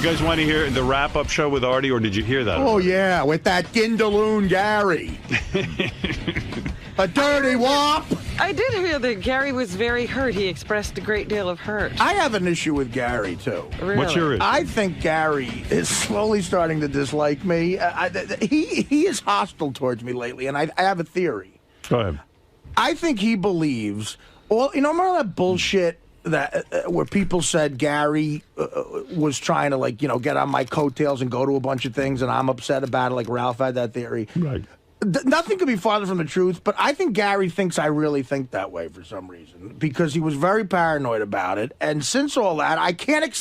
guys want to hear the wrap-up show with Artie, or did you hear that? Oh, yeah, with that Gindaloon Gary. A dirty wop. I did hear that Gary was very hurt. He expressed a great deal of hurt. I have an issue with Gary, too. Really? What's your issue? I think Gary is slowly starting to dislike me. He is hostile towards me lately, and I have a theory. Go ahead. I think he believes, remember all that bullshit that where people said Gary was trying to, get on my coattails and go to a bunch of things, and I'm upset about it, like Ralph had that theory. Right. Nothing could be farther from the truth, but I think Gary thinks I really think that way for some reason, because he was very paranoid about it. And since all that, I can't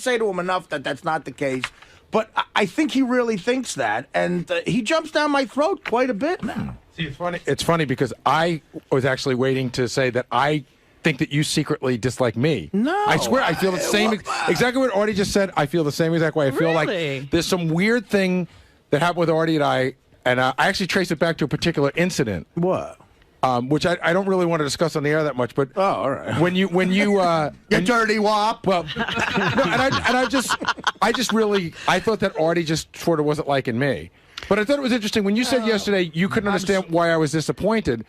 say to him enough that that's not the case. But I think he really thinks that, and he jumps down my throat quite a bit now. See, it's funny. It's funny because I was actually waiting to say that I think that you secretly dislike me. No, I swear I feel the same. Exactly what Artie just said. I feel the same exact way. I feel Really? like there's some weird thing that happened with Artie and I actually trace it back to a particular incident. What? Which I don't really want to discuss on the air that much, but all right. When you you dirty wop. Well, no, I thought that Artie just sort of wasn't liking me. But I thought it was interesting when you said yesterday you couldn't understand why I was disappointed.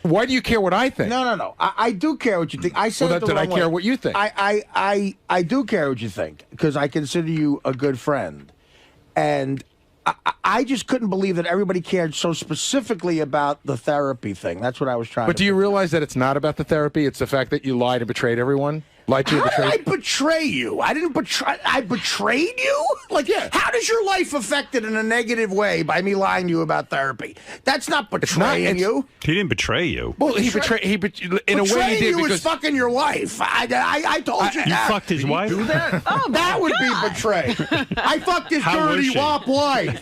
Why do you care what I think? No. I do care what you think. I said did I care what you think? I do care what you think, because I consider you a good friend, and I just couldn't believe that everybody cared so specifically about the therapy thing. That's what I was trying to But do you realize that it's not about the therapy? It's the fact that you lied and betrayed everyone? Lied to you and How betrayed? did I betray you? I didn't betray. I betrayed you? Yeah. How does your life affected in a negative way by me lying to you about therapy? That's not betraying you. He didn't betray you. Well, in a way he Betraying did you because is fucking your wife. I told you You that. fucked his wife? do that. Oh, That would be betray. I fucked his How was dirty she? wop wife.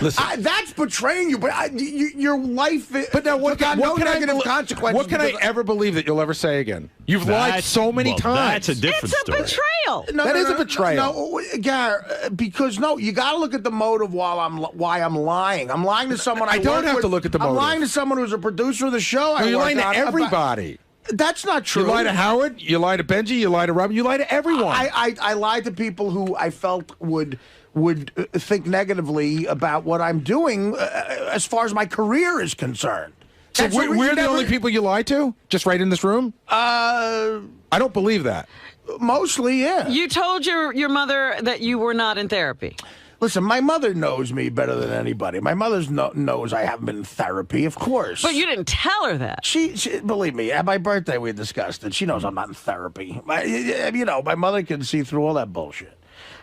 Listen. That's betraying you. But your life. But now, what got no can negative consequences. What can I ever believe that you'll ever say again? You've lied so many times. That's a different it's a story. betrayal. That is a betrayal. No, Gar, because you got to look at the motive why I'm lying. I'm lying to someone. I don't have to look at the motive. I'm lying to someone who's a producer of the show. No, you're lying to everybody. That's not true. You lie to Howard. You lie to Benji. You lie to Robin. You lie to everyone. I lied to people who I felt would think negatively about what I'm doing as far as my career is concerned. So we're the only people you lie to? Just right in this room? I don't believe that. Mostly, yeah. You told your mother that you were not in therapy. Listen, my mother knows me better than anybody. My mother knows I haven't been in therapy, of course. But you didn't tell her that. She believe me, at my birthday we discussed it. She knows I'm not in therapy. My mother can see through all that bullshit.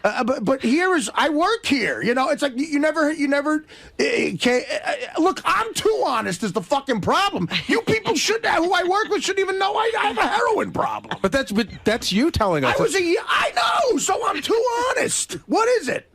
But I work here. It's like you never. Look, I'm too honest is the fucking problem. You people who I work with shouldn't even know I have a heroin problem. But that's you telling us. I know, so I'm too honest. What is it?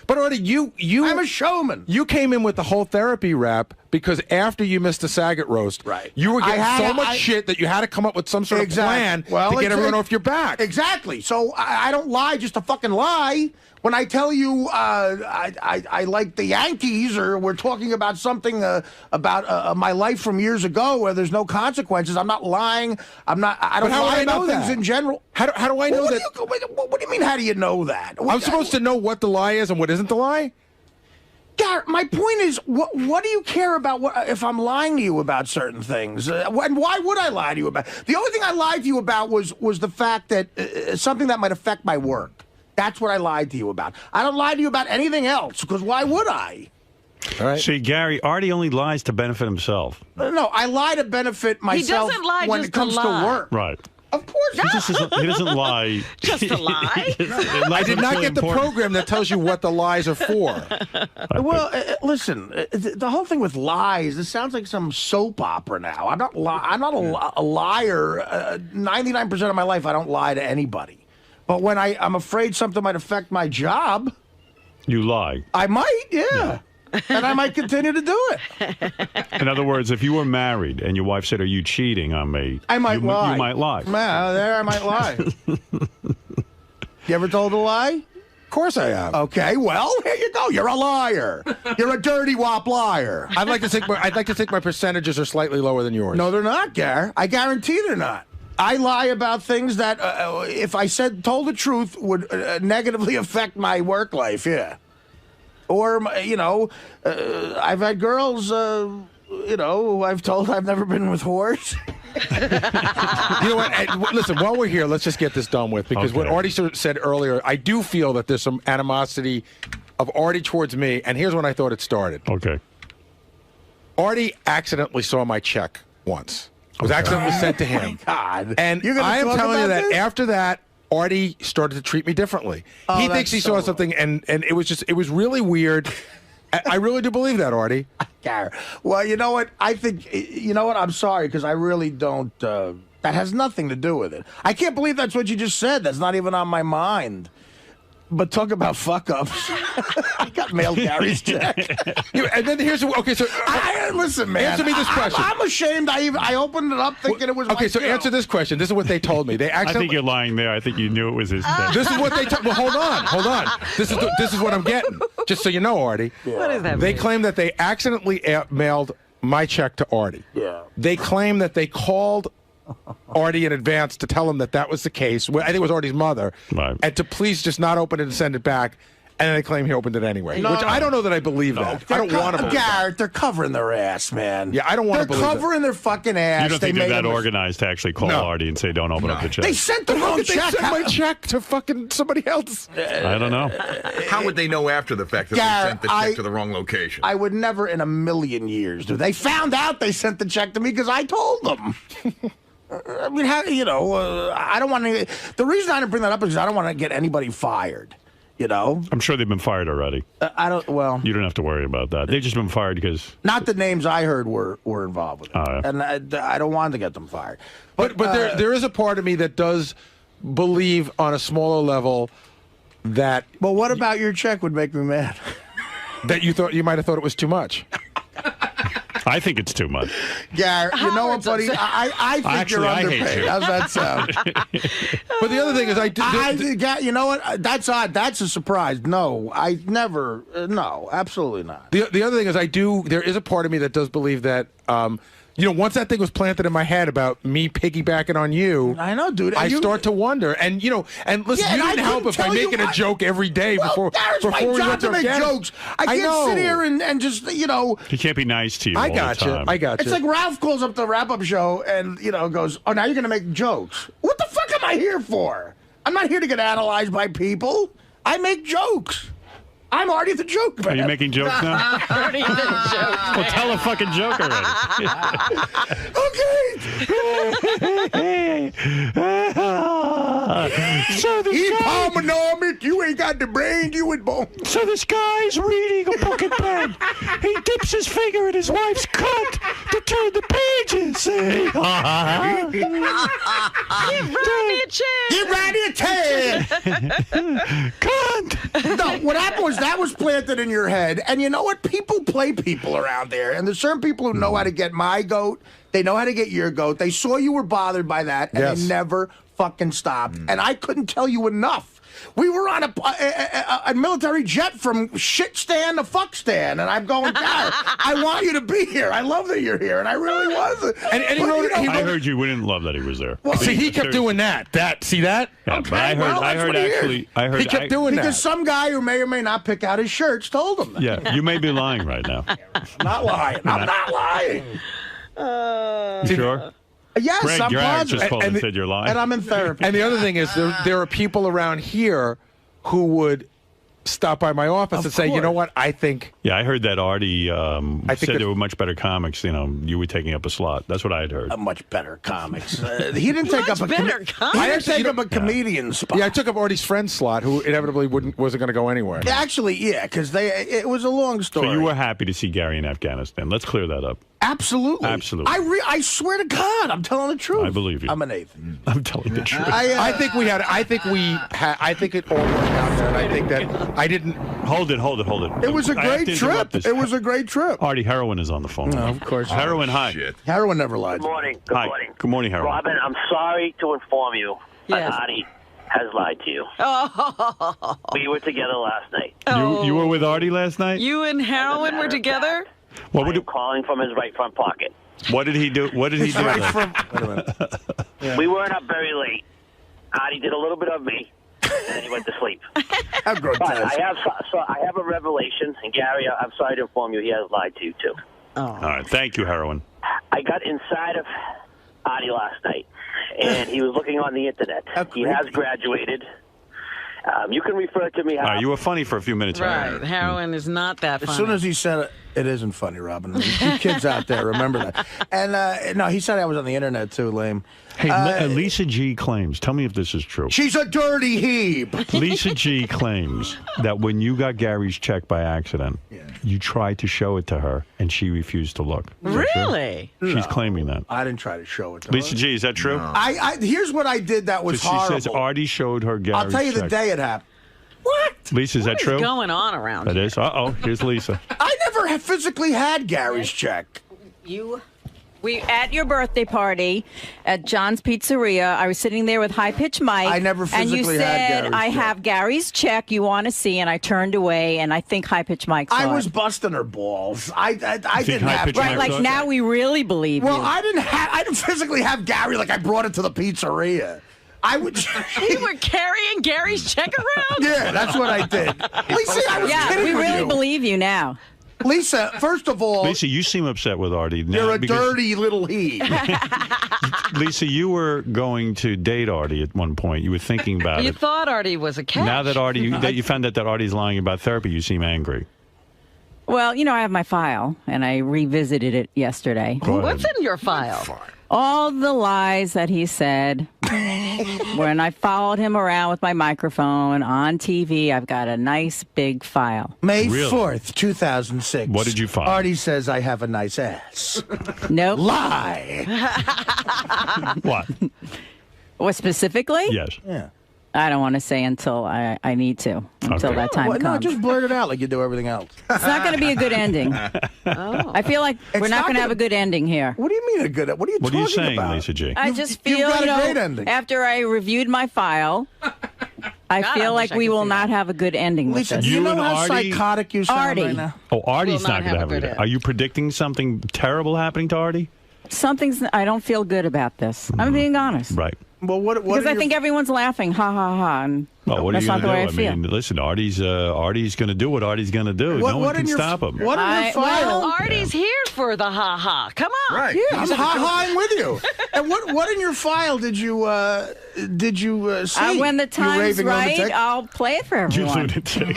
But Artie, I'm a showman. You came in with the whole therapy rap because after you missed the Saget roast, right? You were getting so much shit that you had to come up with some sort of plan to get everyone off your back. Exactly. So I don't lie just to fucking lie. When I tell you I like the Yankees, or we're talking about something about my life from years ago where there's no consequences, I'm not lying. I don't lie about things in general. How do I know that? What do you mean? How do you know that? I'm supposed to know what the lie is and what isn't the lie? Garrett, my point is, what do you care about if I'm lying to you about certain things? And why would I lie to you about? The only thing I lied to you about was the fact that something that might affect my work. That's what I lied to you about. I don't lie to you about anything else, because why would I? All right. See, Gary, Artie only lies to benefit himself. No, I lie to benefit myself when it comes to work. Right. Of course. He doesn't lie. Just a lie? I did not get the program that tells you what the lies are for. Well, listen, the whole thing with lies, it sounds like some soap opera now. I'm not a liar. 99% of my life, I don't lie to anybody. But when I'm afraid something might affect my job, you lie. I might, yeah. And I might continue to do it. In other words, if you were married and your wife said, "Are you cheating on me?" I might lie. You might lie. There I might lie. You ever told a lie? Of course I have. Okay, well, here you go. You're a liar. You're a dirty wop liar. I'd like to think my percentages are slightly lower than yours. No, they're not, Gar. I guarantee they're not. I lie about things that, if I told the truth, would negatively affect my work life. Yeah, or I've had girls, who I've told I've never been with whores. You know what? Listen, while we're here, let's just get this done with, because what Artie said earlier, I do feel that there's some animosity of Artie towards me, and here's when I thought it started. Okay. Artie accidentally saw my check once. It was accidentally sent to him. God. And I am telling you that after that, Artie started to treat me differently. He thinks he saw something, and it was really weird. I really do believe that, Artie. Well, you know what? I think, I'm sorry, because I really don't, that has nothing to do with it. I can't believe that's what you just said. That's not even on my mind. But talk about fuck-ups. I got mailed Gary's check. And then here's... Okay, so... listen, man. Answer me this question. I'm ashamed. I opened it up thinking it was Okay, so answer this question. This is what they told me. I think you're lying there. I think you knew it was his check. This is what they told... Well, hold on. This is what I'm getting. Just so you know, Artie. Yeah. What does that They mean? claim that they accidentally mailed my check to Artie. Yeah. They claim that they called Artie in advance to tell him that was the case. I think it was Artie's mother. Right. And to please just not open it and send it back. And then they claim he opened it anyway. No. Which I don't know that I believe that. I don't want to believe Garrett, they're covering their ass, man. Yeah, I don't want to believe They're covering their fucking ass. You don't think they're made that him organized to actually call Artie and say, don't open up the check? They sent the wrong They check. sent my check to fucking somebody else. I don't know. How would they know after the fact that they sent the check to the wrong location? I would never in a million years do. They found out they sent the check to me because I told them. I mean, I don't want to. The reason I didn't bring that up is because I don't want to get anybody fired. I'm sure they've been fired already. I don't. Well, You don't have to worry about that. They've just been fired because... not the names I heard were involved with it, Oh, yeah. and I don't want to get them fired. But there is a part of me that does believe on a smaller level that... But what about your check would make me mad? That you might have thought it was too much. I think it's too much. Garrett, you know what, buddy? I think Actually, you're I hate underpaid. you. How's that sound? But the other thing is, you know what? That's odd. That's a surprise. No, I never. No, absolutely not. the other thing is, there is a part of me that does believe that, once that thing was planted in my head about me piggybacking on you, I know, dude. I start to wonder. And and listen, Yeah, you and didn't I help couldn't it by tell you making a what- joke every day Well, Garrett's my before we job went to to make Afghanistan. jokes. I can't sit here and just He can't be nice to you I all got the you. time. I got you. It's like Ralph calls up the wrap-up show and goes, "Oh, now you're gonna make jokes." What the fuck am I here for? I'm not here to get analyzed by people. I make jokes. I'm Artie the joke man. Are you making jokes now? Already been joked. Well, tell a fucking joke already. Okay. So He palmonomic. You ain't got the brain. You was born. So this guy's reading a book in bed. He dips his finger in his wife's cut to turn the pages. Give Rodney a chance. Get ready to tan. Cunt! No, what happened was that was planted in your head. And you know what? People play people around there. And there's certain people who know how to get my goat. They know how to get your goat. They saw you were bothered by that, and Yes. they never fucking stopped. And I couldn't tell you enough. We were on a military jet from shit stand to fuck stand, and I'm going, God, I want you to be here. I love that you're here, and I really was. And he But, wrote- he I heard you wouldn't love that he was there. Well, See, he kept doing that. See that? Yeah, but I heard. well, I that's heard what he actually. I heard. He kept doing because that. some guy who may or may not pick out his shirts told him that. Yeah, you may be lying right now. I'm not lying. I'm not lying. You sure? Yes, Greg, I'm your parents positive. just called and and said you're lying. And I'm in therapy. And the other thing is, there are people around here who would stop by my office Of and say, you know course. what, I think... Yeah, I heard that Artie think said that- there were much better comics. You were taking up a slot. That's what I had heard. Much better comics. He didn't take up a better He comics? didn't actually- take up a comedian spot. Yeah, I took up Artie's friend's slot, who inevitably wasn't going to go anywhere. Actually, yeah, because it was a long story. So you were happy to see Gary in Afghanistan. Let's clear that up. Absolutely. Absolutely. I swear to God, I'm telling the truth. I believe you. I'm an atheist. I'm telling the truth. I think it all worked out there, and I think that I didn't... Hold it. It was a I have great to interrupt trip. this. It was a great trip. Artie, Heroin is on the phone. of course. Heroin, hi. Shit. Heroin never lied. Good morning. Good Hi. morning. Good morning, Heroin. Robin, I'm sorry to inform you Yes. that Artie has lied to you. We were together last night. You were with Artie last night? You and Heroin were together? What I'm calling from his right front pocket. did he do? What did he do? Right then? from, We weren't up very late. Artie did a little bit of me, and then he went to sleep. How grotesque. But I have a revelation, and Gary, I'm sorry to inform you, he has lied to you, too. All right. Thank you, Heroin. I got inside of Artie last night, and he was looking on the Internet. He has graduated. You can refer to me. All right, you were funny for a few minutes. Right. Heroin is not that funny. As soon as he said it, it isn't funny, Robin. You kids out there, remember that. And, no, he said I was on the Internet, too, lame. Hey, Lisa G claims, tell me if this is true. She's a dirty heap. Lisa G claims that when you got Gary's check by accident, you tried to show it to her, and she refused to look. Really? She's claiming that. I didn't try to show it to Lisa her. G, is that true? No. Here's what I did that was She horrible. says Artie showed her Gary's I'll tell you the check. day it happened. What? Lisa, is that What true? is going on around That here? is. Uh-oh, here's Lisa. I never physically had Gary's check. We at your birthday party at John's Pizzeria. I was sitting there with High Pitch Mike. I never and you physically had said, Gary's "I check." have Gary's check. You want to see?" And I turned away, and I think High Pitch Mike saw I was it. busting her balls. I didn't High have Pitch Right, Mike like saw it? now we really believe Well, you. I didn't physically have Gary like I brought it to the pizzeria. I would. You were carrying Gary's check around? Yeah, that's what I did. Lisa, I was Yeah, kidding we with really you. believe you now. Lisa, first of all, Lisa, you seem upset with Artie now. you're a because- dirty little he. Lisa, you were going to date Artie at one point. You were thinking about You it. thought Artie was a catch. Now that you found out that Artie's lying about therapy, you seem angry. Well, you know, I have my file, and I revisited it yesterday. Go ahead. What's in your file? All the lies that he said. When I followed him around with my microphone on TV, I've got a nice big file. May Really? 4th, 2006. What did you find? Artie says I have a nice ass. Nope. Lie. What? What specifically? Yes. Yeah. I don't want to say until I need to. Until Okay. that time Well, no, comes. just blurt it out like you do everything else. It's not going to be a good ending. I feel like we're It's not not going to have gonna- a good ending here. What do you mean a good? What are you What are talking you saying, about? Lisa G? I You've- just you've feel, got a you know, great ending. after I reviewed my file, I God, I feel wish like I we could will see not have a good ending with Lisa, this. do you You know and how Artie- psychotic you sound Artie. right now? Oh, Artie's Will not not going to have have a a good good. end. Are you predicting something terrible happening to Artie? I don't feel good about this. I'm being honest. Right. Well, what Because are I your- think everyone's laughing, ha ha ha. And Well, what are that's you not going the way to I do? feel. I mean, listen, Artie's going to do what Artie's going to do. What- no what one in can your- stop him. What in your file? Well, Artie's here for the ha-ha. Come on. Right. Yeah, I'm ha-haing with you. And what in your file did you see? When the You time's raving right, lunatic? I'll play it for You everyone. lunatic.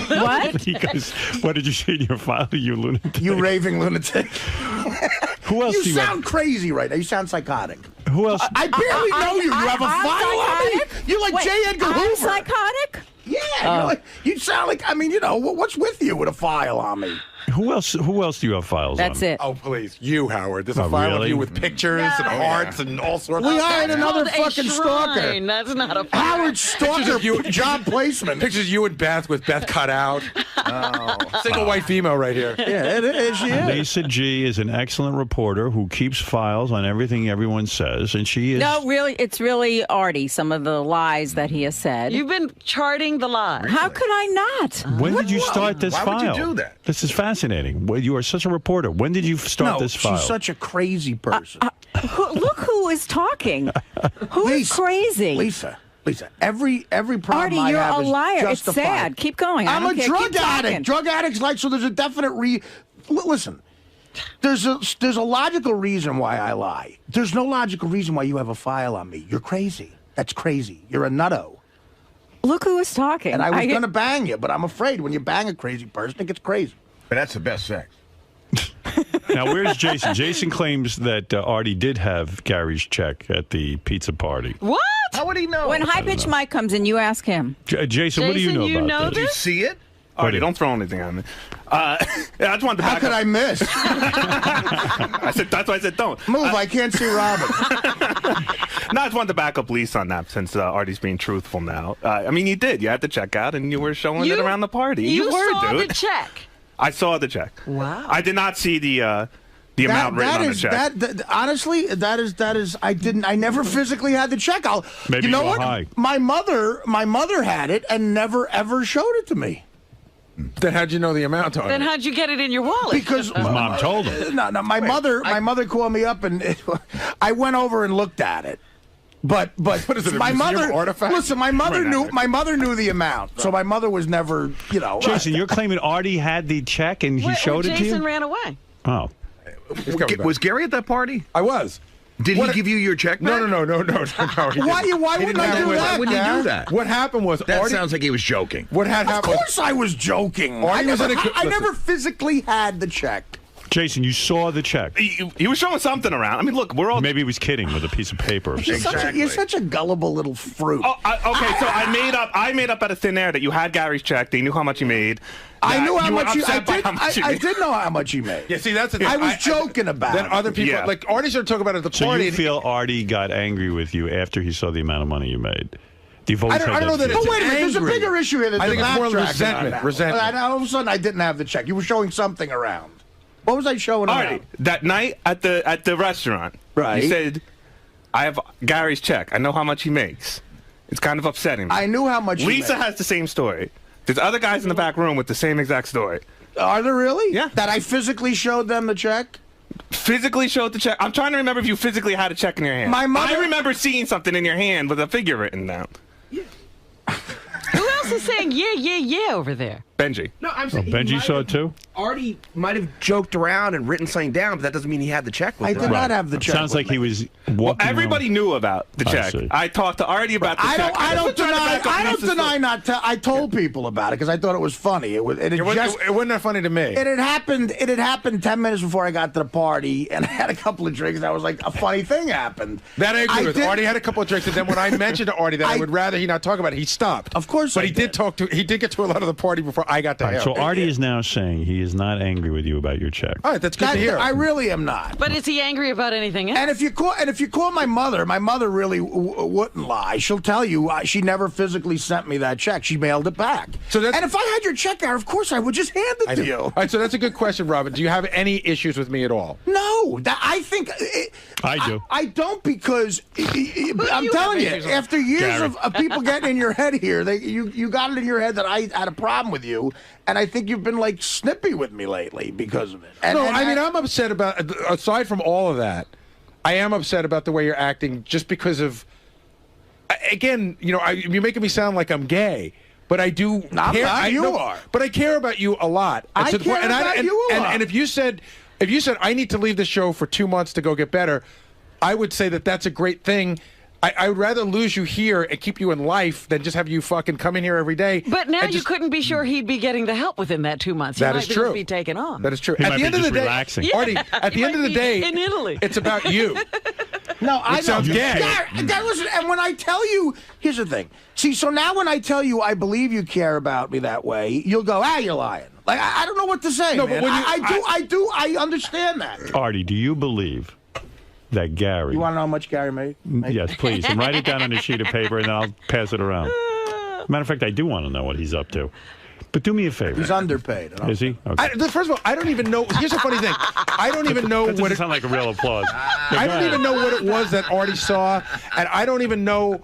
What? You guys, what did you see in your file? You lunatic. You raving lunatic. Who else You do you sound crazy right now. You sound psychotic. have? Who else? I barely know you. You have a I'm file on me? psychotic? You're like Wait, J. Edgar I'm Hoover. psychotic? Yeah. You sound like, I mean, you know, what's with you with a file on me? Who else do you have files That's on? it. Oh, please. You, Howard. There's a Oh, file really? of you with pictures and hearts and all sorts We of hired another Called a fucking stalker. shrine. That's not a fire. Howard Stalker job placement. Pictures of you and Beth with Beth cut out. Single white female right here. Yeah, it is. She is. Lisa G is an excellent reporter who keeps files on everything everyone says, and she is. No, really, it's really Artie, some of the lies that he has said. You've been charting the lies. How could I not? When did you start this Why file? would you do that? This is fascinating. Well, you are such a reporter. When did you start No, this file? she's such a crazy person. Look who is talking. Who is Lisa, crazy? Lisa, every problem Artie, I you're have a is liar. It's justified. sad. Keep going. I I'm don't a care. drug Keep talking. addict. Drug addicts like, so there's a definite listen. There's a logical reason why I lie. There's no logical reason why you have a file on me. You're crazy. That's crazy. You're a nutto. Look who is talking. And I was going to bang you, but I'm afraid when you bang a crazy person, it gets crazy. But that's the best sex. Now, where's Jason? Jason claims that Artie did have Gary's check at the pizza party. What? How would he know? When High Pitch Mike comes in, you ask him. Jason, what do you Jason, know you about know this? Did you see it? Artie, don't throw anything at me. I just wanted to How back could up. I miss? I said that's why I said don't. Move, I can't see Robin. No, I just wanted to back up Lisa on that since Artie's being truthful now. I mean, you did. You had the check out and you were showing it around the party. You were, saw dude. the check. I saw the check. Wow. I did not see the amount written on the check. Honestly, that is. I never physically had the check. Maybe you know you were what? high. My mother had it and never ever showed it to me. Then how'd you know the amount on Then it? how'd you get it in your wallet? Because His mom told him. No, my mother called me up and I went over and looked at it. But What is it, a my museum mother artifact? listen. My mother knew the amount, so my mother was never Jason, you're claiming Artie had the check and he showed it to you? Jason ran away. Oh. Was Gary at that party? I was. Did he give you your check back? No. He Why wouldn't I do that? Why wouldn't you do that? What happened was That Artie, sounds like he was joking. what had Of happened. course, I was joking. I Artie was never, in a- I never physically had the check. Jason, you saw the check. He was showing something around. I mean, look, we're all. Maybe he was kidding with a piece of paper or something. You're such a gullible little fruit. Oh, okay, so I made up out of thin air that you had Gary's check. That you knew how much he made. I knew how you were much you. I upset by did. how much he I made. did know how much he made. Yeah, see, that's the thing. I was joking about Then it. other people, Yeah. like Artie started talking about it at the So party. you feel Artie got angry with you after he saw the amount of money you made? You've always I don't had know that feeling. But wait a minute, there's a angry. bigger issue here. I think it's more resentment. resentment. And all of a sudden, I didn't have the check. You were showing something around. What was I showing Artie, around? that night at the restaurant, Right. You said, "I have Gary's check. I know how much he makes." It's kind of upsetting me. I knew how much. Lisa he made. has the same story. There's other guys in the back room with the same exact story. Are there really? Yeah. That I physically showed them the check. Physically showed the check. I'm trying to remember if you physically had a check in your hand. My mother- I remember seeing something in your hand with a figure written down. Who else is saying yeah over there? Benji. No, I'm Oh, saying Benji saw it too? Artie might have joked around and written something down, but that doesn't mean he had the check with I him. did not have the check. Sounds with like me. he was Well, walking everybody knew about the I check. see. I talked to Artie about the I check. don't. I don't wasn't trying to deny. back up I don't Lisa's deny story. not. I told people about it because I thought it was funny. It was. It wasn't that funny to me. It had happened. It had happened 10 minutes before I got to the party, and I had a couple of drinks. And I was like, a funny thing happened. That I agree with. did- Artie had a couple of drinks, and then when I mentioned to Artie that I would rather he not talk about it, he stopped. Of course but I he did did. He did get to a lot of the party before I got to All right, him. so Artie is now saying he is not angry with you about your check. All right, that's good to hear. I really am not. But is he angry about anything else? And if you call my mother really wouldn't lie. She'll tell you she never physically sent me that check. She mailed it back. So that's- and if I had your check out, of course I would just hand it to you. All right, so that's a good question, Robin. Do you have any issues with me at all? No, I think I do. I don't because I'm you telling you, have issues with? after years Gary. of people getting in your head here, you got it in your head that I had a problem with you, and I think you've been like snippy with me lately because of it. And, No, I mean, I'm upset about, aside from all of that, I am upset about the way you're acting just because of, again, you're making me sound like I'm gay. But I do I'm care. not, you are. But I care about you a lot. I to the care point- and about you a lot. And if you said I need to leave the show for 2 months to go get better, I would say that that's a great thing. I would rather lose you here and keep you in life than just have you fucking come in here every day. But now and you just- couldn't be sure he'd be getting the help within that 2 months. That he is might true. just be taken on. That is true. He At might the be end of the just day, relaxing. Yeah. Artie, at He the end of might the be day, in Italy. it's about you. No, I sounds know. gay. That was, and when I tell you, here's the thing. See, so now when I tell you I believe you care about me that way, you'll go, you're lying. Like I don't know what to say. No, man. but when you- I understand that. Artie, do you believe that Gary... You want to know how much Gary made? Yes, please. And write it down on a sheet of paper, and then I'll pass it around. Matter of fact, I do want to know what he's up to. But do me a favor. He's underpaid. Is he? Okay. First of all, I don't even know. Here's a funny thing. I don't even know That what doesn't it, sound like a real applause. I don't even know what it was that Artie saw, and I don't even know,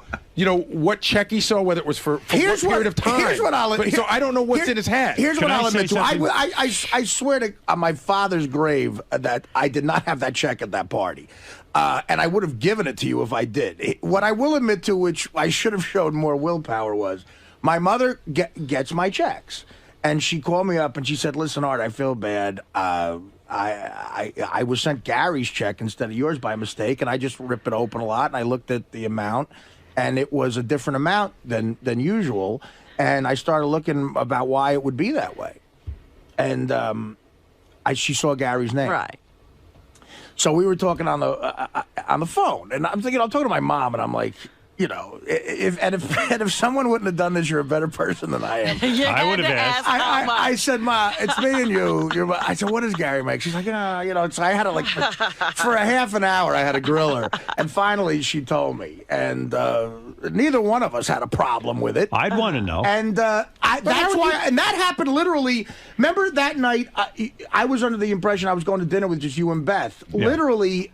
what check he saw, whether it was for what period of time. Here's what I'll. So I don't know what's in his head. Here's Can what I I'll say admit to. something? I swear to on my father's grave that I did not have that check at that party. And I would have given it to you if I did. What I will admit to, which I should have showed more willpower, was my mother gets my checks. And she called me up and she said, "Listen, Art, I feel bad. I was sent Gary's check instead of yours by mistake, and I just ripped it open a lot, and I looked at the amount, and it was a different amount than usual, and I started looking about why it would be that way, and she saw Gary's name. Right. So we were talking on the phone, and I'm talking to my mom, and I'm like, if someone wouldn't have done this, you're a better person than I am. You I had would have to asked. ask how much. I said, Ma, it's me and you. I said, what does Gary make? She's like, so I had to for a half an hour, I had to grill her. And finally she told me. And neither one of us had a problem with it. I'd want to know. And that's why, and that happened literally. Remember that night, I was under the impression I was going to dinner with just you and Beth. Yeah. Literally,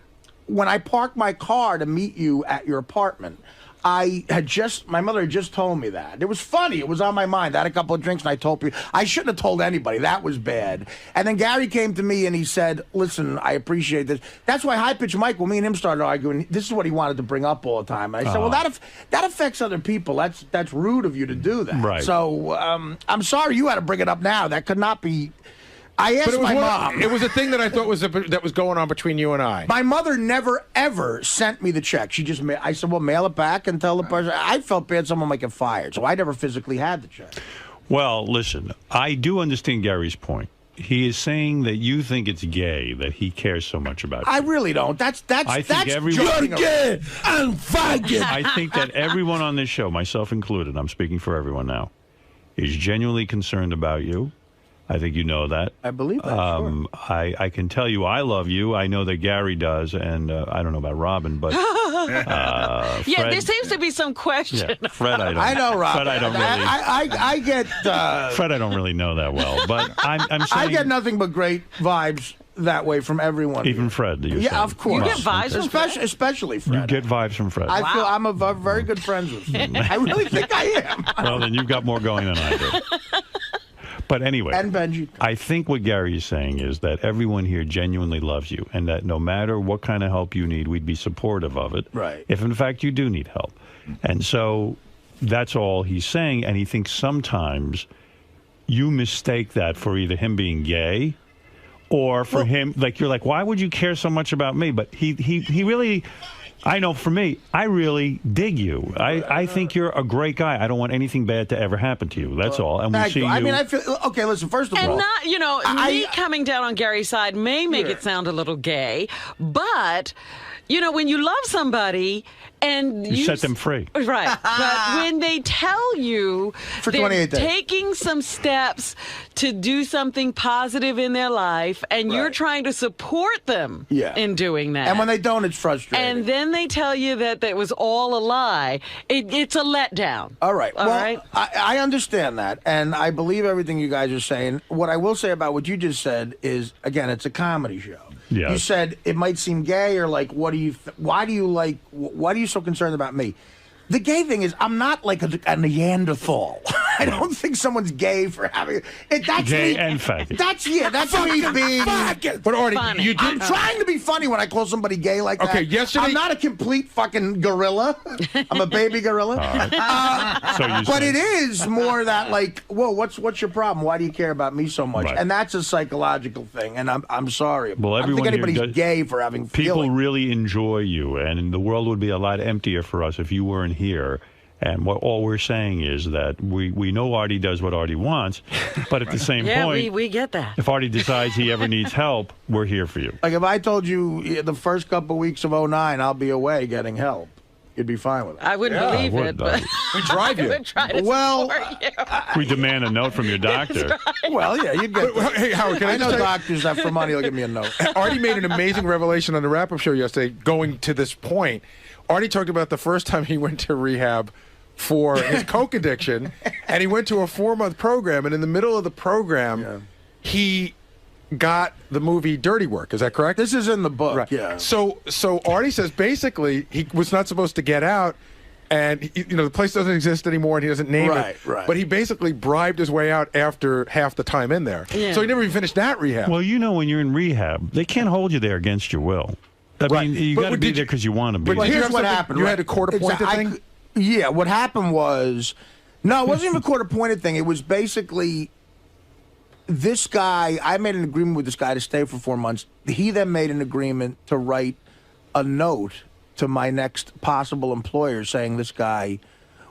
when I parked my car to meet you at your apartment, my mother had just told me that. It was funny. It was on my mind. I had a couple of drinks and I told people. I shouldn't have told anybody. That was bad. And then Gary came to me and he said, listen, I appreciate this. That's why High Pitch Mike, when me and him started arguing, this is what he wanted to bring up all the time. And I said, well, that affects other people. That's rude of you to do that. Right. So I'm sorry you had to bring it up now. That could not be. I asked my mom. It was a thing that I thought that was going on between you and I. My mother never, ever sent me the check. She just, I said, well, mail it back and tell the person. I felt bad someone might get fired, so I never physically had the check. Well, listen, I do understand Gary's point. He is saying that you think it's gay that he cares so much about you. I really don't. That's everyone, you're gay. I'm faggot. I think that everyone on this show, myself included, I'm speaking for everyone now, is genuinely concerned about you. I think you know that. I believe that. Sure. I can tell you I love you. I know that Gary does, and I don't know about Robin, but yeah, Fred, there seems to be some question. Yeah, Fred, I don't. I know Robin. Fred, I don't really. I get. Fred, I don't really know that well, but I'm saying I get nothing but great vibes that way from everyone. Even here. Fred, you're yeah, saying. of course. You get vibes from Fred? Especially Fred. You get vibes from Fred. I feel I'm a very good friends with Fred. I really think I am. Well, then you've got more going than I do. But anyway, and Benji. I think what Gary is saying is that everyone here genuinely loves you, and that no matter what kind of help you need, we'd be supportive of it. Right. If in fact you do need help. And so that's all he's saying, and he thinks sometimes you mistake that for either him being gay or for him, like you're like, why would you care so much about me? But he really... I know for me, I really dig you. I think you're a great guy. I don't want anything bad to ever happen to you. That's all. And we see you. I mean, I feel okay. Listen, first of all, and not me coming down on Gary's side may make it sound a little gay, but when you love somebody and you set them free, right? But when they tell you they're taking some steps to do something positive in their life, and you're trying to support them in doing that, and when they don't, it's frustrating. And then they tell you that it was all a lie. It's a letdown. All right. I understand that, and I believe everything you guys are saying. What I will say about what you just said is, again, it's a comedy show. Yes. You said it might seem gay, or like, why are you so concerned about me? The gay thing is, I'm not like a Neanderthal. I don't think someone's gay for having it. That's gay me, and faggot. That's me being faggot. But Artie, I'm trying to be funny when I call somebody gay like that. Okay, yesterday I'm not a complete fucking gorilla. I'm a baby gorilla. But it is more that like, whoa, what's your problem? Why do you care about me so much? Right. And that's a psychological thing. And I'm sorry. Well, I don't think everyone anybody's gay for having people feelings. really enjoy you, and the world would be a lot emptier for us if you weren't here. And all we're saying is that we know Artie does what Artie wants, but at the same point, we get that. If Artie decides he ever needs help, we're here for you. Like if I told you the first couple weeks of 2009, I'll be away getting help, you'd be fine with it. I wouldn't believe it, but we drive you. I would try to support you. We demand a note from your doctor. Right. Well, yeah, you'd get. Hey, Howard, I know doctors that for money will give me a note. Artie made an amazing revelation on the wrap-up show yesterday. Going to this point, Artie talked about the first time he went to rehab for his coke addiction, and he went to a 4-month program, and in the middle of the program, he got the movie Dirty Work. Is that correct? This is in the book. Right. Yeah. So Artie says basically he was not supposed to get out, and the place doesn't exist anymore, and he doesn't name it. Right. But he basically bribed his way out after half the time in there. Yeah. So he never even finished that rehab. Well, when you're in rehab, they can't hold you there against your will. I mean, you got to be there because you want to be. But there. Here's what happened. You had a court-appointed thing? Yeah, what happened was, no, it wasn't even a court-appointed thing. It was basically this guy, I made an agreement with this guy to stay for 4 months. He then made an agreement to write a note to my next possible employer saying this guy,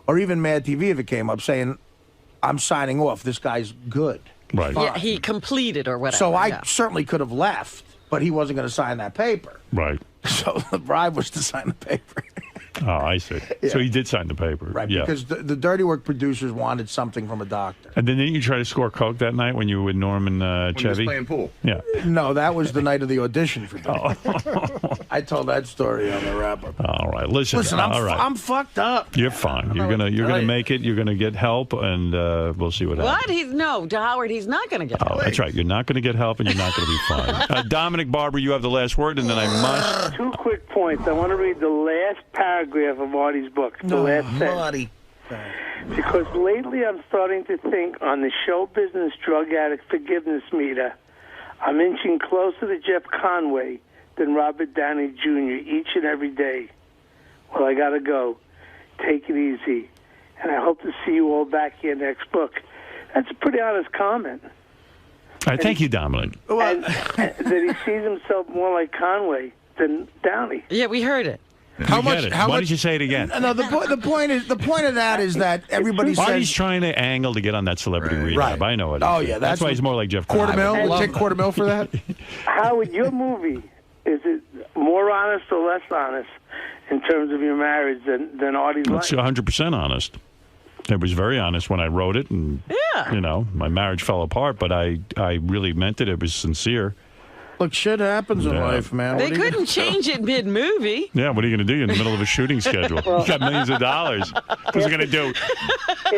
or even Mad TV if it came up, saying, I'm signing off. This guy's good. Right. Yeah, he completed or whatever. So I certainly could have left, but he wasn't going to sign that paper. Right. So the bribe was to sign the paper. Oh, I see. Yeah. So he did sign the paper. Right, yeah. because the Dirty Work producers wanted something from a doctor. And then didn't you try to score coke that night when you were with Norm and When he was Chevy? playing pool. Yeah. No, that was the night of the audition for Dirty Work. I told that story on the wrap-up. All right. Listen, I'm, right. I'm fucked up. You're fine. You're gonna make it. You're gonna get help, and we'll see what happens. What? Howard, he's not going to get help. Oh, that's right. You're not going to get help, and you're not going to be fine. Dominic Barber, you have the last word, and then I must. 2 quick points. I want to read the last paragraph paragraph of Artie's book, the last sentence. Because lately I'm starting to think on the show business drug addict forgiveness meter, I'm inching closer to Jeff Conway than Robert Downey Jr. each and every day. Well, I got to go. Take it easy. And I hope to see you all back here next book. That's a pretty honest comment. All right, thank you, Dominic. And that he sees himself more like Conway than Downey. Yeah, we heard it. How much? Why did you say it again? No, the point of that is that everybody says he's trying to angle to get on that celebrity rehab. I know it. Oh yeah, that's why he's more like Jeff. $250,000. We'll take $250,000 for that. Howard, your movie, is it more honest or less honest in terms of your marriage than Artie's life? It's 100% honest. It was very honest when I wrote it, and you know, my marriage fell apart, but I really meant it. It was sincere. Look, shit happens in life, man. They couldn't change it mid-movie. Yeah, what are you going to do? You're in the middle of a shooting schedule. You got millions of dollars. What's it going to do?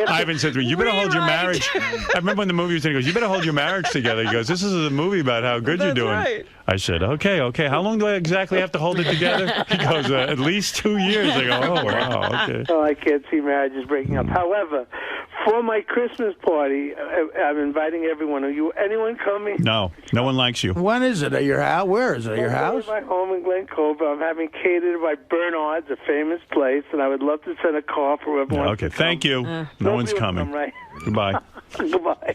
Ivan said to me, you better hold your marriage. I remember when the movie was in, he goes, you better hold your marriage together. He goes, this is a movie about how good you're doing. Right. I said, okay. How long do I exactly have to hold it together? He goes, at least 2 years. I go, oh, wow, okay. Oh, I can't see marriages breaking up. However, for my Christmas party, I'm inviting everyone. Anyone coming? No one likes you. When is it? At your house? Where is it? At your house? At my home in Glen Cobra. I'm having catered by Bernard's, a famous place, and I would love to send a car for whoever wants to come. Thank you. No one's coming. Come, right? Goodbye. Goodbye.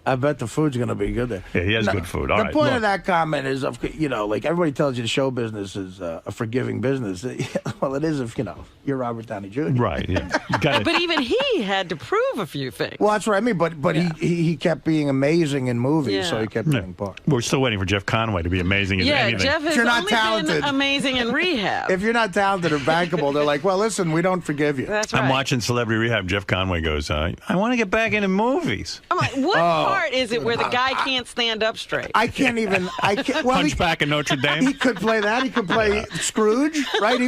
I bet the food's going to be good there. Yeah, he has good food. All the right, point of that comment is, like everybody tells you the show business is a forgiving business. Well, it is if, you're Robert Downey Jr. Right, yeah. But even he had to prove a few things. Well, that's what I mean, but he kept being amazing in movies, so he kept getting part. We're still waiting for Jeff Conway to be amazing in anything. Jeff has only been amazing in rehab. If you're not talented or bankable, they're like, well, listen, we don't forgive you. That's right. I'm watching Celebrity Rehab. Jeff Conway goes, I want to get back into movies. I'm like, what part is it where the guy can't stand up straight? I can't even. Hunchback in Notre Dame. He could play that. He could play Scrooge, right?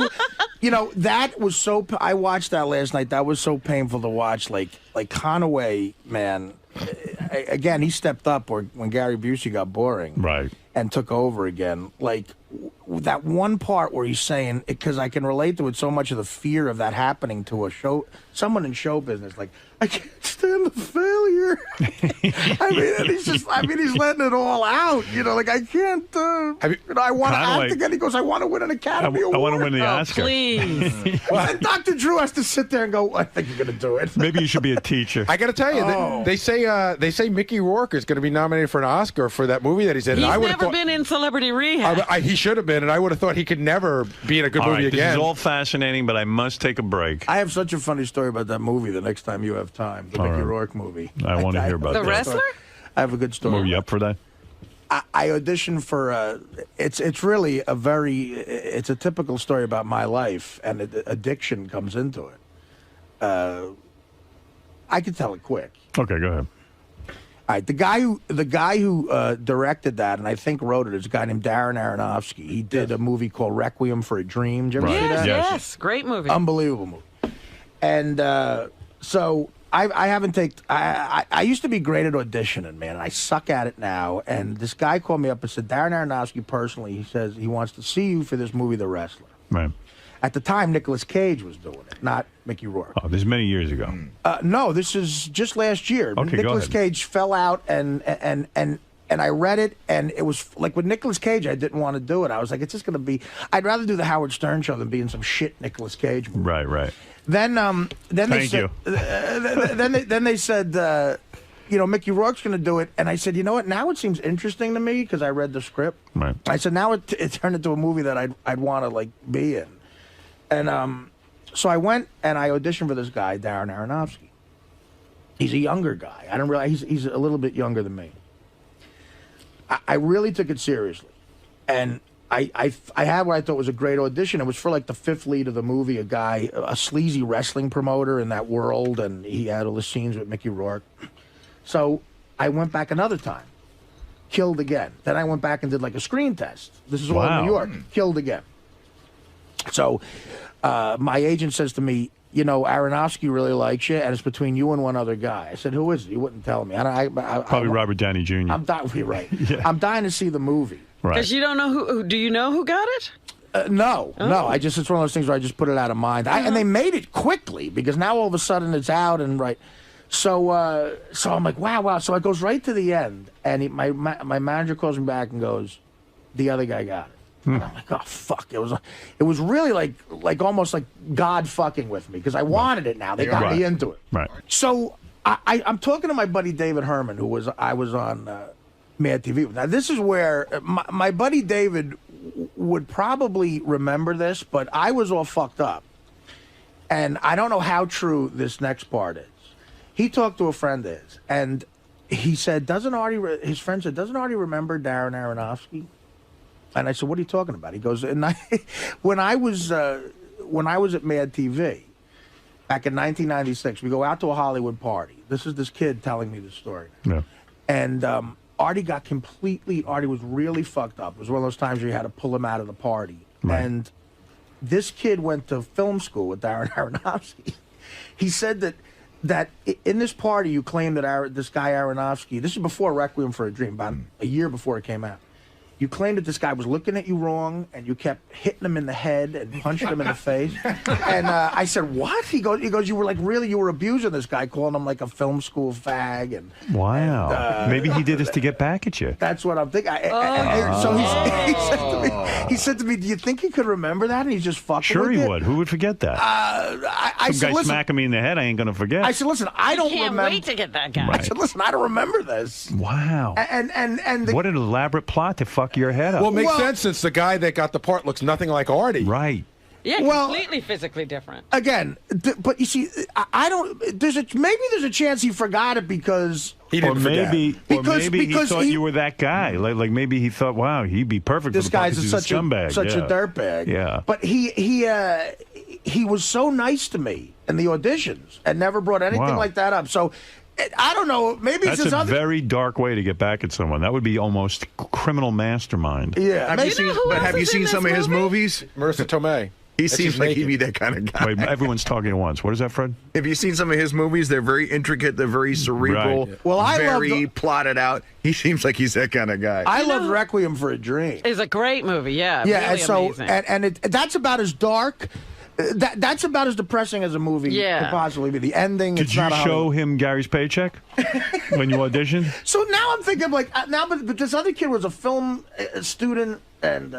That was so. I watched that last night. That was so painful to watch. Like Conway, man. Again, he stepped up when Gary Busey got boring, right, and took over again. Like that one part where he's saying, because I can relate to it so much of the fear of that happening to someone in show business. Like, I can't stand the failure. He's letting it all out. Like I can't. I want to act again. He goes, I want to win an Academy Award. I want to win the Oscar. Please. And Dr. Drew has to sit there and go, I think you're going to do it. Maybe you should be a teacher. I got to tell you, they say Mickey Rourke is going to be nominated for an Oscar for that movie that he's in. He's never been in Celebrity Rehab. He should have been, and I would have thought he could never be in a good movie again. This is all fascinating, but I must take a break. I have such a funny story about that movie the next time you have time, the Mickey Rourke movie. I want to hear about that. The wrestler? I have a good story. Were you up for that? I auditioned for it's really it's a typical story about my life, and addiction comes into it. I can tell it quick. Okay, go ahead. All right, the guy who directed that and I think wrote it is a guy named Darren Aronofsky. He did a movie called Requiem for a Dream. Did you ever see that? Yes, great movie. Unbelievable movie. And so I haven't taken. I used to be great at auditioning, man, and I suck at it now. And this guy called me up and said, Darren Aronofsky personally, he says he wants to see you for this movie, The Wrestler. Right. At the time, Nicolas Cage was doing it, not Mickey Rourke. Oh, this is many years ago. No, this is just last year. Okay, Nicolas Cage fell out, and I read it, and it was like with Nicolas Cage, I didn't want to do it. I was like, it's just going to be. I'd rather do the Howard Stern show than be in some shit Nicolas Cage movie. Right. Then they Thank said, you. Then they said, Mickey Rourke's going to do it, and I said, you know what? Now it seems interesting to me because I read the script. Right. I said, now it turned into a movie that I'd want to be in. And so I went and I auditioned for this guy, Darren Aronofsky. He's a younger guy. I don't realize he's a little bit younger than me. I really took it seriously, and I had what I thought was a great audition. It was for the fifth lead of the movie, a sleazy wrestling promoter in that world, and he had all the scenes with Mickey Rourke. So I went back another time, killed again. Then I went back and did a screen test. This is all in New York, killed again. So my agent says to me, Aronofsky really likes you, and it's between you and one other guy. I said, who is it? He wouldn't tell me. Probably Robert Downey Jr. You're right. Yeah. I'm dying to see the movie. Right. Because you don't know who. Do you know who got it? No. It's one of those things where I just put it out of mind. And they made it quickly because now all of a sudden it's out and right. So I'm like, wow. So it goes right to the end, and my manager calls me back and goes, the other guy got it. And I'm like, oh fuck! It was really like almost like God fucking with me because I wanted it now. They got me into it. Right. So I'm talking to my buddy David Herman, I was on Mad TV. Now this is where my buddy David would probably remember this, but I was all fucked up, and I don't know how true this next part is. He talked to a friend of his, and he said, his friend said, doesn't Artie remember Darren Aronofsky? And I said, what are you talking about? He goes, when I was at Mad TV, back in 1996, we go out to a Hollywood party. This is this kid telling me the story. Yeah. And Artie was really fucked up. It was one of those times where you had to pull him out of the party. Right. And this kid went to film school with Darren Aronofsky. He said that in this party you claimed that this guy Aronofsky, this is before Requiem for a Dream, about a year before it came out. You claimed that this guy was looking at you wrong, and you kept hitting him in the head and punching him in the face. And I said, what? He goes, you were abusing this guy, calling him like a film school fag. And wow. Maybe he did this to get back at you. That's what I'm thinking. So he said to me, do you think he could remember that? And he's just fucking Sure with he it? would. Who would forget that? Some guy smacking me in the head, I ain't going to forget. I said, listen, I don't remember. Can't wait to get that guy. Right. I said, listen, I don't remember this. Wow. And what an elaborate plot to fuck your head up. Well, it makes sense since the guy that got the part looks nothing like Artie. Right. Yeah, completely physically different. Again, but you see, I don't. Maybe there's a chance he forgot it because he didn't forget. Because he thought you were that guy. Like maybe he thought, wow, he'd be perfect. This for the part guy's 'cause he's such a scumbag, such a dirtbag. Yeah. But he was so nice to me in the auditions and never brought anything like that up. So. I don't know. Maybe that's it's a very dark way to get back at someone. That would be almost criminal mastermind. Yeah. Have you seen some of his movies? Marissa Tomei. He seems like he'd be that kind of guy. Wait, everyone's talking at once. What is that, Fred? Have you seen some of his movies? They're very intricate. They're very cerebral. Right. Well, very plotted out. He seems like he's that kind of guy. I love Requiem for a Dream. It's a great movie. Yeah. Yeah. Really and amazing. that's about as dark. That's about as depressing as a movie could possibly be. The ending. Did you show him Gary's paycheck when you auditioned? So now I'm thinking but this other kid was a film student and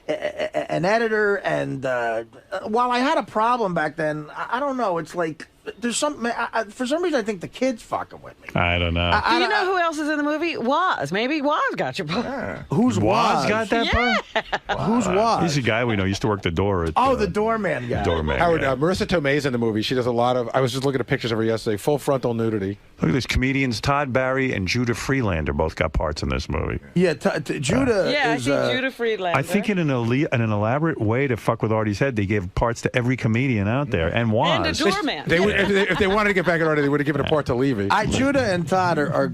an editor, and while I had a problem back then, I don't know. It's like there's something. For some reason, I think the kid's fucking with me. I don't know. Do you know who else is in the movie? Waz. Maybe Waz got your part. Who's Waz Waz? got that part? Wow. Who's Waz? He's a guy we know. He used to work the door at. The doorman guy. Doorman. Howard, Marissa Tomei's in the movie. She does a lot of. I was just looking at pictures of her yesterday. Full frontal nudity. Look at this. Comedians Todd Barry and Judah Freelander both got parts in this movie. Yeah, Judah. Yeah, is, I see Judah Freelander. I think in an elaborate way to fuck with Artie's head, they gave parts to every comedian out there, and Waz. And a doorman. If they wanted to get back at Artie, they would have given a part to Levy. Judah and Todd are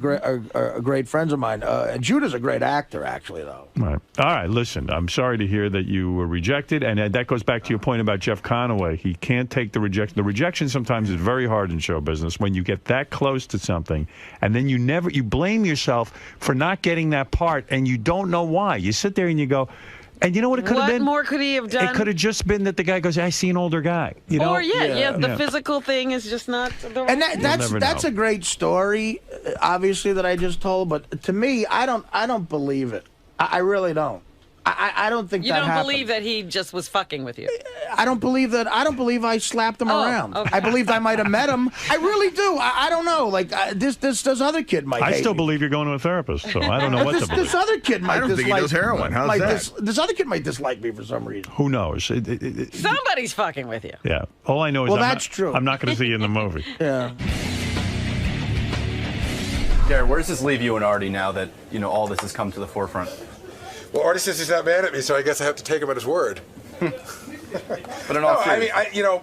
great friends of mine. Judah's a great actor, actually, though. Right. All right. Listen, I'm sorry to hear that you were rejected, and that goes back to your point about Jeff Conaway. He can't take the rejection. The rejection sometimes is very hard in show business when you get that close to something, and then you blame yourself for not getting that part, and you don't know why. You sit there and you go. And you know what it could have been? What more could he have done? It could have just been that the guy goes, I see an older guy. You know? Or, the physical thing is just not the right And that's a great story, obviously, that I just told. But to me, I don't believe it. I really don't. I don't think that happened. You don't believe that he just was fucking with you? I don't believe that. I don't believe I slapped him around. Okay. I believe I might have met him. I really do. I don't know. Like this other kid might. I still believe you're going to a therapist, so I don't know what to believe. This other kid might. I don't think he does heroin. How's that? This other kid might dislike me for some reason. Who knows? Somebody's fucking with you. Yeah. All I know is that's true. I'm not going to see you in the movie. Yeah. Gary, where does this leave you and Artie now that all this has come to the forefront? Well, Artie says he's not mad at me, so I guess I have to take him at his word. But in all seriousness,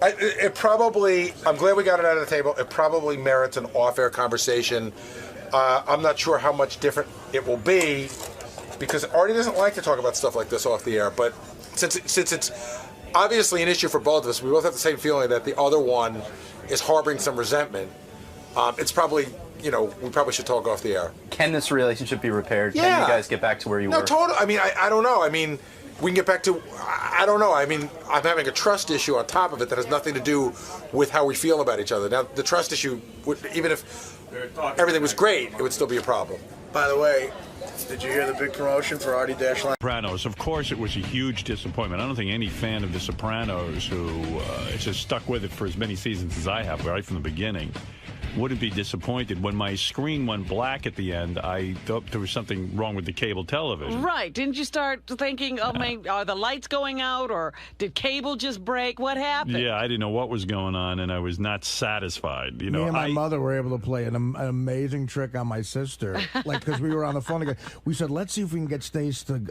it probably. I'm glad we got it out of the table. It probably merits an off-air conversation. I'm not sure how much different it will be, because Artie doesn't like to talk about stuff like this off the air. But since it's obviously an issue for both of us, we both have the same feeling that the other one is harboring some resentment. It's probably we probably should talk off the air. Can this relationship be repaired? Yeah. Can you guys get back to where you were? No, totally. I mean, I don't know. I mean, we can get back to, I don't know. I mean, I'm having a trust issue on top of it that has nothing to do with how we feel about each other. Now, the trust issue, even if everything was great, it would still be a problem. By the way, did you hear the big promotion for Artie Dashline? Sopranos. Of course, it was a huge disappointment. I don't think any fan of The Sopranos who has just stuck with it for as many seasons as I have, right from the beginning, wouldn't be disappointed. When my screen went black at the end, I thought there was something wrong with the cable television. Right. Didn't you start thinking, oh, my, are the lights going out, or did cable just break? What happened? Yeah, I didn't know what was going on, and I was not satisfied. Me and my mother were able to play an amazing trick on my sister. Like, because we were on the phone together. We said, let's see if we can get Stace to...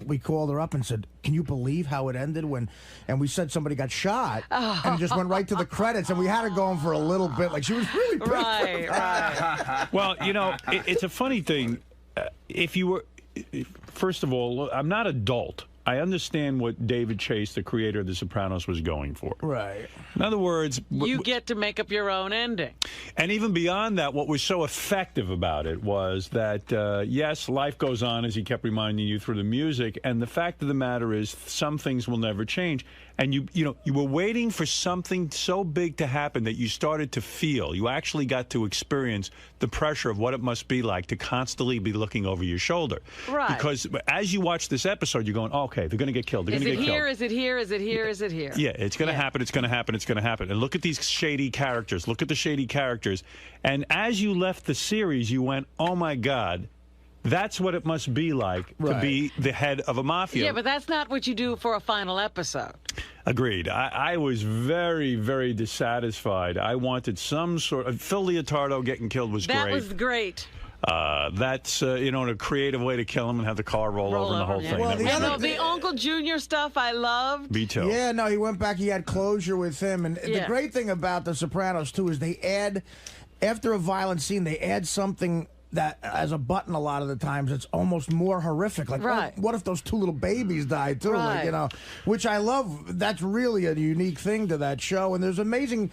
We called her up and said, can you believe how it ended when... And we said somebody got shot, and it just went right to the credits, and we had her going for a little bit. Like, she was really... Right. Well, it's a funny thing. First of all, I'm not adult. I understand what David Chase, the creator of The Sopranos, was going for. Right. In other words... You get to make up your own ending. And even beyond that, what was so effective about it was that, yes, life goes on, as he kept reminding you through the music, and the fact of the matter is some things will never change. And you were waiting for something so big to happen that you started to feel, you actually got to experience the pressure of what it must be like to constantly be looking over your shoulder. Right. Because as you watch this episode, you're going, oh, okay, they're going to get killed. They're going to get killed. Is it here? Is it here? Is it here? Yeah, it's going to happen. It's going to happen. It's going to happen. And look at these shady characters. Look at the shady characters. And as you left the series, you went, oh, my God. That's what it must be like to be the head of a mafia. Yeah, but that's not what you do for a final episode. Agreed. I was very, very dissatisfied. I wanted some sort of... Phil Leotardo getting killed was great. That was great. That's, a creative way to kill him and have the car roll over and the whole thing. Well, the Uncle Junior stuff I loved. Me too. Yeah, no, he went back. He had closure with him. And the great thing about The Sopranos, too, is they add, after a violent scene, they add something that as a button a lot of the times it's almost more horrific. Like, what if those two little babies died too? Right. Like, which I love. That's really a unique thing to that show. And there's amazing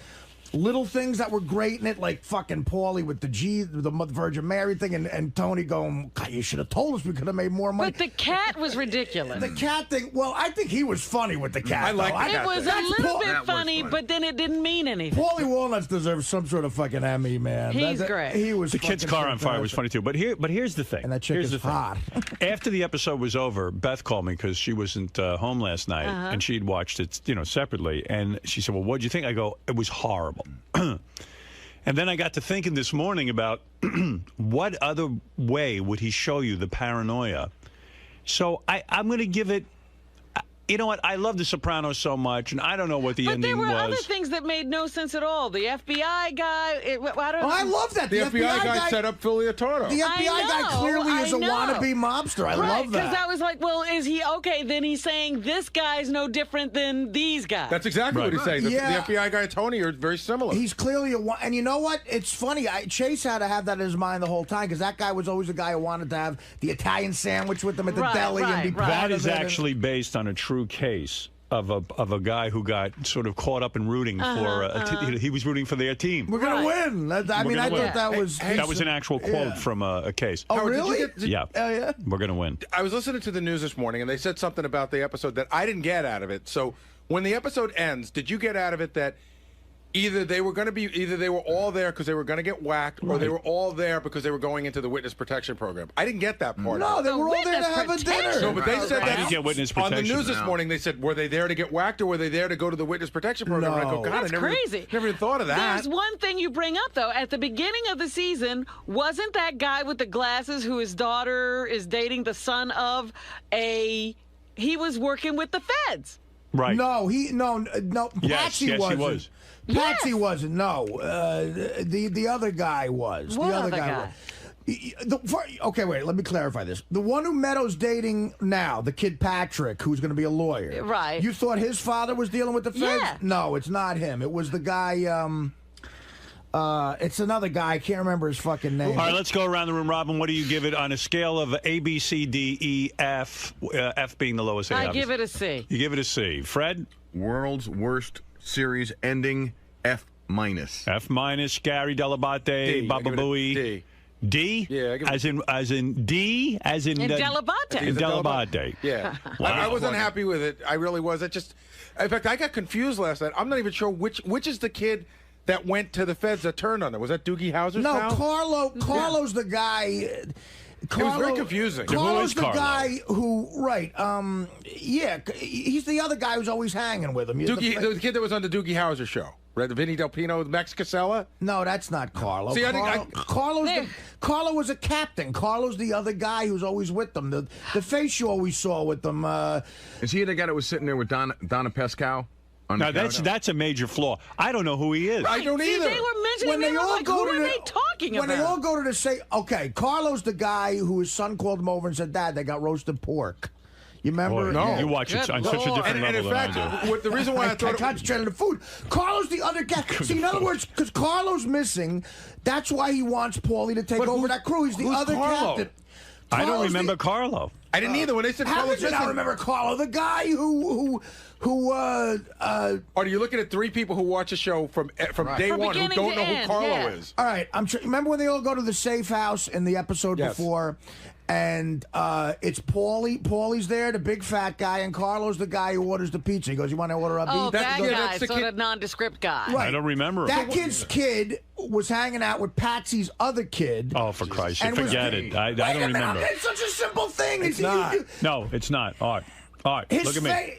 little things that were great in it, like fucking Paulie with the Virgin Mary thing, and Tony going, God, you should have told us, we could have made more money. But the cat was ridiculous. The cat thing, well, I think he was funny with the cat. I like the cat. It was a little bit funny, but then it didn't mean anything. Paulie Walnuts deserves some sort of fucking Emmy, man. He's great. He was the kid's car on fire was funny too. But here's the thing. And that chick is hot. After the episode was over, Beth called me because she wasn't home last night, and she'd watched it, separately. And she said, "Well, what'd you think?" I go, "It was horrible." And then I got to thinking this morning about what other way would he show you the paranoia. So I'm going to give it... You know what? I love The Sopranos so much, and I don't know what the ending was. But there were other things that made no sense at all. The FBI guy... I love that. The FBI guy set up Phil Leotardo. The FBI guy clearly is a wannabe mobster. I love that. Because I was like, well, is he... Okay, then he's saying this guy's no different than these guys. That's exactly what he's saying. The FBI guy and Tony are very similar. He's clearly and you know what? It's funny. Chase had to have that in his mind the whole time, because that guy was always a guy who wanted to have the Italian sandwich with them at the deli and be proud That of is actually based on a true case of a guy who got sort of caught up in rooting for he was rooting for their team. We're gonna win. I thought that was that was an actual quote from a case. Oh, Howard, really? Yeah. We're gonna win. I was listening to the news this morning, and they said something about the episode that I didn't get out of it. So when the episode ends, did you get out of it that either they were all there because they were going to get whacked, or they were all there because they were going into the witness protection program? I didn't get that part. No, they were all there to have a dinner. No, but they said that. I didn't get witness protection. On the news this morning, they said, were they there to get whacked, or were they there to go to the witness protection program? No. And I go, God, That's I crazy. Never even thought of that. There's one thing you bring up, though. At the beginning of the season, wasn't that guy with the glasses who his daughter is dating the son of he was working with the feds? Right. No, Patsy yes, wasn't. He was. Patsy wasn't. No, the other guy was. What the other other guy? Okay, wait. Let me clarify this. The one who Meadows dating now, the kid Patrick, who's going to be a lawyer. Right. You thought his father was dealing with the feds? Yeah. No, it's not him. It was the guy. It's another guy. I can't remember his fucking name. All right, let's go around the room. Robin, what do you give it on a scale of A, B, C, D, E, F, F being the lowest? I give it a C. You give it a C. Fred? World's worst series ending, F minus. F minus. Gary Delabate, Baba Booey. D. D? Yeah, as in D, as in Delabate. In Delabate. Yeah. Wow. I wasn't happy with it. I really was. In fact, I got confused last night. I'm not even sure which is the kid that went to the feds that turned on it. Was that Doogie Howser's No, town? Carlo's the guy. It was very confusing. Carlo's the guy who, he's the other guy who's always hanging with him. The kid that was on the Doogie Howser show. Right, Vinny Del Pino, Max Casella? No, that's not Carlo. See, Carlo was a captain. Carlo's the other guy who's always with them. The face you always saw with them. Is he the guy that was sitting there with Donna Pescow? Now that's a major flaw. I don't know who he is. I don't either. They were mentioning him. Who are they talking about? When they all go to say, okay, Carlo's the guy who his son called him over and said, "Dad, they got roasted pork." You remember? No, you watch it on such a different level than I do. The reason why I thought I concentrated on the food. Carlo's the other guy. See, in other words, because Carlo's missing, that's why he wants Paulie to take over that crew. He's the other captain. I don't remember Carlo. I didn't either. When they said How Carlo's did you not remember Carlo? The guy who Are you looking at three people who watch a show from day one who don't know who Carlo is? All right, I'm sure. Remember when they all go to the safe house in the episode before, and it's Paulie. Paulie's there, the big fat guy, and Carlo's the guy who orders the pizza. He goes, "You want to order a beef?" Oh, that guy, sort of nondescript guy. Right. I don't remember. That kid's kid was hanging out with Patsy's other kid. Oh, for Christ's sake, forget it. I don't remember. It's such a simple thing. It's not. No, it's not. All right, look at me.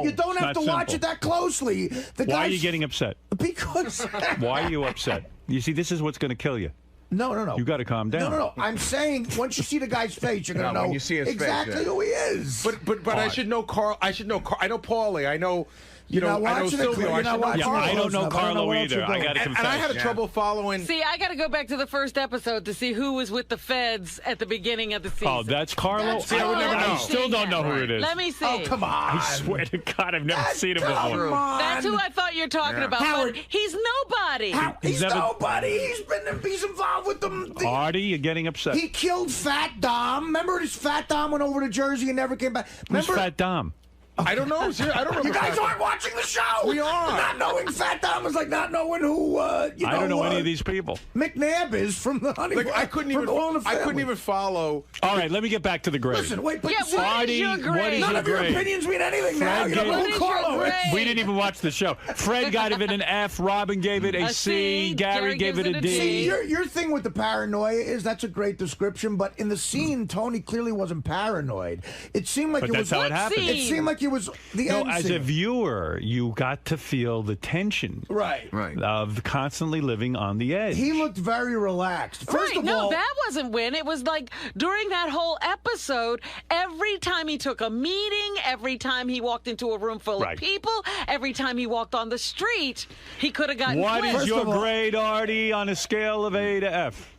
You don't have to watch it that closely. Why are you getting upset? Because. Why are you upset? You see, this is what's going to kill you. No. You got to calm down. No. I'm saying once you see the guy's face, you're going to know when you see his exactly face, who he is. But I should know Carl. I know Paulie. I know. I know Silvio. I don't know Carlo either. I got to confess. And I had trouble following. See, I got to go back to the first episode to see who was with the feds at the beginning of the season. Oh, that's Carlo? I would never know. I still don't know who it is. Let me see. Oh, come on. I swear to God, I've never seen him before. That's who I thought you were talking about. Howard. But he's nobody. He's nobody. He's involved with them. Artie, you're getting upset. He killed Fat Dom. Remember his Fat Dom went over to Jersey and never came back? Who's Fat Dom? I don't know. I don't remember. You guys aren't watching the show. We are. Not knowing Fat Dom is like not knowing who. I don't know any of these people. McNabb is from the Honeymoon. I couldn't even follow. All right, let me get back to the grade. Listen, wait, but Artie, your grade? what is none your of your grade? opinions mean anything now. You don't know who Carlo is. We didn't even watch the show. Fred got it an F. Robin gave it a C. Gary gave it a D. See, your thing with the paranoia is that's a great description, but in the scene, Tony clearly wasn't paranoid. It seemed like But that's how it happened. It seemed like it was the end. As a viewer, you got to feel the tension, right, of constantly living on the edge. He looked very relaxed. First of all, that wasn't when. It was like during that whole episode, every time he took a meeting, every time he walked into a room full of people, every time he walked on the street, he could have gotten What clipped. is your grade, Artie, on a scale of A to F?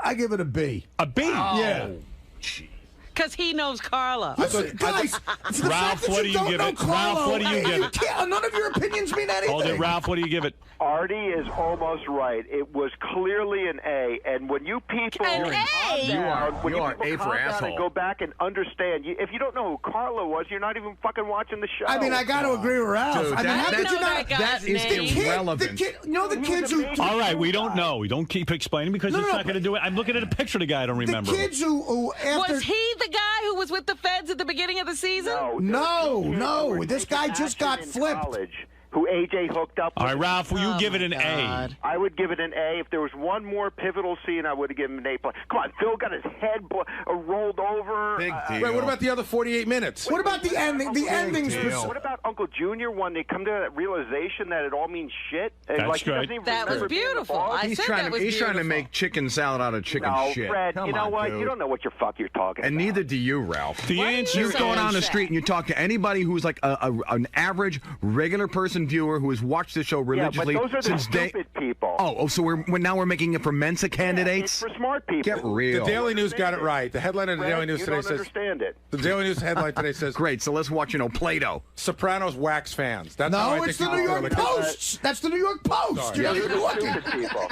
I give it a B. A B? Oh. Yeah. Because he knows Carlo. Listen, guys, Ralph, what do you give it? Ralph, what do you give it? None of your opinions mean anything. Hold it, Ralph, what do you give it? Artie is almost right. It was clearly an A. And when you people you are A for asshole. And go back and understand, if you don't know who Carlo was, you're not even fucking watching the show. I mean, I got to agree with Ralph. Dude, how could you not? That is irrelevant. The kids who. All right, we don't know. We don't keep explaining because it's not going to do it. I'm looking at a picture of the guy I don't remember. The kids who after. Was he the guy who was with the feds at the beginning of the season? No. This guy just got flipped. College, who AJ hooked up with. All right, Ralph, will you give it an A? I would give it an A. If there was one more pivotal scene, I would have given him an A+. Come on, Phil got his head rolled over. Big deal. Wait, what about the other 48 minutes? What about the ending? The ending's. What about Uncle Junior when they come to that realization that it all means shit? That's great. That was beautiful. He's trying to make chicken salad out of chicken shit. Fred, Come you know on, what? dude. You don't know what you're you're talking and about. neither do you, Ralph. The answer You're going on the that? street and you talk to anybody who's like an average, regular person viewer who has watched the show religiously but those are since the stupid people. Oh, so we're making it for Mensa candidates? It's for smart people. Get real. The Daily News got it right. The headline of the Daily News today says. Understand it. The Daily News headline today says. Great. So let's watch, Play-Doh. Sopranos wax fans. That's how I it's think the New York Post. That's the New York Post. Yeah, You're stupid people. All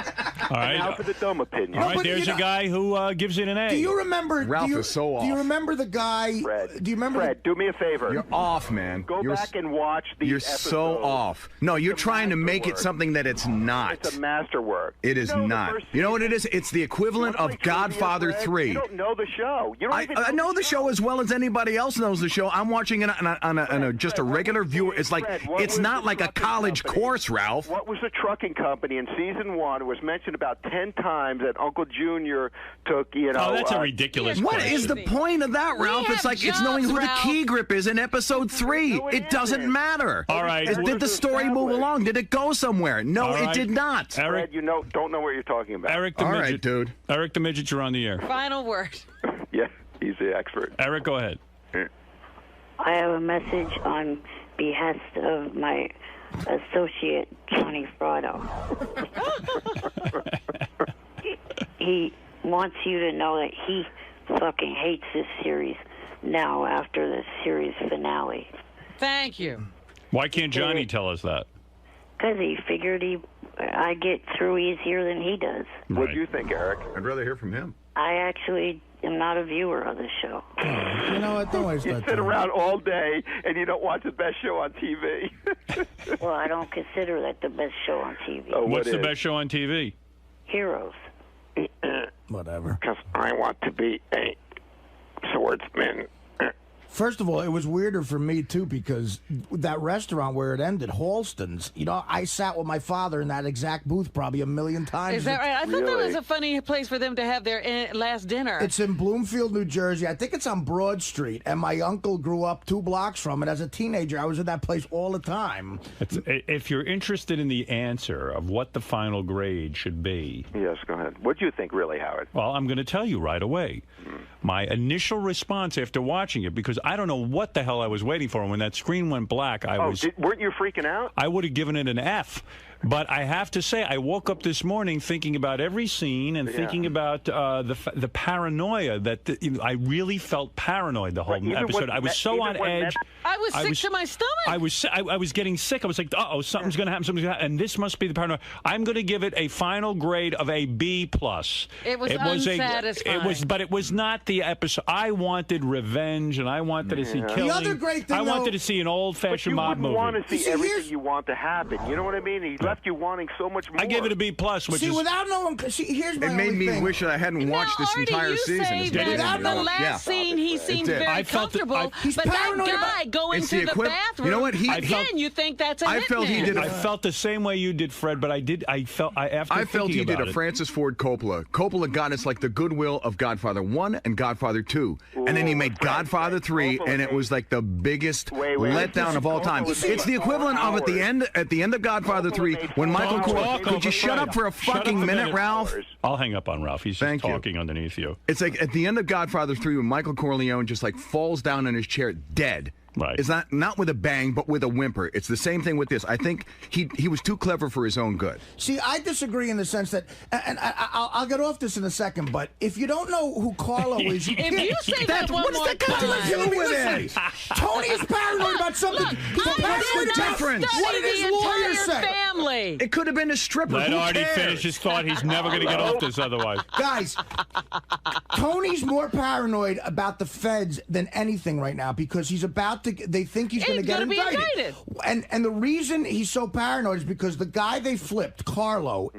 right. Now for the dumb opinion. All right, there's a guy who gives it an A. Do you remember? Ralph is so off. Do you remember the guy? Fred, do you remember? Fred, do me a favor. You're off, man. Go back and watch these You're episodes. so off. off. No, you're trying to make it something that it's not. It's a masterwork. It is not. You know what it is? It's the equivalent of Godfather 3. You don't know the show. You don't I know the show as well as anybody else knows the show. I'm watching it on just a regular viewer. It's like it's not like a college course, Ralph. What was the trucking company in season 1? It was mentioned about 10 times that Uncle Junior took, Oh, that's a ridiculous What question. is the point of that, Ralph? It's like it's knowing who the key grip is in episode 3. It doesn't matter. All right. Did the story move along? Did it go somewhere? No, All it right. did not. Eric, Fred, don't know what you're talking about. Eric the All midget. right, dude. Eric the midget, you're on the air. Final word. Yeah, he's the expert. Eric, go ahead. I have a message on behest of my associate, Johnny Frotto. He wants you to know that he fucking hates this series now after the series finale. Thank you. Why can't Johnny tell us that? Because he figured I get through easier than he does. What do you think, Eric? I'd rather hear from him. I actually am not a viewer of the show. You know what? Don't waste You that sit time. around all day and you don't watch the best show on TV. Well, I don't consider that the best show on TV. Oh, What's the best show on TV? Heroes. Whatever. Because I want to be a swordsman. First of all, it was weirder for me, too, because that restaurant where it ended, Halston's, you know, I sat with my father in that exact booth probably a million times. Is that right? I thought that was a funny place for them to have their last dinner. It's in Bloomfield, New Jersey. I think it's on Broad Street, and my uncle grew up 2 blocks from it. As a teenager, I was in that place all the time. If you're interested in the answer of what the final grade should be. Yes, go ahead. What do you think, really, Howard? Well, I'm going to tell you right away. My initial response after watching it, because I don't know what the hell I was waiting for, and when that screen went black, weren't you freaking out? I would have given it an F. But I have to say, I woke up this morning thinking about every scene and thinking about the paranoia that I really felt paranoid the whole episode. I was so on edge. I was sick to my stomach. I was getting sick. I was like, uh-oh, something's going to happen. Something's going to happen. And this must be the paranoia. I'm going to give it a final grade of a B+. It was unsatisfying. But it was not the episode. I wanted revenge, and I wanted to see killing. The other great thing, I wanted to see an old-fashioned mob movie. You want to see everything you want to happen. You know what I mean? He left you wanting so much more. I gave it a B+, which see, is... without knowing... See, here's my It made me wish that I hadn't watched this Artie, entire you season. say that in the last scene, he seemed very comfortable, but that guy going to the bathroom, you know what? You think that's a hitman. I felt the same way you did, Fred, but I felt he did a Francis Ford Coppola. Coppola got us like the goodwill of Godfather 1 and Godfather 2. And then he made Godfather 3, and it was like the biggest letdown of all time. It's the equivalent of at the end of Godfather 3, when Michael Corleone... Could you shut up for a fucking minute, Ralph? I'll hang up on Ralph. He's just talking underneath you. It's like at the end of Godfather 3, when Michael Corleone just like falls down in his chair dead. Right. It's not with a bang, but with a whimper. It's the same thing with this. I think he was too clever for his own good. See, I disagree in the sense that, and I'll get off this in a second, but if you don't know who Carlo is... If you say that one more time... Tony is paranoid about something. He's paranoid about what did his lawyer say? Family. It could have been a stripper. Let Artie finish his thought. He's never going to get off this otherwise. Guys, Tony's more paranoid about the feds than anything right now because he's about to. They think he's going to get indicted. And the reason he's so paranoid is because the guy they flipped, Carlo,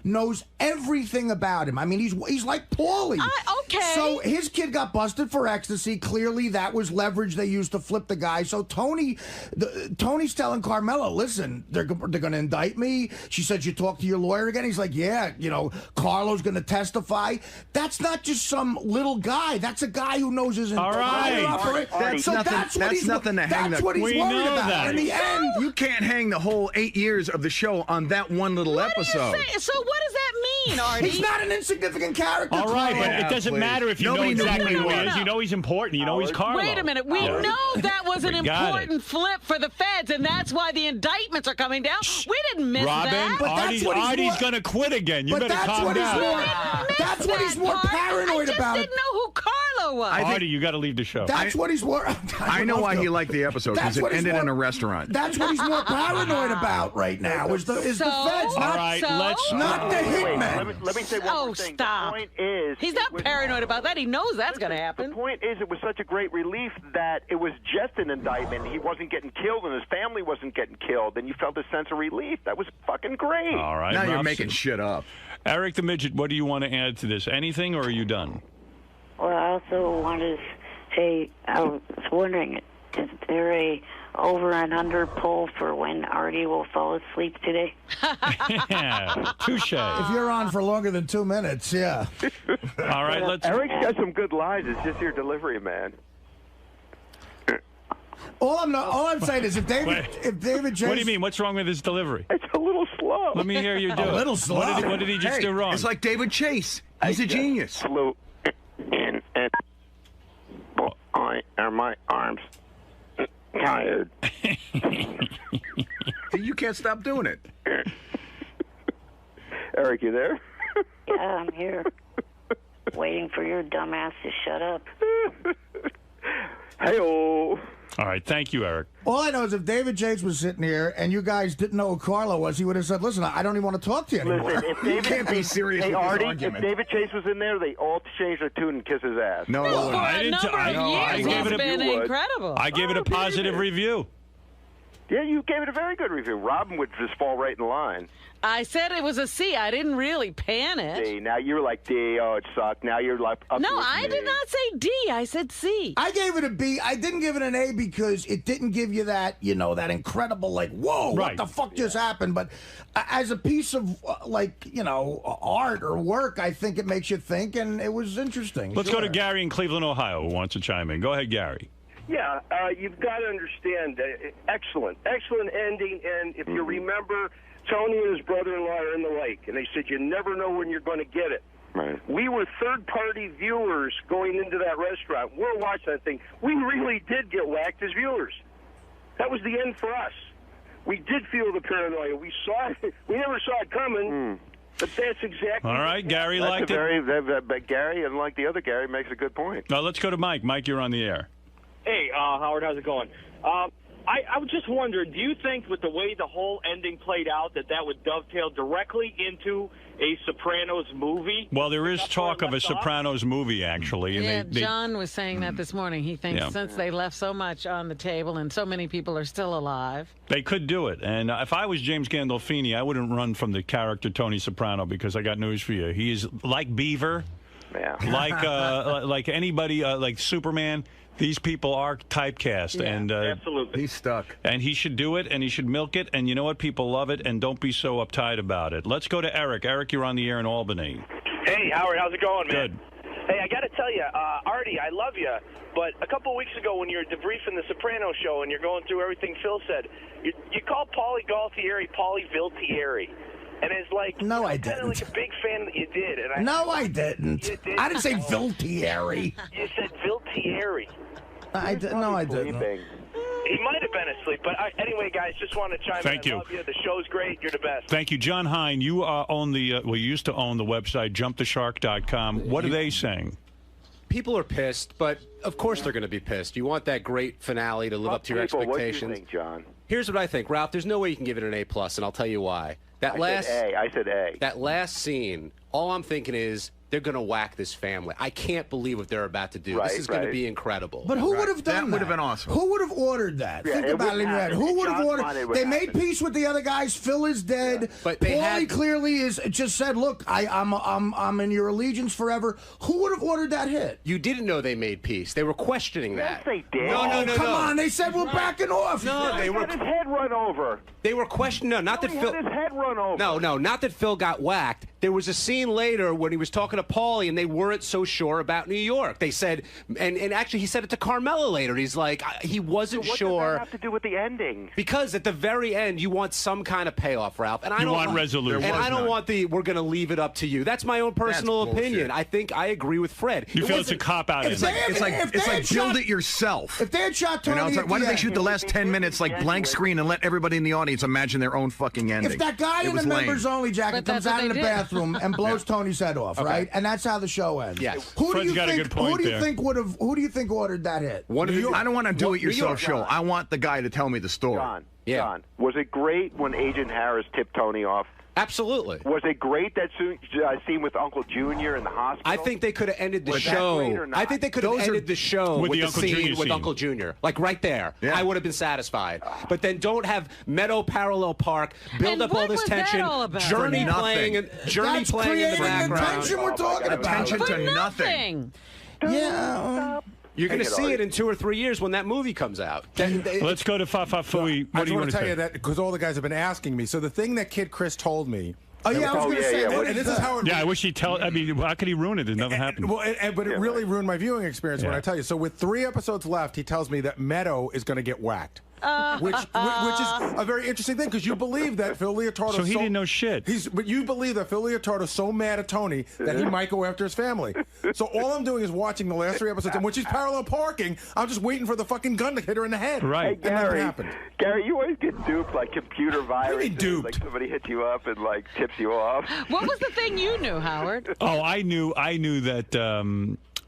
knows everything about him. I mean, he's like Paulie. Okay. So his kid got busted for ecstasy. Clearly, that was leverage they used to flip the guy. So Tony's telling Carmela, listen, they're going to indict me. She said, you talk to your lawyer again? He's like, yeah, Carlo's going to testify. That's not just some little guy. That's a guy who knows his entire operation. That's nothing to hang That's what he's worried about. In the end, you can't hang the whole 8 years of the show on that one little episode. So what does that mean, Artie? He's not an insignificant character. All right, but it doesn't matter if you know exactly who he is. You know he's important. You know he's Carlo. Wait a minute. We know that was an important flip for the feds, and that's why the indictments are coming down. We didn't miss that. Artie's going to quit again. You better calm down. That's what he's more paranoid about. I just didn't know who Carlo know. Artie, you got to leave the show. That's what he's more. I know why he liked the episode, because it ended in a restaurant. That's what he's more paranoid about right now. Is the feds, not the hitmen. Let me say one more thing. Stop. The point is, he's not paranoid about that. He knows that's going to happen. The point is, it was such a great relief that it was just an indictment. He wasn't getting killed, and his family wasn't getting killed, and you felt a sense of relief. That was fucking great. All right. Now you're making shit up. Eric the Midget, what do you want to add to this? Anything, or are you done? Well, I also wanted to say, I was wondering, is there a over and under poll for when Artie will fall asleep today? Yeah, touche. If you're on for longer than 2 minutes, yeah. All right, let's. Eric's got some good lines. It's just your delivery, man. All I'm saying is if David Chase. What do you mean? What's wrong with his delivery? It's a little slow. Let me hear you do it. A little slow. What did he just do wrong? It's like David Chase. He's a genius. Slow. And are my arms tired? You can't stop doing it. Eric, you there? Yeah, I'm here. Waiting for your dumbass to shut up. Hey-oh. All right, thank you, Eric. All I know is if David Chase was sitting here and you guys didn't know who Carlo was, he would have said, listen, I don't even want to talk to you anymore. Listen, if David, can't be serious with this Artie, argument. if David Chase was in there, they all change their tune and kiss his ass. No, For I a didn't. number of years, he's been incredible. I gave it a positive review. Yeah, you gave it a very good review. Robin would just fall right in line. I said it was a C. I didn't really pan it. D. Now you were like D. Oh, it sucked. Now you're like up. No, with I me. did not say D. I said C. I gave it a B. I didn't give it an A because it didn't give you that, that incredible, like, whoa, Right. what the fuck just happened? But as a piece of, art or work, I think it makes you think, and it was interesting. Let's go to Gary in Cleveland, Ohio, who wants to chime in. Go ahead, Gary. Yeah, you've got to understand. Excellent ending. And if you remember, Tony and his brother-in-law are in the lake, and they said you never know when you're going to get it. Right. We were third-party viewers going into that restaurant. We're watching that thing. We really did get whacked as viewers. That was the end for us. We did feel the paranoia. We saw it. We never saw it coming. But that's exactly. All right, Gary liked it. But Gary, unlike the other Gary, makes a good point. Now let's go to Mike. Mike, you're on the air. Hey, Howard, how's it going? I was just wondering, do you think with the way the whole ending played out that would dovetail directly into a Sopranos movie? Well, there is talk of a Sopranos movie, actually. And Yeah, John was saying that this morning. He thinks since they left so much on the table and so many people are still alive. They could do it. And if I was James Gandolfini, I wouldn't run from the character Tony Soprano, because I got news for you. He is like Beaver, like anybody, like Superman. These people are typecast, and absolutely, he's stuck. And he should do it, and he should milk it. And you know what? People love it, and don't be so uptight about it. Let's go to Eric. Eric, you're on the air in Albany. Hey, Howard, how's it going, man? Good. Hey, I got to tell you, Artie, I love you, but a couple of weeks ago when you were debriefing the Soprano show and you're going through everything Phil said, you called Paulie Gualtieri Paulie Viltieri. And it's like, no, I didn't. Like a big fan that you did. And I didn't. I didn't say Viltieri. You said Viltieri. I didn't. No, I didn't. He might have been asleep, but anyway, guys, just want to chime Thank in. you. I love you. The show's great. You're the best. Thank you. John Hine, you own the, you used to own the website jumptheshark.com. What are they saying? People are pissed, but of course they're going to be pissed. You want that great finale to live up to your expectations. What do you think, John? Here's what I think, Ralph. There's no way you can give it an A+, and I'll tell you why. I said A. That last scene, all I'm thinking is they're going to whack this family. I can't believe what they're about to do. This is going to be incredible. But who would have done that? That would have been awesome. Who would have ordered that? Yeah, Think about it in your head. Who would have ordered? They made peace with the other guys. Phil is dead. Yeah. But they Paulie clearly is just said, "Look, I'm in your allegiance forever." Who would have ordered that hit? You didn't know they made peace. They were questioning that. Yes, they did. No. Come on, they said we're backing off. No, they were. His head run over. They were questioning. No, not that Phil. His head run over. No, not that Phil got whacked. There was a scene later when he was talking to Paulie, and they weren't so sure about New York. They said, and actually he said it to Carmela later. He's like, he wasn't sure. What does that have to do with the ending? Because at the very end, you want some kind of payoff, Ralph. And I You don't want resolution. And I don't want we're going to leave it up to you. That's my own personal That's bullshit. opinion. I think I agree with Fred. You feel it's a cop-out. It's like build it yourself. If they had shot Tony, it's like, why did they shoot the last 10 minutes like blank screen and let everybody in the audience imagine their own fucking ending? If that guy in the members only jacket comes out in the bathroom bathroom and blows Tony's head off, right? And that's how the show ends. Yes. Who do Fred's you got a think? good point Who do you there. think would have? Who do you think ordered that hit? I don't want to do-it-yourself show. I want the guy to tell me the story. John, was it great when Agent Harris tipped Tony off? Absolutely. Was it great that scene with Uncle Junior in the hospital? I think they could have ended the Was that show. great or not? I think they could have ended the show With with the the Uncle scene Junior with scene. Uncle Junior. Like right there. Yeah. I would have been satisfied. But then don't have Meadow parallel park, build And up all what this was that tension, all about? Journey For playing nothing. That's playing in the creating the background. tension we're talking about. Attention For to nothing. Yeah. You're going to Take it, see Artie. it in 2 or 3 years when that movie comes out. Let's go to Fafa Fui. I What do just you want want to to tell say? you that because all the guys have been asking me. So the thing that Kid Chris told me. Oh yeah, I was going to say. And this is how it. Yeah, I wish he'd tell. I mean, how could he ruin it? Nothing happened. But it really ruined my viewing experience when I tell you. So with 3 episodes left, he tells me that Meadow is going to get whacked. Which is a very interesting thing because you believe that Phil Leotardo. So he didn't know shit. But you believe that Phil Leotardo's so mad at Tony that he might go after his family. So all I'm doing is watching the last 3 episodes, and when she's parallel parking, I'm just waiting for the fucking gun to hit her in the head. Right. Hey, And nothing Gary, happened. Gary, you always get duped like computer viruses. duped? Like somebody hits you up and like tips you off. What was the thing you knew, Howard? Oh, I knew that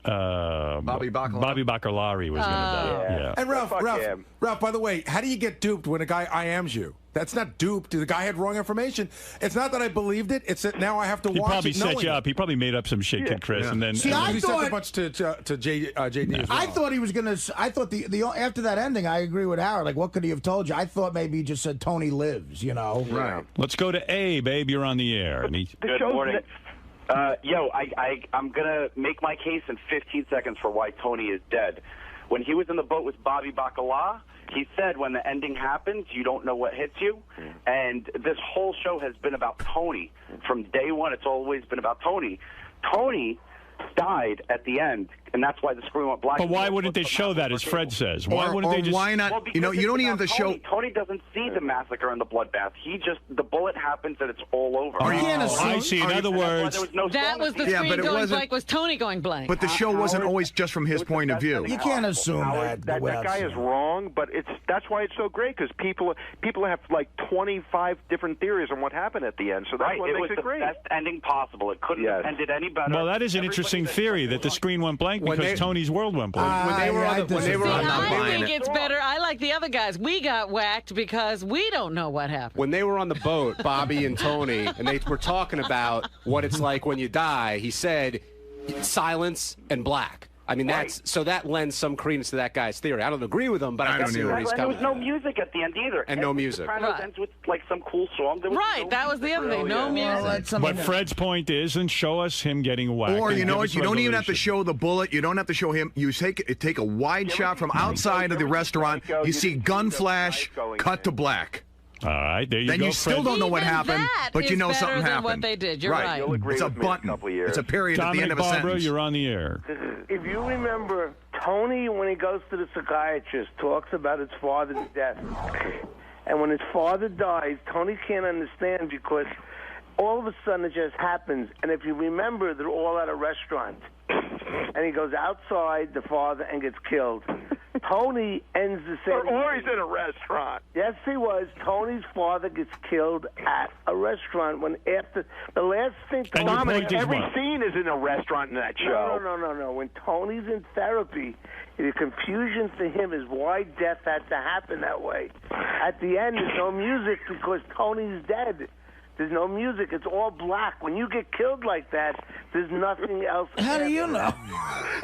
Bobby Bacalari was going to die. Yeah. And Fuck him. Ralph, by the way, how do you get duped when a guy IMs you? That's not duped. The guy had wrong information. It's not that I believed it. It's that now I have to He watch probably it set knowing you it. up. He probably made up some shit, Kid Chris, and then. See, and I then- He said thought- a bunch to JD as well. I thought he was going to. I thought the after that ending, I agree with Howard. Like, what could he have told you? I thought maybe he just said Tony lives. You know. Right. Let's go to Abe. Abe, you're on the air. And he, Good morning. I'm going to make my case in 15 seconds for why Tony is dead. When he was in the boat with Bobby Bacala, he said when the ending happens, you don't know what hits you. And this whole show has been about Tony. From day one, it's always been about Tony. Tony died at the end, and that's why the screen went black. but why wouldn't they show that, as Fred says? Why wouldn't they just? Why not? Well, you because don't it's even have to about show. Tony. Tony doesn't see the massacre and the bloodbath. The bullet happens and it's all over. You can't assume. I see. In other words, That was the screen going blank. Was Tony going blank? But the show wasn't always just from his point of view. You can't assume Howard, that. that guy is wrong, but that's why it's so great because people have like 25 different theories on what happened at the end. So that's Right, what it makes was it the great. best ending possible. It couldn't have ended any better. well, that is an Everybody interesting that- theory that the screen went blank because Tony's world went blank. When they were on the, when they were on I think it's better. I like the other guys. We got whacked because we don't know what happened. when they were on the boat, Bobby and Tony, and they were talking about what it's like when you die, he said silence and black. I mean, so that lends some credence to that guy's theory. I don't agree with him, but I can see where he's And there coming was no from. music at the end either. And no music. Sopranos ends with like some cool song. There was no That was the other thing. No music. But Fred's point is, and show us him getting whacked. Or and you give know us what? You don't even have to resolution. show the bullet. You don't have to show him. You take a wide shot from outside of the restaurant. You see gun flash, cut to black. All right, there you then go. you still Fred. don't know what Even happened, that but you is know better something than happened. what they did. You're right. You'll agree It's a with me in a button. couple of years. It's a period at the end Dominic of a Barbara, sentence. you're on the air. If you remember, Tony, when he goes to the psychiatrist, talks about his father's death. And when his father dies, Tony can't understand because all of a sudden it just happens. And if you remember, they're all at a restaurant. And he goes outside, the father, and gets killed. Tony ends the same. Or he's in a restaurant. Yes, he was. Tony's father gets killed at a restaurant when after the last thing. And your Dominic, point is every what? scene is in a restaurant in that show. No. When Tony's in therapy, the confusion for him is why death had to happen that way. At the end, there's no music because Tony's dead. There's no music. It's all black. When you get killed like that, there's nothing else. How do you know?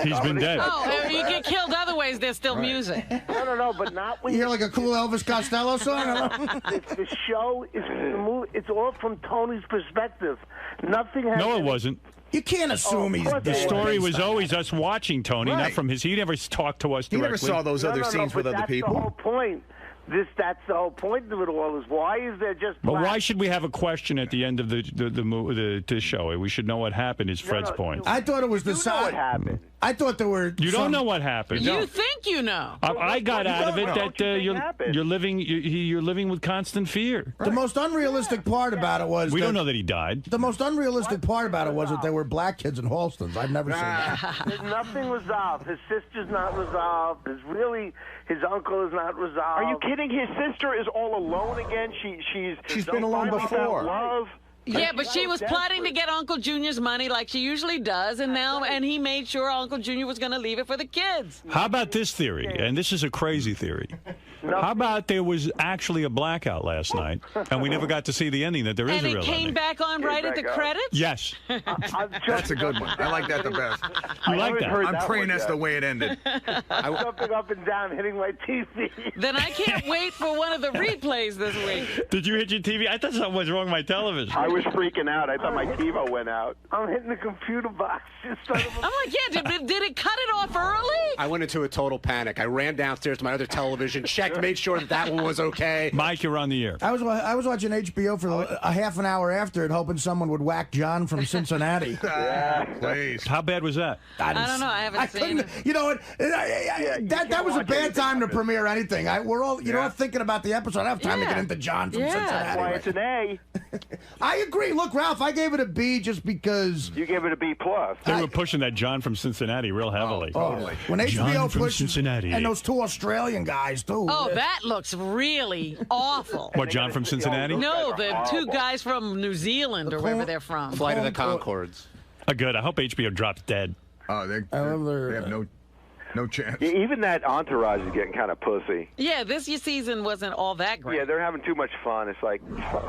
He's been dead. Oh, you get killed other ways. There's still music. No, but not when You hear like a cool Elvis Costello song? It's the show. It's the movie. It's all from Tony's perspective. Nothing has. No, it wasn't. You can't assume he's dead. The story was always us watching Tony, not from his. He never talked to us He directly. never saw those other scenes with but other that's people. the whole point. That's the whole point of it all is why is there just But black? why should we have a question at the end of the show? We should know what happened. Is Fred's point? I thought it was the side. What happened? I thought there were. You don't know what happened. You think you know. I got out of it that you're living with constant fear. The most unrealistic part about it was We don't know that he died. The most unrealistic part about it was that there were black kids in Halston's. I've never seen that. There's nothing resolved. His sister's not resolved. His uncle is not resolved. Are you kidding? His sister is all alone again. She's been alone finally before. found love. Yeah, but she was plotting to get Uncle Junior's money like she usually does, and he made sure Uncle Junior was going to leave it for the kids. How about this theory? And this is a crazy theory. How about there was actually a blackout last night, and we never got to see the ending, that there is a real ending? And it came back on right at the credits? Yes. That's a good one. I like that the best. You like that? I'm praying that's the way it ended. I'm jumping up and down, hitting my TV. Then I can't wait for one of the replays this week. Did you hit your TV? I thought something was wrong with my television. I was freaking out. I thought my TiVo went out. I'm hitting the computer box. I'm like, yeah, did it cut it off early? I went into a total panic. I ran downstairs to my other television, checked, made sure that one was okay. Mike, you're on the air. I was watching HBO for a half an hour after it, hoping someone would whack John from Cincinnati. Please. How bad was that? I don't know. I haven't seen it. You know what? That was a bad time to premiere anything. We're all thinking about the episode. I don't have time to get into John from Cincinnati. That's why it's an A. I agree. Look, Ralph, I gave it a B just because. You gave it a B+. They were pushing that John from Cincinnati real heavily. Totally. When John HBO from pushed Cincinnati. And those two Australian guys, too. Oh, that looks really awful. What, John from Cincinnati? No, the two guys from New Zealand or wherever they're from. Flight of the Conchords. Good. I hope HBO drops dead. Oh, they have no chance. Yeah, even that Entourage is getting kind of pussy. Yeah, this season wasn't all that great. Yeah, they're having too much fun. It's like,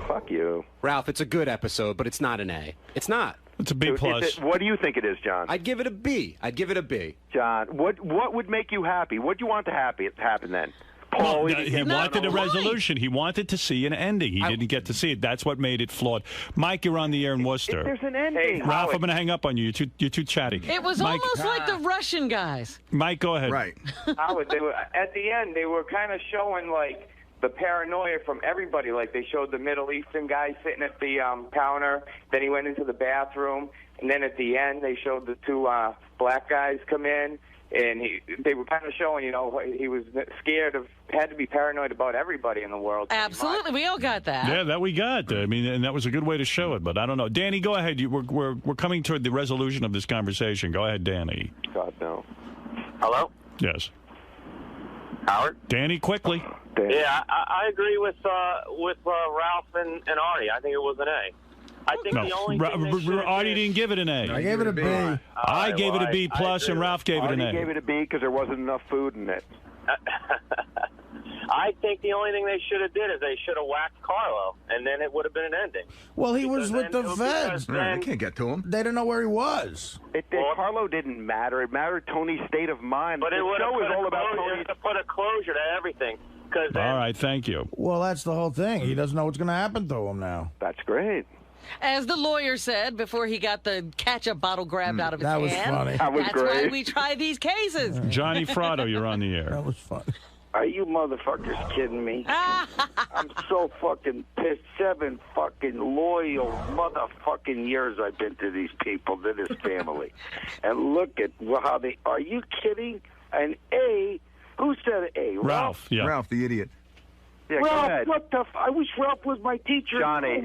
fuck you. Ralph, it's a good episode, but it's not an A. It's not. It's a B+. What do you think it is, John? I'd give it a B. John, what would make you happy? What do you want to happen then? Well, he wanted a resolution. He wanted to see an ending. He didn't get to see it. That's what made it flawed. Mike, you're on the air in Worcester. There's an ending. Ralph, I'm going to hang up on you. You're too chatty. It was Mike, almost like the Russian guys. Mike, go ahead. Right. Howard, they were at the end. They were kind of showing like the paranoia from everybody. Like they showed the Middle Eastern guy sitting at the counter. Then he went into the bathroom, and then at the end they showed the two black guys come in. And they were kind of showing, he was had to be paranoid about everybody in the world. Absolutely, we all got that. Yeah, that we got. I mean, and that was a good way to show it. But I don't know, Danny, go ahead. We're coming toward the resolution of this conversation. Go ahead, Danny. God no. Hello? Yes. Howard? Danny, quickly. Yeah, I agree with Ralph and Artie. I think it was an A. I think the only thing Artie didn't give it an A. I gave it a B. I gave it a B+, and Ralph gave it an A. Artie gave it a B because there wasn't enough food in it. I think the only thing they should have did is they should have whacked Carlo, and then it would have been an ending. Well, he was with the feds. They can't get to him. They didn't know where he was. Carlo didn't matter. It mattered Tony's state of mind. But it would have all about Tony. put a closure to everything. All right, thank you. Well, that's the whole thing. He doesn't know what's going to happen to him now. That's great. As the lawyer said before he got the ketchup bottle grabbed out of his hand. hand. That was funny. That's why we try these cases. Johnny Fratto, you're on the air. That was funny. Are you motherfuckers kidding me? I'm so fucking pissed. 7 fucking loyal motherfucking years I've been to these people, to this family. And look at how they... Are you kidding? An A? Who said A? Ralph. Yeah. Ralph, the idiot. Yeah, Ralph, what the... I wish Ralph was my teacher. Johnny,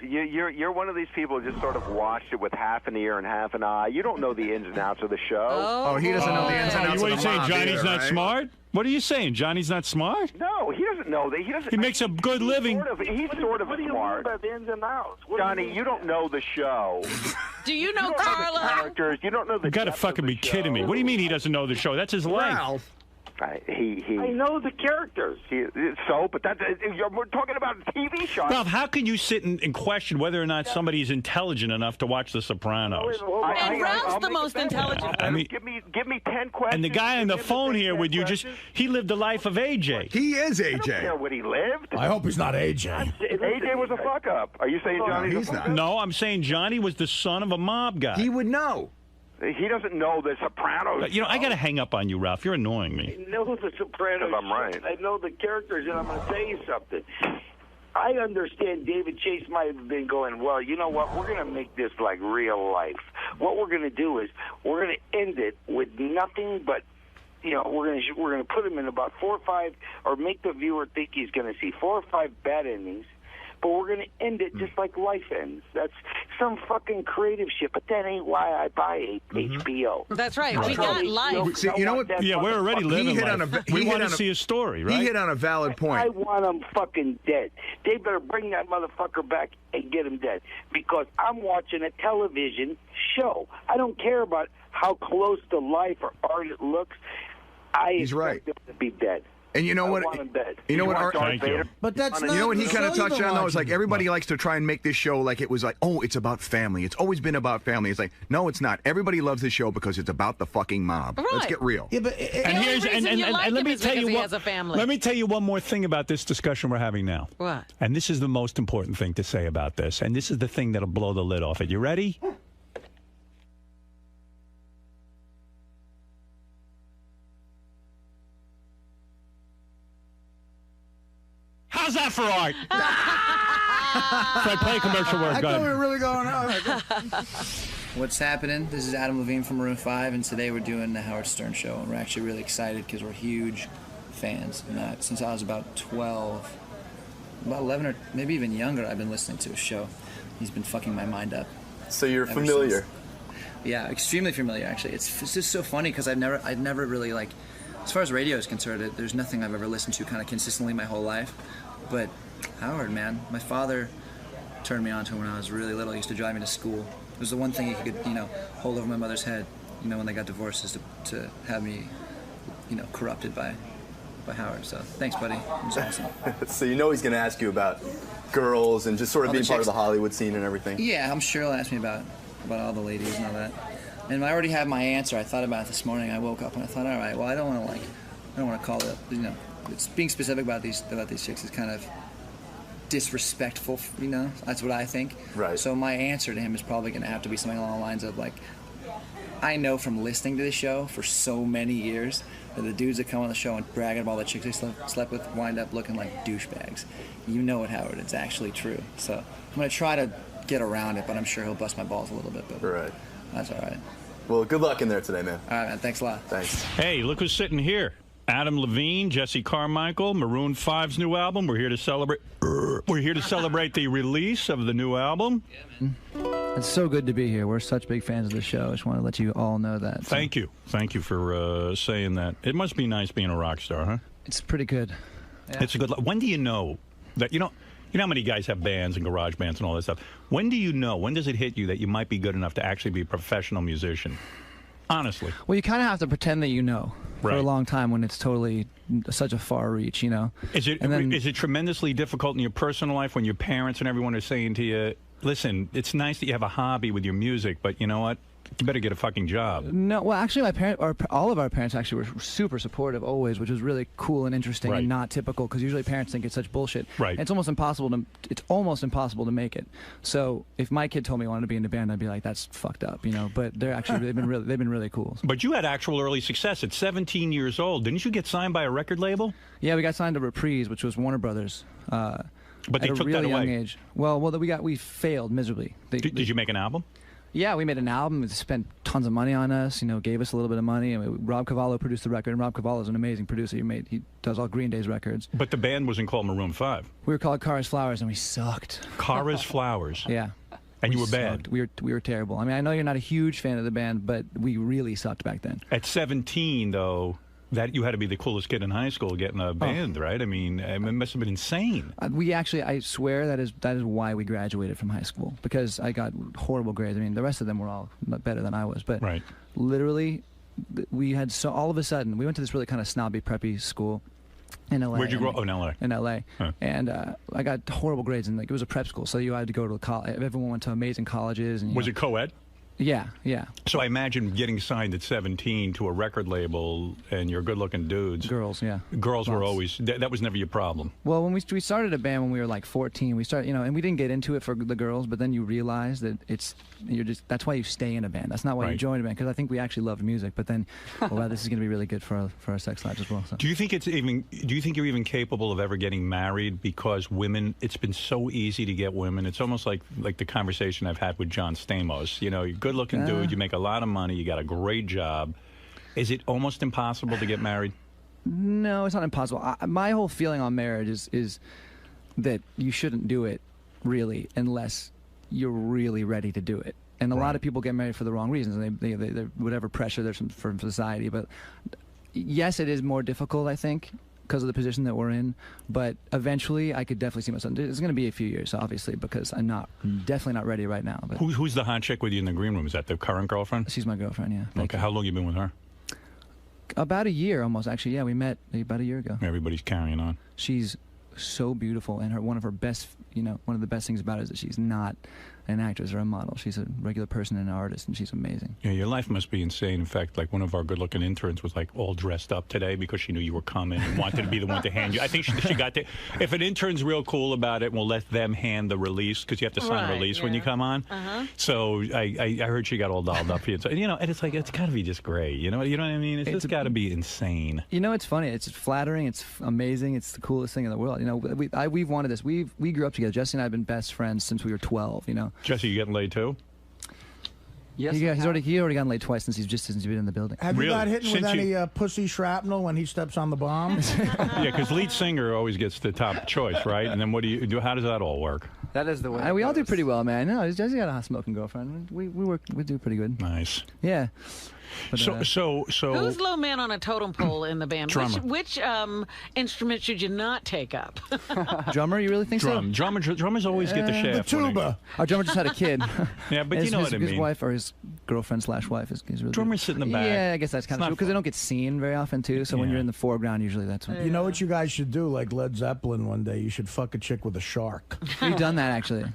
you're one of these people who just sort of watched it with half an ear and half an eye. You don't know the ins and outs of the show. Oh, he doesn't know the ins and outs What are of you the saying, mob Johnny's either, not right? smart? What are you saying? Johnny's not smart? No, he doesn't know that. He makes a good living. He's sort of What do you mean smart. about the ins and outs? Johnny, you don't know the show. Do you know You don't know the Carlo? characters. You don't know the You got to depth fucking of the be kidding me. show. What do you mean he doesn't know the show? That's his life. Ralph. I know the characters. But we're talking about a TV show. Ralph, how can you sit and question whether or not somebody is intelligent enough to watch The Sopranos? And Ralph's the most intelligent. I mean, give me 10 questions. and the guy on the phone here with you he lived the life of AJ. He is I don't care AJ. what he lived. I hope he's not AJ. AJ was a fuck up. Are you saying Johnny's he's a fuck not. up? No, I'm saying Johnny was the son of a mob guy. He would know. He doesn't know the Sopranos. I got to hang up on you, Ralph. You're annoying me. I know the Sopranos. I'm right. I know the characters, and I'm going to tell you something. I understand David Chase might have been going, well, you know what? We're going to make this like real life. What we're going to do is we're going to end it with nothing but, we're going to put him in about 4 or 5, or make the viewer think he's going to see 4 or 5 bad endings. but we're going to end it just like life ends. That's some fucking creative shit, but that ain't why I buy HBO. That's right. We got life. See, you know what? Yeah, we're already living life. We want to see a story, right? He hit on a valid point. I want him fucking dead. They better bring that motherfucker back and get him dead, because I'm watching a television show. I don't care about how close to life or art it looks. He's right. Him to be dead. And you know what? You know what? But that's not. You know what he kind of touched on though? It's like everybody What? likes to try and make this show like it was like, oh, it's about family. It's always been about family. It's like, no, it's not. Everybody loves this show because it's about the fucking mob. Right. Let's get real. Yeah, but And here's and let me tell you what. Let me tell you one more thing about this discussion we're having now. What? And this is the most important thing to say about this. And this is the thing that'll blow the lid off it. You ready? How's that for art? Fred, play a commercial word. I Go thought we ahead. were really going on. What's happening? This is Adam Levine from Maroon 5, and today we're doing the Howard Stern Show. And we're actually really excited because we're huge fans. And since I was about 12, about 11 or maybe even younger, I've been listening to his show. He's been fucking my mind up. So you're ever familiar? since. Yeah, extremely familiar, actually. It's just so funny because I've never really, like, as far as radio is concerned, there's nothing I've ever listened to kind of consistently my whole life. But Howard, man, my father turned me on to him when I was really little. He used to drive me to school. It was the one thing he could, hold over my mother's head, when they got divorced, is to have me, corrupted by Howard. So thanks, buddy. It was awesome. So he's going to ask you about girls and just sort of All being the part of chicks. the Hollywood scene and everything. Yeah, I'm sure he'll ask me about all the ladies and all that. And I already have my answer. I thought about it this morning. I woke up and I thought, all right, well, I don't want to call it, it's being specific about these chicks is kind of disrespectful, that's what I think. Right. So my answer to him is probably going to have to be something along the lines of, like, I know from listening to the show for so many years that the dudes that come on the show and brag about all the chicks they slept with wind up looking like douchebags. You know it, Howard. It's actually true. So I'm going to try to get around it, but I'm sure he'll bust my balls a little bit. But right. That's all right. Well, good luck in there today, man. All right, man. Thanks a lot. Thanks. Hey, look who's sitting here. Adam Levine, Jesse Carmichael, Maroon 5's new album. We're here to celebrate. We're here to celebrate the release of the new album. It's so good to be here. We're such big fans of the show. I just want to let you all know that. So. Thank you for saying that. It must be nice being a rock star, huh? It's pretty good. Yeah. It's a good. When do you know that you know how many guys have bands and garage bands and all that stuff? When do you know? When does it hit you that you might be good enough to actually be a professional musician? Honestly. Well, you kind of have to pretend that you know for a long time when it's totally such a far reach, Is it tremendously difficult in your personal life when your parents and everyone are saying to you, listen, it's nice that you have a hobby with your music, but you know what? You better get a fucking job. No, well, actually, all of our parents actually were super supportive always, which was really cool and interesting and not typical because usually parents think it's such bullshit. Right. And it's almost impossible to make it. So if my kid told me he wanted to be in a band, I'd be like, that's fucked up, But they're actually they've been really cool. But you had actual early success at 17 years old. Didn't you get signed by a record label? Yeah, we got signed to Reprise, which was Warner Brothers. But they took at a really that away. young age. Well, we failed miserably. Did you make an album? Yeah, we made an album. They spent tons of money on us. Gave us a little bit of money. And Rob Cavallo produced the record. And Rob Cavallo is an amazing producer. He does all Green Day's records. But the band wasn't called Maroon 5. We were called Cars Flowers, and we sucked. Cars Flowers. Yeah. And you were bad. We were terrible. I mean, I know you're not a huge fan of the band, but we really sucked back then. At 17, though, that you had to be the coolest kid in high school getting a band, right? I mean, it must have been insane. I swear that is why we graduated from high school, because I got horrible grades. I mean, the rest of them were all better than I was, but literally, we had all of a sudden, we went to this really kind of snobby, preppy school in LA. Where'd you grow up? Oh, in LA. In LA. Huh. And I got horrible grades, and it was a prep school, so you had to go to college. Everyone went to amazing colleges. And, was it co-ed? Yeah, yeah. So I imagine getting signed at 17 to a record label, and you're good-looking dudes. Girls, yeah. Girls were always that was never your problem. Well, when we started a band when we were like 14, we started, and we didn't get into it for the girls, but then you realize that that's why you stay in a band. That's not why you join a band, because I think we actually loved music, but then, this is going to be really good for our sex lives as well. So. Do you think you're even capable of ever getting married? Because women, it's been so easy to get women. It's almost like the conversation I've had with John Stamos. You're good-looking dude, you make a lot of money, you got a great job. Is it almost impossible to get married? No, it's not impossible. My whole feeling on marriage is that you shouldn't do it really, unless you're really ready to do it. And a lot of people get married for the wrong reasons. They whatever pressure there's from society. But yes, it is more difficult, I think, because of the position that we're in. But eventually, I could definitely see myself. It's going to be a few years, obviously, because I'm definitely not ready right now. But Who's the hot chick with you in the green room? Is that the current girlfriend? She's my girlfriend, yeah. Okay, how long you been with her? About a year, almost. Actually, yeah, we met about a year ago. Everybody's carrying on. She's so beautiful, and one of her best, one of the best things about her is that she's not an actress or a model. She's a regular person and an artist, and she's amazing. Yeah, your life must be insane. In fact, like one of our good-looking interns was like all dressed up today because she knew you were coming and wanted to be the one to hand you. I think she got to. If an intern's real cool about it, we'll let them hand the release because you have to sign a release when you come on. So I heard she got all dolled up here. So, and it's like it's got to be just great. You know what I mean? It's just got to be insane. It's funny. It's flattering. It's amazing. It's the coolest thing in the world. We've wanted this. We grew up together. Jesse and I have been best friends since we were 12. Jesse, you getting laid too? Yes, he's already gotten laid twice since he's been in the building. Have you got hit with any pussy shrapnel when he steps on the bomb? Yeah, because lead singer always gets the top choice, right? And then what do you do? How does that all work? That is the way. We all do pretty well, man. No, Jesse got a hot smoking girlfriend. We do pretty good. Nice. Yeah. But, so who's low man on a totem pole in the band? Drummer. Which instrument should you not take up? Drummer, you really think so? Drummers always get the shaft. The tuba. Our drummer just had a kid. Yeah, but you know what I mean. His wife or his girlfriend/wife is really drummers sit in the back. Yeah, I guess that's kind of true because they don't get seen very often too. So when you're in the foreground, usually that's when. You know what you guys should do? Like Led Zeppelin one day, you should fuck a chick with a shark. We've done that actually.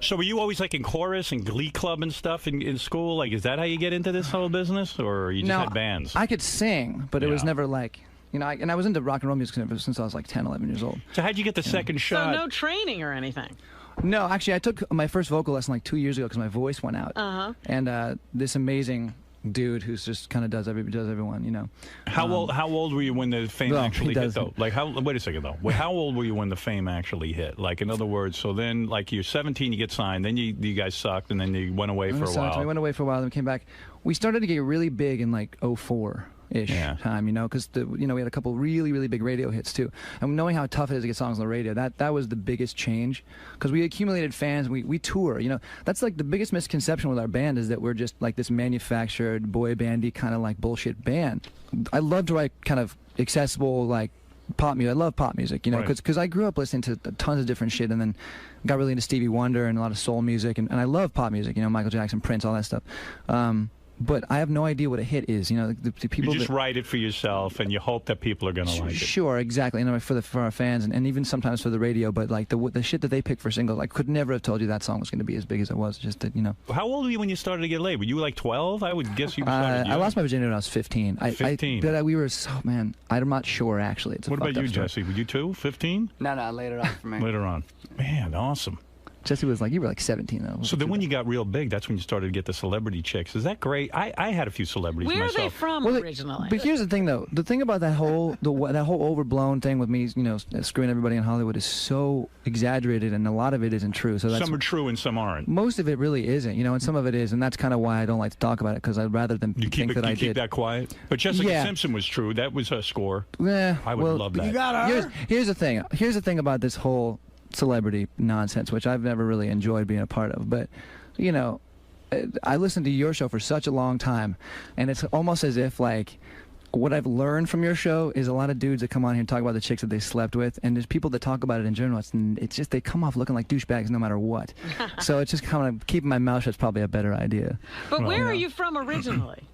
So were you always like in chorus and glee club and stuff in school? Like, is that how you get into this whole business, or you just had bands? I could sing, but it was never like, and I was into rock and roll music since I was like 10, 11 years old. So how'd you get the second shot? So no training or anything? No, actually, I took my first vocal lesson like 2 years ago because my voice went out. And this amazing dude who's just kind of does everyone, How old were you when the fame actually hit, though? Like, wait a second, though. How old were you when the fame actually hit? Like, in other words, so then, like, you're 17, you get signed, then you guys sucked, and then you went away for a while. We went away for a while, then we came back. We started to get really big in, like, 04-ish time, because we had a couple really, really big radio hits, too. And knowing how tough it is to get songs on the radio, that was the biggest change. Because we accumulated fans, we tour, That's, like, the biggest misconception with our band is that we're just, like, this manufactured, boy bandy kind of, like, bullshit band. I love to write kind of accessible, like, pop music. I love pop music, because I grew up listening to tons of different shit and then got really into Stevie Wonder and a lot of soul music. And I love pop music, Michael Jackson, Prince, all that stuff. But I have no idea what a hit is. The people you just write it for yourself, and you hope that people are going to like it. Sure, exactly. For our fans, and even sometimes for the radio. But like the shit that they pick for singles, I could never have told you that song was going to be as big as it was. Just that, How old were you when you started to get laid? Were you like 12? I would guess you started. I lost my virginity when I was 15. 15. But we were I'm not sure actually. What about you, Jesse? Were you too? 15? No, later on for me. Later on. Man, awesome. Jesse was like, you were like 17 though. So then when you got real big, that's when you started to get the celebrity chicks. Is that great? I had a few celebrities myself. Where are they from originally? But here's the thing though. The thing about that whole overblown thing with me, screwing everybody in Hollywood is so exaggerated, and a lot of it isn't true. So some are true and some aren't. Most of it really isn't, and some of it is, and that's kind of why I don't like to talk about it, because I'd rather than think that I did. You keep that quiet? But Jessica Simpson was true. That was her score. Yeah, I would love that. You got her. Here's the thing. Here's the thing about this whole celebrity nonsense, which I've never really enjoyed being a part of. But, I listened to your show for such a long time, and it's almost as if, like, what I've learned from your show is a lot of dudes that come on here and talk about the chicks that they slept with, and there's people that talk about it in general. It's just they come off looking like douchebags no matter what. So it's just kind of keeping my mouth shut is probably a better idea. But where are you from originally?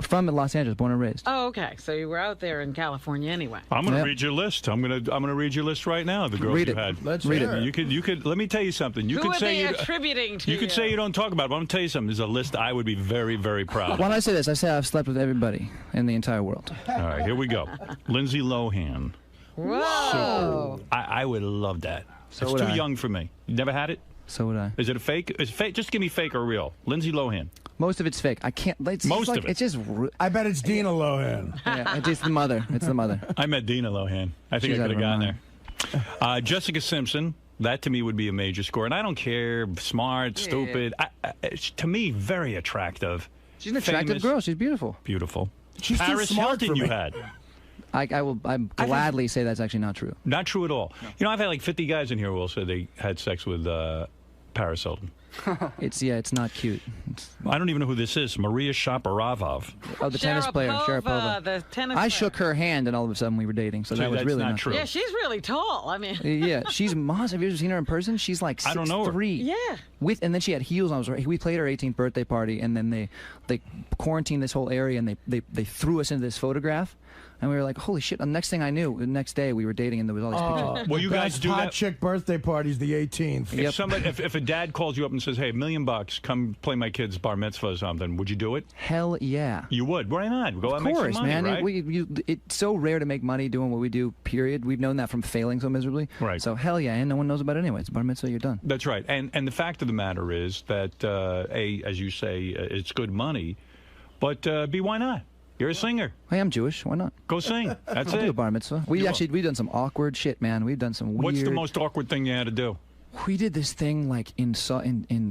From Los Angeles, born and raised. Oh, okay. So you were out there in California anyway. I'm going to read your list. I'm going to read your list right now. The girls you had. Let's read it. You could. Let me tell you something. Who are they attributing to? You could say you don't talk about it, but I'm going to tell you something. There's a list I would be very, very proud of. When I say this, I say I've slept with everybody in the entire world. All right, here we go. Lindsay Lohan. Whoa. I would love that. So it's too young for me. You never had it? So would I. Is it a fake? Is it fake? Just give me fake or real. Lindsay Lohan. Most of it's fake. I can't. Most of it. It's just. I bet it's Dina Lohan. Yeah, it's the mother. It's the mother. I met Dina Lohan. I think I could have gotten there. Jessica Simpson. That to me would be a major score, and I don't care. Smart, stupid. To me, very attractive. She's an attractive girl. She's beautiful. Beautiful. She's Paris too smart Hilton for me. you had. I will gladly say that's actually not true. Not true at all. You know, I've had like 50 guys in here who will say they had sex with Paris Hilton. It's not cute. I don't even know who this is. Maria Shapovalov. Oh, the tennis player, Sharapova. The tennis I player. shook her hand, and all of a sudden we were dating. So that was that's really not true. Yeah, she's really tall. I mean, Yeah, she's massive. Have you ever seen her in person? She's like 6'3". I don't know her. Yeah. And then she had heels on. We played her 18th birthday party, and then they quarantined this whole area, and they threw us into this photograph. And we were like, holy shit. And the next thing I knew, the next day we were dating and there was all these pictures. Well, you guys do hot that. chick birthday party's the 18th. If somebody, if a dad calls you up and says, "Hey, $1 million, come play my kid's bar mitzvah or something," would you do it? Hell yeah. You would. Why not? Go out and make some money, man. right? It's so rare to make money doing what we do, period. We've known that from failing so miserably. Right. So hell yeah, and no one knows about it anyway. It's bar mitzvah, you're done. That's right. And the fact of the matter is that, as you say, it's good money, but B, why not? You're a singer. I am Jewish. Why not? Go sing. That's I'll it. do a bar mitzvah. We've done some awkward shit, man. We've done some weird. What's the most awkward thing you had to do? We did this thing like in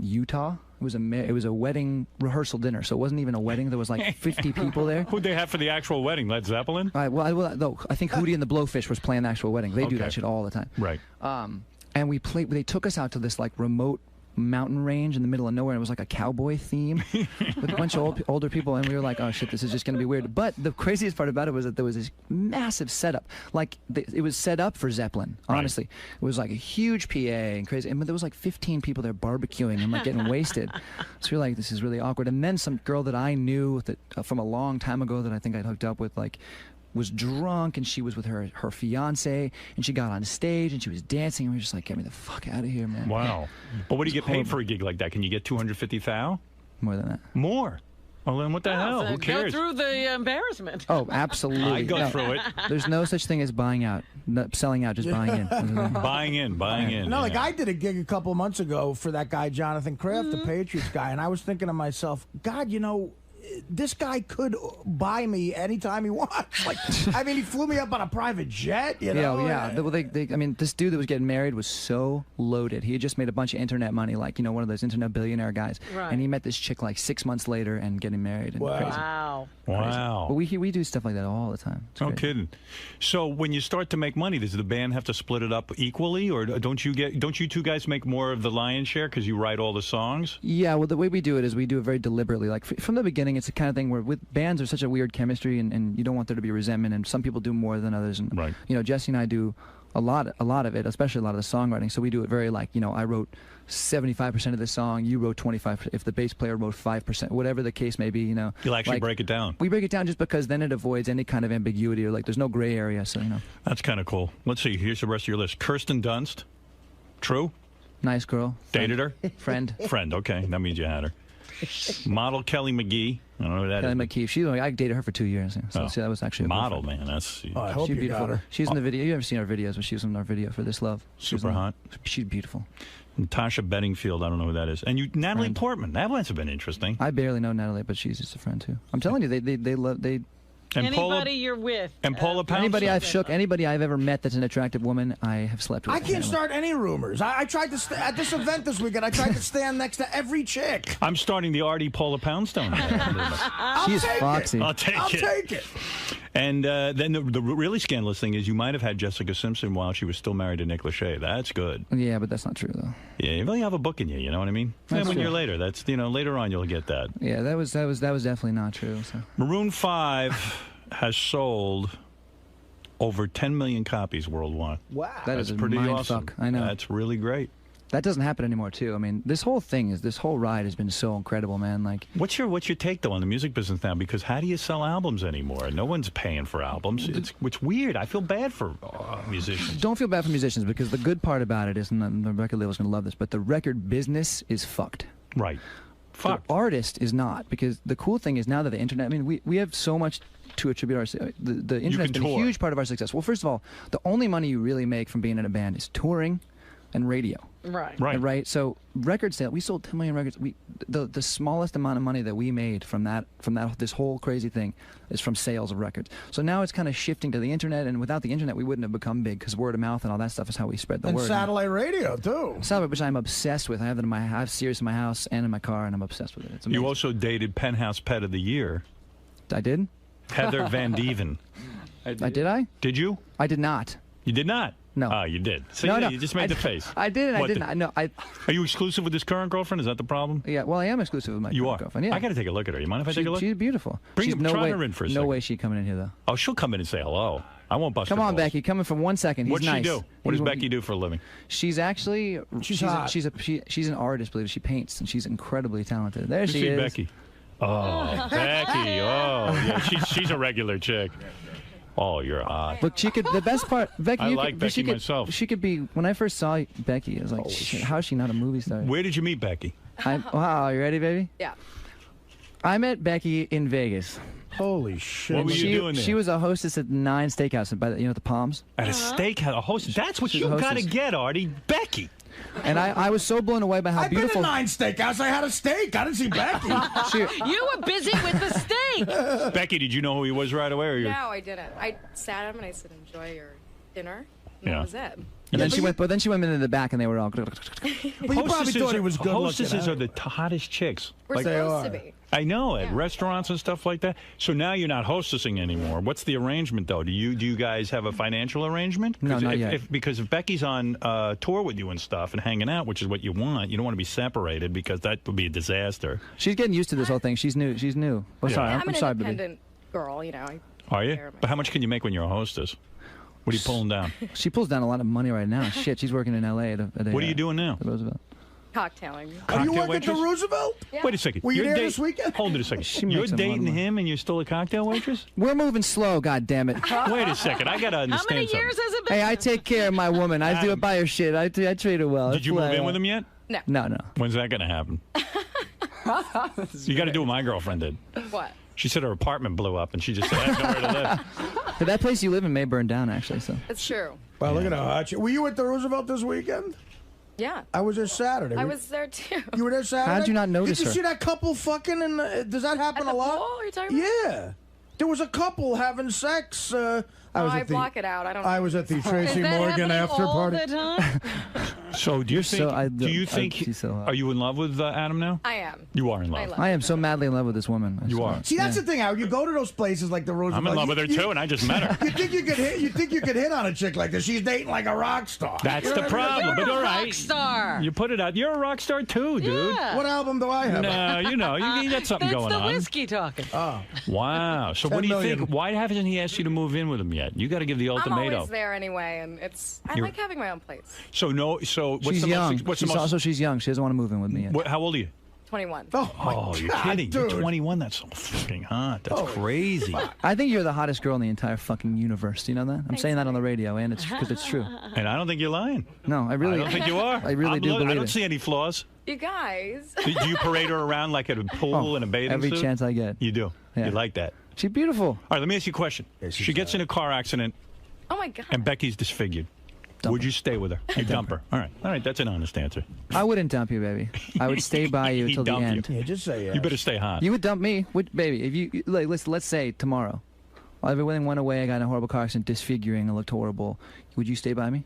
Utah. It was a wedding rehearsal dinner, so it wasn't even a wedding. There was like 50 people there. Who'd they have for the actual wedding? Led Zeppelin? I think Hootie and the Blowfish was playing the actual wedding. They do that shit all the time. Right. And we played. They took us out to this like remote mountain range in the middle of nowhere, and it was like a cowboy theme with a bunch of older people, and we were like, oh shit, this is just going to be weird. But the craziest part about it was that there was this massive setup. Like it was set up for Zeppelin, honestly. It was like a huge PA and crazy, and there was like 15 people there barbecuing and like getting wasted. So we were like, this is really awkward. And then some girl that I knew that from a long time ago that I think I'd hooked up with, like, was drunk, and she was with her fiance, and she got on stage and she was dancing, and we were just like, get me the fuck out of here, man. Wow. But what do you get paid for a gig like that? Can you get $250,000? More than that. More? Well, then what the hell? So Who cares? Go through the embarrassment. Oh, absolutely. I go through it. There's no such thing as buying out, selling out, just buying in. Buying in. No, like I did a gig a couple of months ago for that guy Jonathan Kraft, the Patriots guy, and I was thinking to myself, God, you know, this guy could buy me anytime he wants. Like, I mean, he flew me up on a private jet, you know? Yeah. Well, I mean, this dude that was getting married was so loaded. He had just made a bunch of internet money, like, you know, one of those internet billionaire guys. Right. And he met this chick like 6 months later and getting married. And crazy. Wow. Wow. But we do stuff like that all the time. It's No great. kidding. So when you start to make money, does the band have to split it up equally, or don't you two guys make more of the lion's share because you write all the songs? Yeah, well, the way we do it is we do it very deliberately. Like, from the beginning, it's the kind of thing where with bands, there's such a weird chemistry, and you don't want there to be resentment, and some people do more than others. And, right. You know, Jesse and I do a lot of it, especially a lot of the songwriting, so we do it very like, you know, I wrote 75% of the song, you wrote 25%, if the bass player wrote 5%, whatever the case may be, you know. You'll actually like, break it down. We break it down just because then it avoids any kind of ambiguity, or like there's no gray area, so, you know. That's kind of cool. Let's see, here's the rest of your list. Kirsten Dunst. True? Nice girl. Dated her? Friend. Friend, okay. That means you had her. Model Kelly McGee. I don't know who that Kelly is. McKee. I dated her for 2 years. So that was actually a model, man. That's I hope she's you beautiful. got her. She's in the video. You haven't seen our videos, but she was in our video for This Love. Super hot. She's beautiful. Natasha Bedingfield. I don't know who that is. And you, Natalie Portman. That one's been interesting. I barely know Natalie, but she's just a friend too. I'm telling you, they love. And Anybody you're with. And Paula Poundstone. Anybody I've shook, anybody I've ever met that's an attractive woman, I have slept with. I can't start any rumors. I tried to at this event this weekend. I tried to stand next to every chick. I'm starting the Artie Paula Poundstone. She's foxy. I'll take it. And then the really scandalous thing is you might have had Jessica Simpson while she was still married to Nick Lachey. That's good. Yeah, but that's not true though. Yeah, you really have a book in you. You know what I mean? And when you're later, that's later on you'll get that. Yeah, that was definitely not true. So. Maroon 5 has sold over 10 million copies worldwide. Wow, that's pretty mind awesome. Fuck. I know. That's really great. That doesn't happen anymore too. I mean, this whole ride has been so incredible, man. Like, what's your take though on the music business now? Because how do you sell albums anymore? No one's paying for albums. It's weird. I feel bad for musicians. Don't feel bad for musicians, because the good part about it is, and the record label's gonna love this, but the record business is fucked. Right. Fucked. The artist is not, because the cool thing is now that the internet. I mean, we have so much to attribute our the internet's been a huge part of our success. Well, first of all, the only money you really make from being in a band is touring and radio. Right. So record sale, we sold 10 million records. The smallest amount of money that we made from this whole crazy thing is from sales of records. So now it's kind of shifting to the internet, and without the internet we wouldn't have become big, because word of mouth and all that stuff is how we spread the and word. And satellite radio too. Satellite, which I'm obsessed with. I have Sirius in my house and in my car, and I'm obsessed with it. It's amazing. You also dated Penthouse Pet of the Year. I did? Heather Van Deven. Did I? Did you? I did not. You did not? No. Oh, you did. So No, no. you just made the face. I didn't. What, I didn't. No. Are you exclusive with this current girlfriend? Is that the problem? Yeah. Well, I am exclusive with my current girlfriend. Yeah. I got to take a look at her. You mind if I take a look? She's beautiful. Bring she's her, no try way, her in for a No second. way she coming in here though. Oh, she'll come in and say hello. I won't bust Come her on, balls. Becky. Come in for 1 second. He's What's nice. she do? What does Becky do for a living? She's actually She's a, hot. she's an artist. Believe it. She paints and she's incredibly talented. There she see is. Becky. Oh, Becky. Oh, yeah. She's a regular chick. Oh, you're hot. Look, she could. The best part, Becky. I you like could, Becky she could, myself. She could be. When I first saw Becky, I was like, shit, how is she not a movie star? Where did you meet Becky? Wow, you ready, baby? Yeah. I met Becky in Vegas. Holy shit! What were you doing there? She was a hostess at 9 Steakhouse, by the, the Palms. At a steakhouse, a host. That's what She's you a got to hostess. get, Artie. Becky. And I was so blown away by how I've beautiful. been to 9 Steakhouse. I had a steak. I didn't see Becky. You were busy with the steak. Becky, did you know who he was right away? Or you? No, I didn't. I sat him and I said, "Enjoy your dinner." And Yeah. that was it. And then she went, but then she went into the back, and they were all. But you probably thought he was good Hostesses looking. are the hottest chicks. We're supposed to be. I know, at restaurants and stuff like that. So now you're not hostessing anymore. What's the arrangement, though? Do you guys have a financial arrangement? No, not yet. Because if Becky's on tour with you and stuff and hanging out, which is what you want, you don't want to be separated because that would be a disaster. She's getting used to this whole thing. She's new. She's new. Oh, Yeah. sorry. I'm I'm an sorry, baby. independent girl, you know. I Are you? take care of But how much can you make when you're a hostess? What are you pulling down? She pulls down a lot of money right now. Shit, she's working in L.A. at a What are you doing now? the Roosevelt. cocktailing. Are you Cocktail working at waitress? the Roosevelt? Yeah. Wait a second. Were you You're there this weekend? Hold it a second. She You're makes a lot of dating money. him and you're still a cocktail waitress? We're moving slow. God damn it. Wait a second. I got to How understand many something. years has it been? Hey, I take care of my woman. I do buy her shit. I treat her well. Did you move in with him yet? No. No. When's that going to happen? You got to do what my girlfriend did. What? She said her apartment blew up, and she just said, I have nowhere to live. But that place you live in may burn down, actually. So. It's true. Well, look at how hot you. Were you at the Roosevelt this weekend? Yeah. I was there Saturday. I was there too. You were there Saturday? How'd you not notice Did you her? see that couple fucking? Does that happen At a the lot? pool, are you talking about? Yeah. There was a couple having sex. I block it out. I don't. I was at the Is Tracy that Morgan happening after all party. the time? So do you think? Do you think? she's so hot. Are you in love with Adam now? I am. You are in love. I am so madly in love with this woman. I You swear. are. See, that's the thing. How you go to those places like the Roosevelt. I'm in love with her too, and I just met her. You think you could hit? You think you could hit on a chick like this? She's dating like a rock star. That's the problem. But all right, Rock star. you put it out. You're a rock star too, dude. Yeah. What album do I have? No, you know, you got something That's going the on. whiskey talking. Oh, Wow. So 10 what do you million. think? Why hasn't he asked you to move in with him yet? You got to give the I'm ultimatum. always there anyway, and it's. I You're- like having my own place. So no. So what's She's the young. most? What's the she's most? also she's young. She doesn't want to move in with me yet. How old are you? 21. Oh, you're God, kidding. dude. You're 21. That's so fucking hot. That's crazy. I think you're the hottest girl in the entire fucking universe. Do you know that? I'm saying that on the radio, and it's because it's true. And I don't think you're lying. No, I really. I don't think you are. I really do believe I don't it. see any flaws. You guys. Do you parade her around like at a pool in a bathing every suit? chance I get. You do. Yeah. You like that. She's beautiful. All right, let me ask you a question. She gets in a car accident Oh my god. and Becky's disfigured. Would you stay with her? You dump her. All right, that's an honest answer. I wouldn't dump you, baby. I would stay by you He'd until the dump you. end. yeah. Just say yes. You better stay hot. You would dump me, baby. If you like, let's say tomorrow, everything went away. I got in a horrible car accident, disfiguring. I looked horrible. Would you stay by me?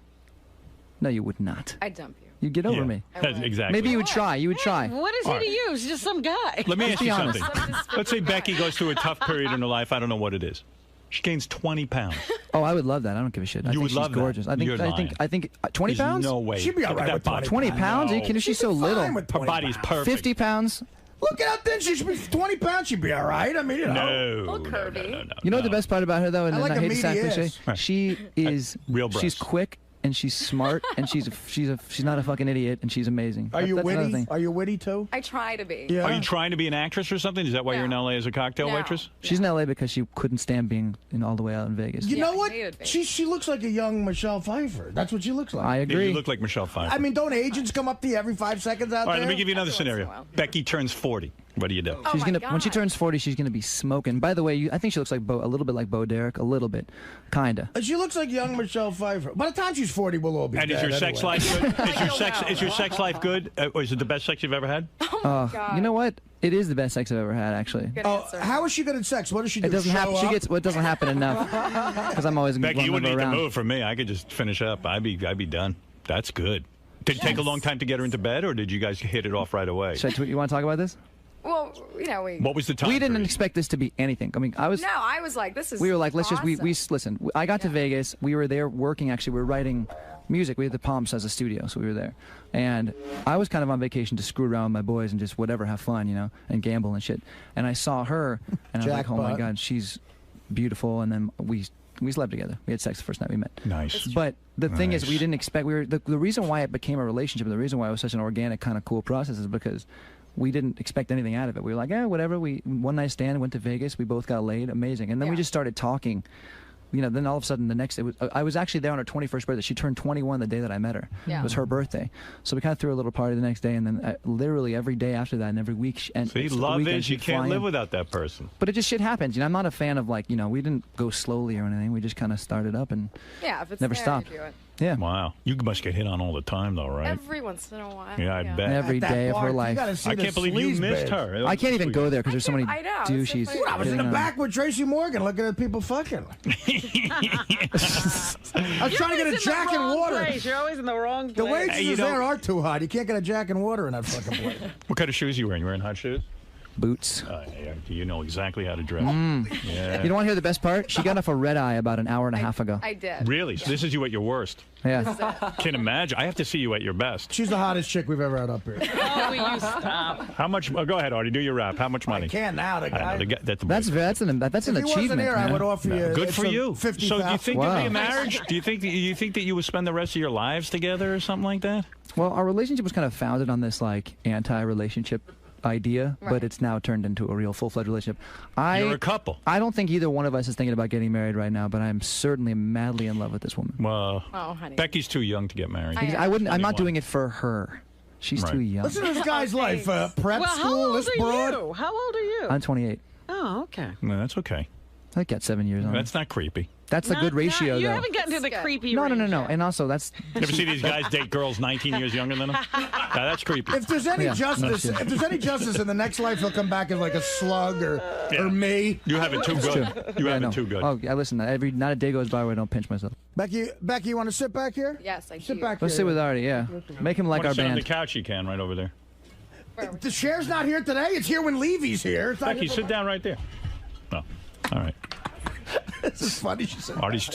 No, you would not. I'd dump you. You'd get over Yeah. me. That's exactly. Maybe you would try. You would try. What is he to you? He's just some guy. Let me ask be you honest. something. Let's say Becky goes through a tough period in her life. I don't know what it is. She gains 20 pounds. Oh, I would love that. I don't give a shit. I You think would she's love that. gorgeous. I think. You're lying. I think. 20 There's pounds? no way. She'd be all Look at right that with body. 20 pounds? Are you No. kidding? She's so little. Fine with Her 20 body's pounds. perfect. 50 pounds? Look at how thin she should be. 20 pounds, she'd be all right. I mean, you know. No. Little curvy. No. You know what the best part about her though, and I like I a hate to sound meaty cliche. ass. Right. She is Real She's breasts. quick and she's smart and she's not a fucking idiot and she's amazing. Are you That's another witty? thing. Are you witty too? I try to be. Yeah. Are you trying to be an actress or something? Is that why you're in No. LA as a cocktail No. waitress? She's in LA because she couldn't stand being all the way out in Vegas. You Yeah, know I what? hated Vegas. She looks like a young Michelle Pfeiffer. That's what she looks like. I Yeah, agree. you look like Michelle Pfeiffer. I mean, don't agents come up to you every 5 seconds out All right, there? let me give you another Every once in a scenario. while. Becky turns 40. What do you do? Oh She's my gonna God. when she turns 40, she's gonna be smoking. By the way, I think she looks like a little bit like Bo Derek, a little bit, kinda. She looks like young Michelle Pfeiffer. By the time she's 40, we'll all be And is dead your sex anyway. life good? Is your don't sex know. is your sex life good? Or is it the best sex you've ever had? God. You know what? It is the best sex I've ever had, actually. Good Oh, answer. how is she good at sex? What does she do? It doesn't happen. Show She up? gets. Well, it doesn't happen enough because I'm always Becky, one you of wouldn't her need to around. move for me. I could just finish up. I'd be done. That's good. Did it take a long time to get her into bed, or did you guys hit it off right away? You want to talk about this? Well, you know, What was the time? We didn't expect this to be anything. I mean, I was like, this is. We were like, let's awesome. just listen. I got to Vegas. We were there working. Actually, we were writing music. We had the Palms as a studio, so we were there. And I was kind of on vacation to screw around with my boys and just whatever, have fun, you know, and gamble and shit. And I saw her, and I was like, oh my god, she's beautiful. And then we slept together. We had sex the first night we met. Nice. But the thing is, we didn't expect. The reason why it became a relationship, and the reason why it was such an organic, kind of cool process, is because we didn't expect anything out of it. We were like, whatever. We one night stand, went to Vegas. We both got laid. Amazing. And then we just started talking. You know, then all of a sudden the next day, I was actually there on her 21st birthday. She turned 21 the day that I met her. Yeah. It was her birthday. So we kind of threw a little party the next day, and then literally every day after that and every week. And See, love is you can't live without that person. But it just shit happens. You know, I'm not a fan of like, you know, we didn't go slowly or anything. We just kind of started up and if it's never there, stopped. you do it. Yeah. Wow. You must get hit on all the time, though, right? Every once in a while. Yeah, I bet. Every day of her life. I can't believe you missed her. I can't even go there because there's so many I know, douches. Dude, I was in the back with Tracy Morgan looking at people fucking. I was trying to get a Jack and water. You're always in the wrong place. The waitresses there are too hot. You can't get a Jack and water in that fucking place. What kind of shoes are you wearing? You wearing hot shoes? Boots. Yeah. You know exactly how to dress. Yeah. You don't want to hear the best part? She got off a red eye about an hour and a half ago. I did. Really? So this is you at your worst? Yeah. Can't imagine. I have to see you at your best. She's the hottest chick we've ever had up here. Oh, will you stop? How much? Go ahead, Artie. Do your rap. How much money? I can now. The guy. That's an If he achievement. wasn't here, I man. would offer you. Good for you. 50,000. So do you think there'd be a Wow. marriage? Do you think that you would spend the rest of your lives together or something like that? Well, our relationship was kind of founded on this like anti-relationship idea, but it's now turned into a real full-fledged relationship. You're a couple. I don't think either one of us is thinking about getting married right now, but I'm certainly madly in love with this woman. Well, Oh, honey. Becky's too young to get married. I wouldn't. I'm not doing it for her. She's Right. too young. Listen to this guy's life. Prep Well, how school, old this are broad. you? How old are you? I'm 28. Oh, okay. No, that's okay. I got 7 years on. That's not creepy. That's a good ratio, You though. haven't gotten to the creepy No. range yet. And also, that's. You ever see these guys date girls 19 years younger than them? Now, that's creepy. If there's any Yeah. justice, No shit. if there's any justice in the next life, he'll come back as like a slug or me. You have it too That's good. true. You Yeah, have no. it too good. Oh, yeah, listen. Not a day goes by where I don't pinch myself. Becky, you want to sit back here? Yes, I do. Sit back Let's here. sit with Artie. Yeah, make him like Want to our sit on the band. couch? You can right over there. The chair's not here today. It's here when Levy's here. It's not Becky, here sit down right there. No. All right. This is funny. She said. Artie's.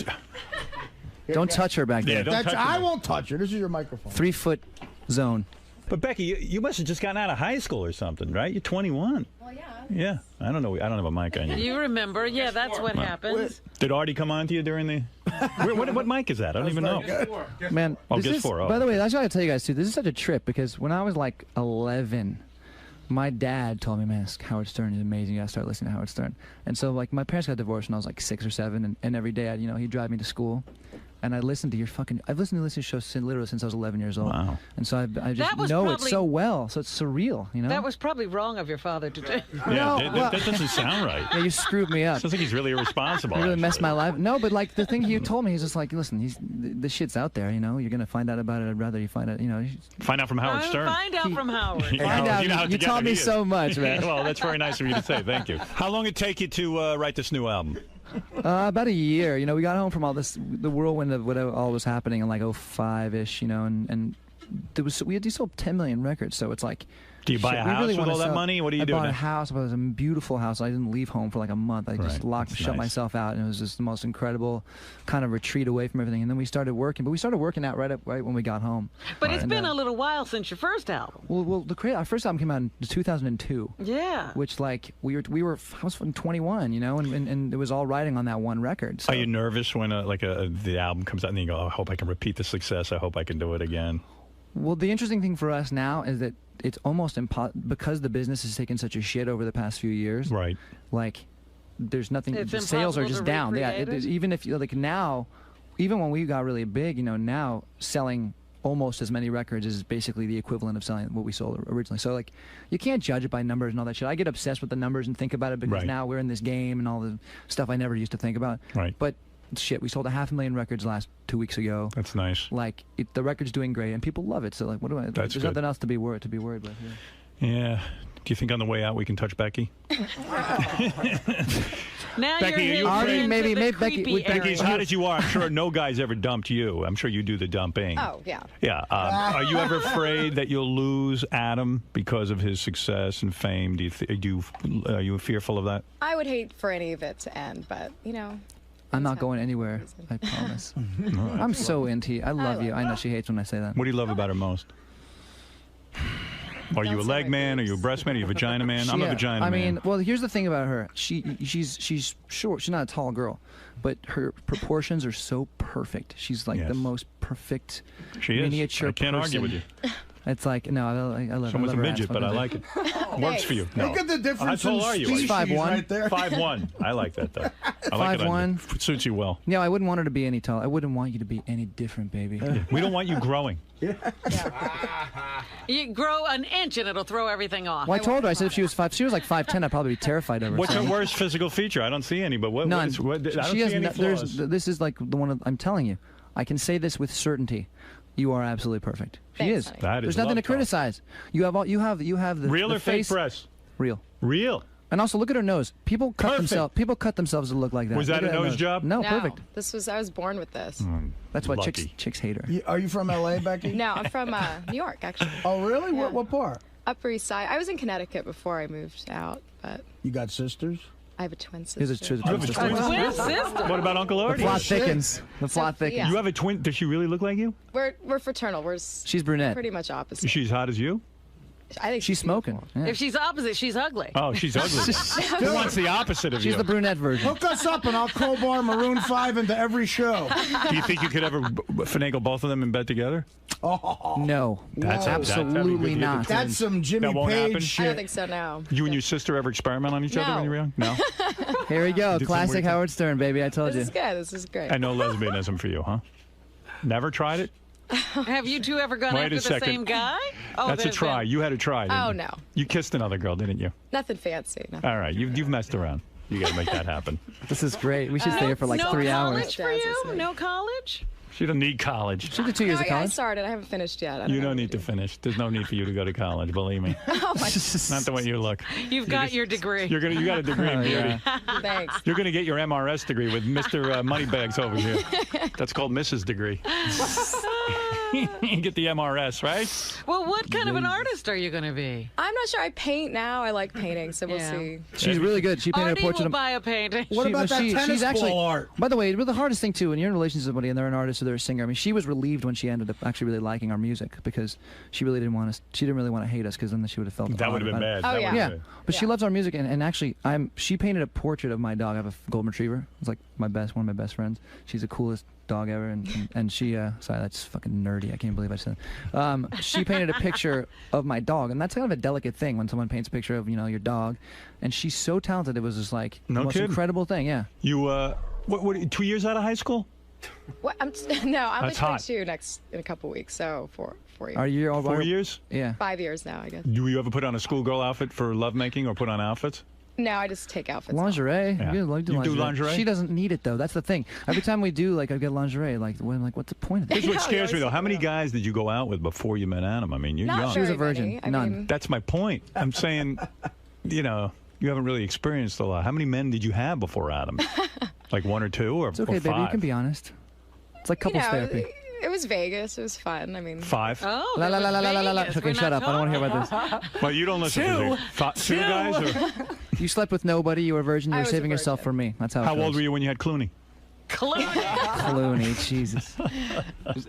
Don't touch her back there. I won't touch her. This is your microphone. 3 foot zone. But Becky, you must have just gotten out of high school or something, right? You're 21. Well, yeah. Yeah. I don't know. I don't have a mic on you. You remember? Yeah, that's what happens. Did Artie come on to you during the? What mic is that? I don't even know. Man, Oh, this guess is- four. Oh. By the way, that's what I tell you guys too. This is such a trip because when I was like 11, my dad told me, "Man, Howard Stern is amazing. You gotta start listening to Howard Stern." And so, like, my parents got divorced when I was like 6 or 7, and every day, he'd drive me to school, and I listened to I've listened to this show literally since I was 11 years old. Wow. And so I just That was know it probably- so well. So it's surreal, you know. That was probably wrong of your father to do. Yeah, that doesn't sound right. Yeah, you screwed me up. Sounds like he's really irresponsible. You really messed actually. my life. No, but like the thing he told me, he's just like, listen, the shit's out there. You're gonna find out about it. I'd rather you find out. Find out from Howard Stern. Find out from Howard. Find out. You know how You together taught me he is. so much, man. Well, that's very nice of you to say. Thank you. How long did it take you to write this new album? About a year. We got home from all this, the whirlwind of what all was happening in like 05-ish, and we sold 10 million records, so it's like. Do you buy shit, a we house really with wanna all that sell- money? What do you I do bought now? a house. It was a beautiful house. I didn't leave home for like a month. I just Right. That's shut nice. myself out, and it was just the most incredible kind of retreat away from everything. And then we started working, but we started working out right when we got home. But it's And, been a little while since your first album. Well, our first album came out in 2002. Yeah. Which like I was 21, and it was all riding on that one record. So. Are you nervous when the album comes out and you go, oh, I hope I can repeat the success. I hope I can do it again. Well, the interesting thing for us now is that it's almost impossible because the business has taken such a shit over the past few years. Right. Like, there's nothing. It's The sales are impossible just to down. Yeah. recreate it? Even if now, even when we got really big, now selling almost as many records is basically the equivalent of selling what we sold originally. So like, you can't judge it by numbers and all that shit. I get obsessed with the numbers and think about it because Right. now we're in this game and all the stuff I never used to think about. Right. But shit, we sold 500,000 records last 2 weeks ago. That's nice. Like the record's doing great and people love it. So like, what do I? That's there's good. nothing else to be worried about. Yeah. Yeah. Do you think on the way out we can touch Becky? Now Becky, you're are you maybe Becky, as hot as you are, I'm sure no guy's ever dumped you. I'm sure you do the dumping. Oh, yeah. Yeah. Are you ever afraid that you'll lose Adam because of his success and fame? Are you fearful of that? I would hate for any of it to end, but, you know. I'm not going anywhere. I promise. I'm so into you. I love you. I know she hates when I say that. What do you love about her most? Are you a leg man? Are you a breast man? Are you a vagina man? I'm a vagina man. I mean, well, here's the thing about her. She's short. She's not a tall girl, but her proportions are so perfect. She's like the most perfect miniature I can't argue with you. It's like, no, I love her. Someone's a midget, but I like it. Works for you. No. Look at the difference How tall are you? She's 5'1". right there. 5'1". I like that, though. I like 5'1". It suits you well. No, I wouldn't want her to be any taller. I wouldn't want you to be any different, baby. We don't want you growing. You grow an inch and it'll throw everything off. Well, I told her, I said if she was like 5'10", I'd probably be terrified of her. What's her worst physical feature? I don't see any, but None. I don't She has see any flaws. This is like the one I'm telling you. I can say this with certainty. You are absolutely perfect. She is. That is There's nothing to love talk. criticize. You have the Real the or fake face. breasts? Real. Real. And also look at her nose. People cut themselves to look like that. Was that Look a at nose job? No, perfect. I was born with this. That's why Lucky. chicks hate her. Are you from L.A., Becky? No, I'm from New York, actually. Oh, really? Yeah. What part? Upper East Side. I was in Connecticut before I moved out, but You got sisters? I have a twin sister. Here's a twin Twin sister. What about Uncle The Artie? plot thickens. The plot thickens. yeah. You have a twin. Does she really look like you? We're fraternal. She's brunette. Pretty much opposite. She's hot as you? I think She's smoking. Yeah. If she's opposite, she's ugly. Oh, she's ugly. Who wants the opposite of you? She's the brunette version. Hook us up and I'll crowbar Maroon 5 into every show. Do you think you could ever finagle both of them in bed together? Oh, No, That's absolutely not. that's some Jimmy That won't Page happen? shit. I don't think so, no. You and your sister ever experiment on each other when you were young? No. Here we go. Did some Classic weird Howard Stern, baby. I told This you. is good. This is great. And no lesbianism for you, huh? Never tried it? Have you two ever gone Wait after a the second. same guy? Oh, That's a try. You had a try. Didn't Oh, you? no. You kissed another girl, didn't you? Nothing fancy. Nothing. All right. You've messed around. You got to make that happen. This is great. We should stay here for like no 3 hours. college for you? No college? She don't need college. She did 2 years No, of yeah, I college. started. I haven't finished yet. You don't need to finish. There's no need for you to go to college. Believe me. Oh, my Not the way you look. You've got your degree. You got a degree in beauty. Thanks. You're gonna get your MRS degree with Mr. Moneybags over here. That's called Mrs. Degree. You get the MRS, right? Well, what kind of an artist are you going to be? I'm not sure. I paint now. I like painting, so we'll see. She's really good. She painted Artie a portrait will of. buy a painting. What about that tennis she's actually, ball art? By the way, the hardest thing too, when you're in a relationship with somebody and they're an artist or they're a singer. I mean, she was relieved when she ended up actually really liking our music because she really didn't want us. She didn't really want to hate us because then she would have felt That odd would have been about it. bad. Oh, That yeah. would've Yeah, been- but she loves our music, and actually, she painted a portrait of my dog. I have a golden retriever. It's like one of my best friends. She's the coolest dog ever, and she, sorry, that's fucking nerdy. I can't believe I said that. She painted a picture of my dog, and that's kind of a delicate thing when someone paints a picture of your dog, and she's so talented. It was just like the most kidding. incredible thing. Yeah. You what 2 years out of high school? What? I'm That's hot. 22 in a couple weeks, so 4 years. Are you 4 years? Yeah. 5 years now, I guess. Do you ever put on a schoolgirl outfit for lovemaking or put on outfits? No, I just take outfits. Lingerie. Yeah. You do lingerie? She doesn't need it though. That's the thing. Every time we do, like, I get lingerie. Like, I'm like, what's the point of this? Here's what scares me though. How many guys did you go out with before you met Adam? I mean, you're Not young. She was a very virgin. many. I None. mean, That's my point. I'm saying, you haven't really experienced a lot. How many men did you have before Adam? Like 1 or 2 or It's okay, or 5? baby. You can be honest. It's like couples therapy. It was Vegas. It was fun. I mean, 5? Oh, La la la la la la la. Vegas. Okay, We're shut not up. I don't want to hear about this. Well, you don't listen to music. 2 guys? Or, You slept with nobody. You were a virgin. You I were was a saving yourself for me. That's how. how old were you when you had Clooney? Clooney, Jesus.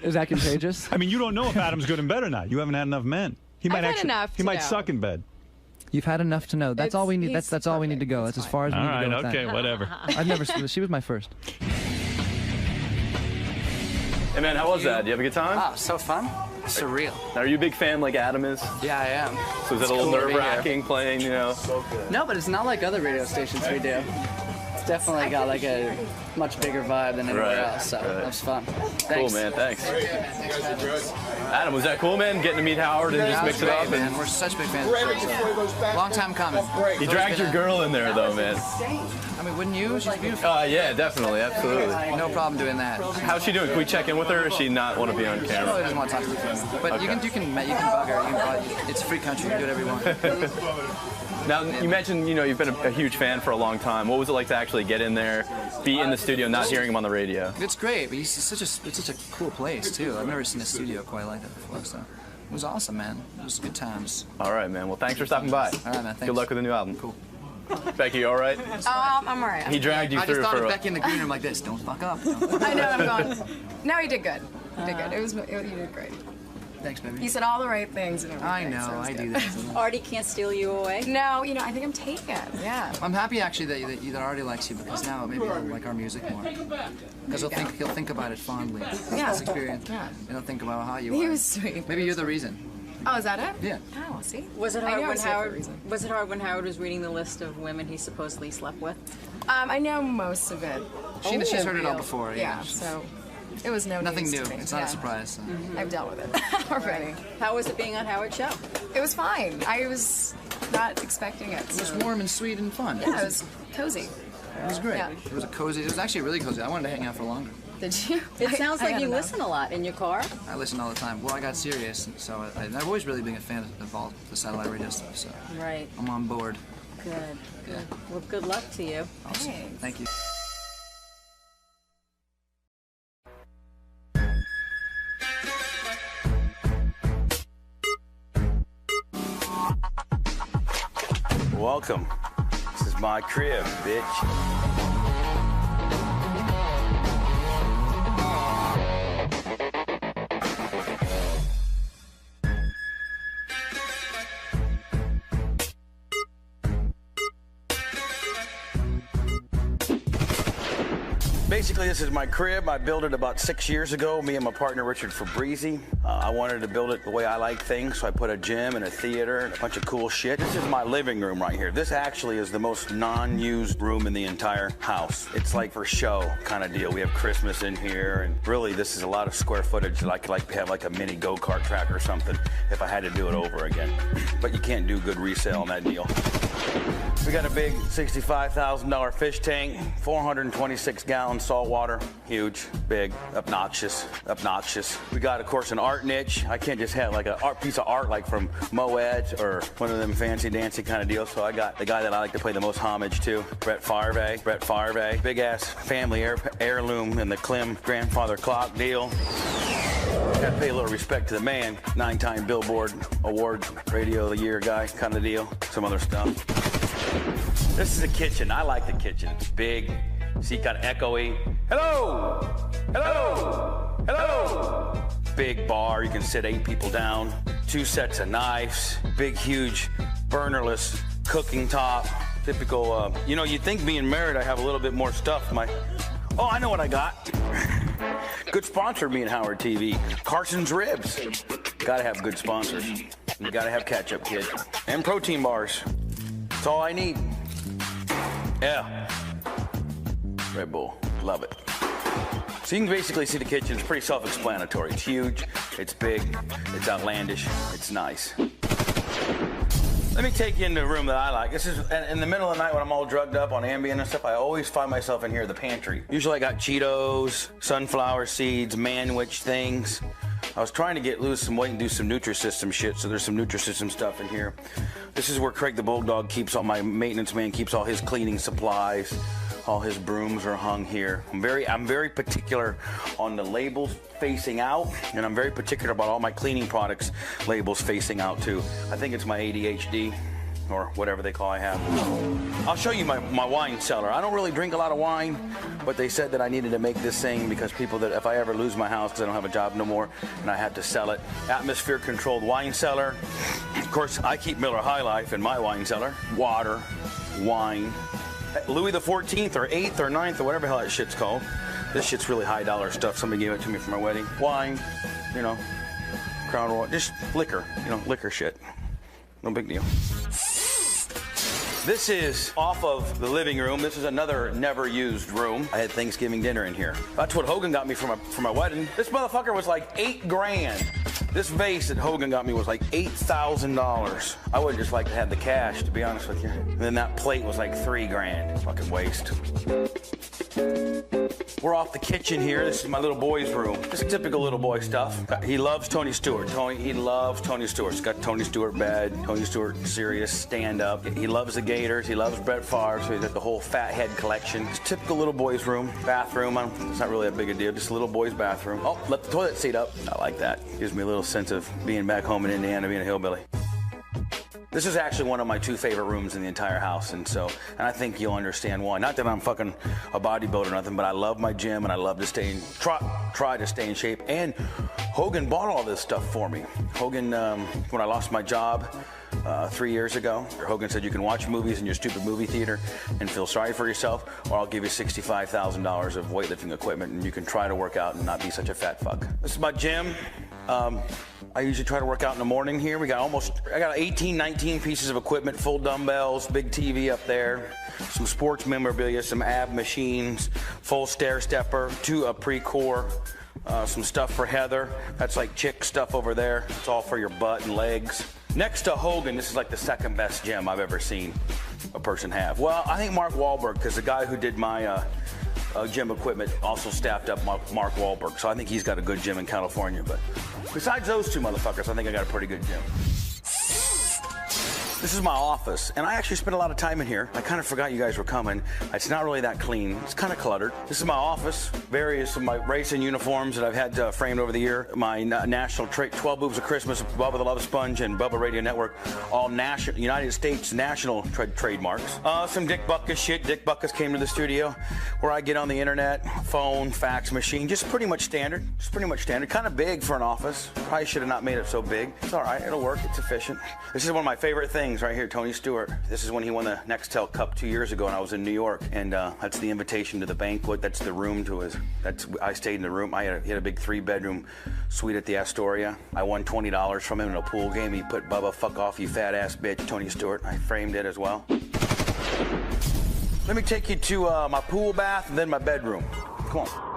Is that contagious? I mean, you don't know if Adam's good in bed or not. You haven't had enough men. He might I've had actually. enough He to might know. suck in bed. You've had enough to know. That's all we need. That's all we need to go. That's as far as we All need to right. go with Okay. that. Whatever. I've never. She was my first. Hey man, how was that? Did you have a good time? Oh, so fun. Surreal. Now, are you a big fan like Adam is? Yeah, I am. So is It's it a little cool to be here. nerve-wracking playing, No, but it's not like other radio stations we do. It's definitely got like a much bigger vibe than anywhere Right, else, so right. that was fun. Cool, Thanks. man. Thanks. Adam, was that cool, man? Getting to meet Howard and just That mix was it up? great, man. We're such big fans of the show. Long time coming. You dragged your girl in there, though, man. I mean, wouldn't you? She's beautiful. Yeah, definitely, absolutely. No problem doing that. How's she doing? Can we check in with her, or does she not want to be on She camera? probably doesn't want to talk to the camera. But Okay. you can bug her. It's a free country. You can do whatever you want. Now, you mentioned, you've been a huge fan for a long time. What was it like to actually get in there, be in the studio, not hearing him on the radio? It's great, but it's such a cool place, too. I've never seen a studio quite like that before, so it was awesome, man. It was good times. All right, man. Well, thanks for stopping by. All right, man. Thanks. Good luck with the new album. Cool. Becky, you all right? I'm all right. He dragged you I through just thought for of Becky in the green room like this. Don't fuck up. I know, I'm going. No, he did good. He did good. You did great. Thanks, baby. He said all the right things and everything. I know, so it was I good. do that. Artie can't steal you away? No, I think I'm taken. Yeah. I'm happy actually that Artie likes you, because now maybe he'll like our music more. Because he'll think about it fondly. Yeah. His experience. Yeah. And he'll think about how you are. He was sweet. Maybe you're the reason. Oh, is that it? Yeah. Oh, see. Was it I hard knew I when was here for a Howard? reason. Was it hard when Howard was reading the list of women he supposedly slept with? I know most of it. She's heard it all Real. before. Yeah. So it was no Nothing news new. to me. It's not a surprise. So. I've dealt with it already. How was it being on Howard's show? It was fine. I was not expecting it. It was so- warm and sweet and fun. Yeah, it was cozy. It was great. Yeah. It was cozy. It was actually really cozy. I wanted to hang out for longer. Did you? It sounds I like had you enough. listen a lot in your car. I listen all the time. Well, I got serious, so I've always really been a fan of all the satellite radio stuff. So Right. I'm on board. Good. Yeah. Well, good luck to you. Awesome. Thanks. Thank you. Welcome. This is my crib, bitch. Basically, this is my crib. I built it about 6 years ago, me and my partner, Richard Fabrizi. I wanted to build it the way I like things, so I put a gym and a theater and a bunch of cool shit. This is my living room right here. This actually is the most non-used room in the entire house. It's like for show kind of deal. We have Christmas in here, and really, this is a lot of square footage that I could like have like a mini go-kart track or something if I had to do it over again. But you can't do good resale on that deal. We got a big $65,000 fish tank, 426 gallons salt water, huge, big, obnoxious. We got, of course, an art niche. I can't just have like a piece of art like from Moed or one of them fancy dancy kind of deals. So I got the guy that I like to pay the most homage to, Brett Favre, big ass family heirloom in the Klim grandfather clock deal. Gotta pay a little respect to the man, 9-time Billboard Award Radio of the Year guy kind of deal, some other stuff. This is the kitchen. I like the kitchen. It's big. See, kind of echoey. Hello! Hello! Hello! Big bar. You can sit 8 people down. 2 sets of knives. Big, huge, burnerless cooking top. Typical, you'd think being married I have a little bit more stuff. Oh, I know what I got. Good sponsor, me and Howard TV. Carson's Ribs. Gotta have good sponsors. You gotta have ketchup, kid. And protein bars. That's all I need. Yeah. Red Bull. Love it. So you can basically see the kitchen. It's pretty self-explanatory. It's huge. It's big. It's outlandish. It's nice. Let me take you into a room that I like. This is in the middle of the night when I'm all drugged up on Ambien and stuff. I always find myself in here, the pantry. Usually I got Cheetos, sunflower seeds, manwich things. I was trying to lose some weight and do some Nutrisystem shit, so there's some Nutrisystem stuff in here. This is where Craig the Bulldog keeps all my maintenance man keeps all his cleaning supplies. All his brooms are hung here. I'm very particular on the labels facing out, and I'm very particular about all my cleaning products labels facing out too. I think it's my ADHD or whatever they call I have. I'll show you my wine cellar. I don't really drink a lot of wine, but they said that I needed to make this thing because people that if I ever lose my house because I don't have a job no more and I had to sell it. Atmosphere controlled wine cellar. Of course, I keep Miller High Life in my wine cellar. Water, wine. Louis the 14th or 8th or 9th or whatever the hell that shit's called. This shit's really high dollar stuff. Somebody gave it to me for my wedding. Wine, Crown Royal, just liquor, liquor shit. No big deal. This is off of the living room. This is another never used room. I had Thanksgiving dinner in here. That's what Hogan got me for my wedding. This motherfucker was like $8 grand. This vase that Hogan got me was like $8,000. I would just like to have the cash, to be honest with you. And then that plate was like $3,000. Fucking waste. We're off the kitchen here. This is my little boy's room. Just typical little boy stuff. He loves Tony Stewart. He loves Tony Stewart. He's got Tony Stewart bed, Tony Stewart serious stand-up. He loves the Gators. He loves Brett Favre, so he's got the whole fat head collection. It's typical little boy's room. Bathroom. It's not really that big a deal. Just a little boy's bathroom. Oh, let the toilet seat up. I like that. Gives me a little sense of being back home in Indiana, being a hillbilly. This is actually one of my 2 favorite rooms in the entire house, and I think you'll understand why. Not that I'm fucking a bodybuilder or nothing, but I love my gym and I love to try to stay in shape. And Hogan bought all this stuff for me. Hogan, when I lost my job 3 years ago, Hogan said you can watch movies in your stupid movie theater and feel sorry for yourself, or I'll give you $65,000 of weightlifting equipment and you can try to work out and not be such a fat fuck. This is my gym. I usually try to work out in the morning here. I got 18, 19 pieces of equipment, full dumbbells, big TV up there, some sports memorabilia, some ab machines, full stair stepper, 2 pre-core, some stuff for Heather. That's like chick stuff over there. It's all for your butt and legs. Next to Hogan, this is like the second best gym I've ever seen a person have. Well, I think Mark Wahlberg, because the guy who did my gym equipment also staffed up Mark Wahlberg, so I think he's got a good gym in California. But besides those 2 motherfuckers, I think I got a pretty good gym. This is my office, and I actually spent a lot of time in here. I kind of forgot you guys were coming. It's not really that clean. It's kind of cluttered. This is my office. Various of my racing uniforms that I've had framed over the year. My national 12 Boobs of Christmas, Bubba the Love Sponge, and Bubba Radio Network, all United States national trademarks. Some Dick Butkus shit. Dick Butkus came to the studio where I get on the internet, phone, fax machine. Just pretty much standard. Kind of big for an office. Probably should have not made it so big. It's all right. It'll work. It's efficient. This is one of my favorite things right here, Tony Stewart. This is when he won the Nextel Cup 2 years ago, and I was in New York. And that's the invitation to the banquet. That's the room to his. I stayed in the room. He had a big 3-bedroom suite at the Astoria. I won $20 from him in a pool game. He put "Bubba, fuck off, you fat ass bitch," Tony Stewart. I framed it as well. Let me take you to my pool bath and then my bedroom. Come on.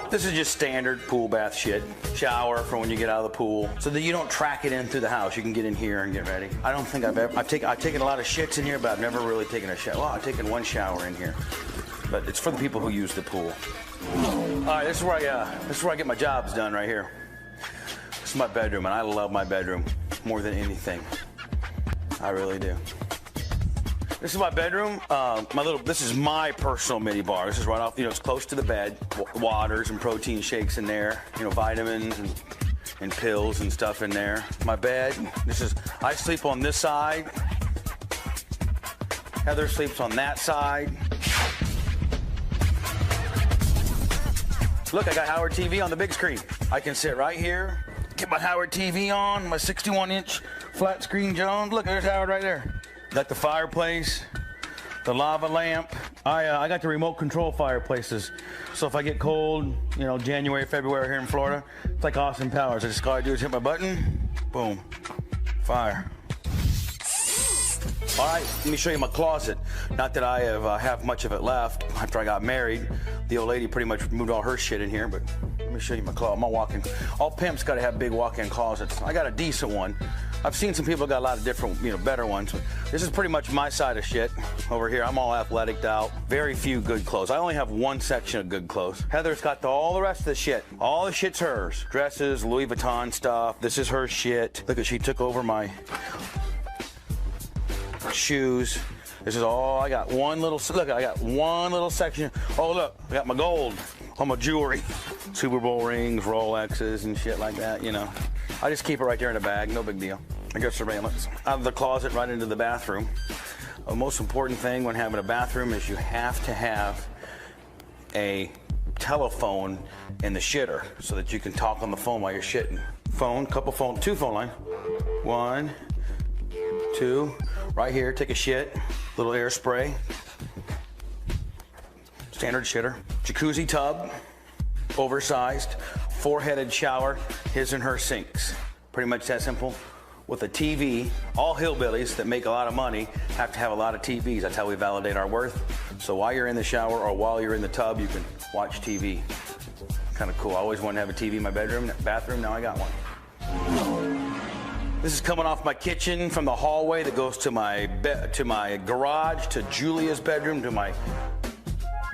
This is just standard pool bath shit. Shower for when you get out of the pool, so that you don't track it in through the house. You can get in here and get ready. I don't think I've taken a lot of shits in here, but I've never really taken a shower. Well, I've taken 1 shower in here, but it's for the people who use the pool. All right, this is where I get my jobs done right here. This is my bedroom, and I love my bedroom more than anything. I really do. This is my bedroom. This is my personal mini bar. This is right off, it's close to the bed. Waters and protein shakes in there. Vitamins and pills and stuff in there. My bed. I sleep on this side. Heather sleeps on that side. Look, I got Howard TV on the big screen. I can sit right here, get my Howard TV on, my 61-inch flat screen Jones. Look, there's Howard right there. Got the fireplace, the lava lamp. I got the remote control fireplaces. So if I get cold, January, February here in Florida, it's like Austin Powers. All I do is hit my button, boom, fire. All right, let me show you my closet. Not that I have much of it left. After I got married, the old lady pretty much moved all her shit in here, but let me show you my closet. All pimps got to have big walk-in closets. I got a decent one. I've seen some people got a lot of different, better ones. This is pretty much my side of shit over here. I'm all athleticed out. Very few good clothes. I only have 1 section of good clothes. Heather's got all the rest of the shit. All the shit's hers. Dresses, Louis Vuitton stuff. This is her shit. Look, she took over my shoes. This is all I got. I got one little section. Oh, look, I got my gold. All my jewelry. Super Bowl rings, Rolexes, and shit like that, I just keep it right there in a bag, no big deal. I got surveillance. Out of the closet right into the bathroom. The most important thing when having a bathroom is you have to have a telephone in the shitter so that you can talk on the phone while you're shitting. 2 phone lines. 1, 2, right here, take a shit, little air spray. Standard shitter. Jacuzzi tub, oversized, 4-headed shower, his and her sinks. Pretty much that simple. With a TV, all hillbillies that make a lot of money have to have a lot of TVs. That's how we validate our worth. So while you're in the shower or while you're in the tub, you can watch TV. Kind of cool. I always wanted to have a TV in my bathroom. Now I got one. This is coming off my kitchen from the hallway that goes to my garage, to Julia's bedroom, to my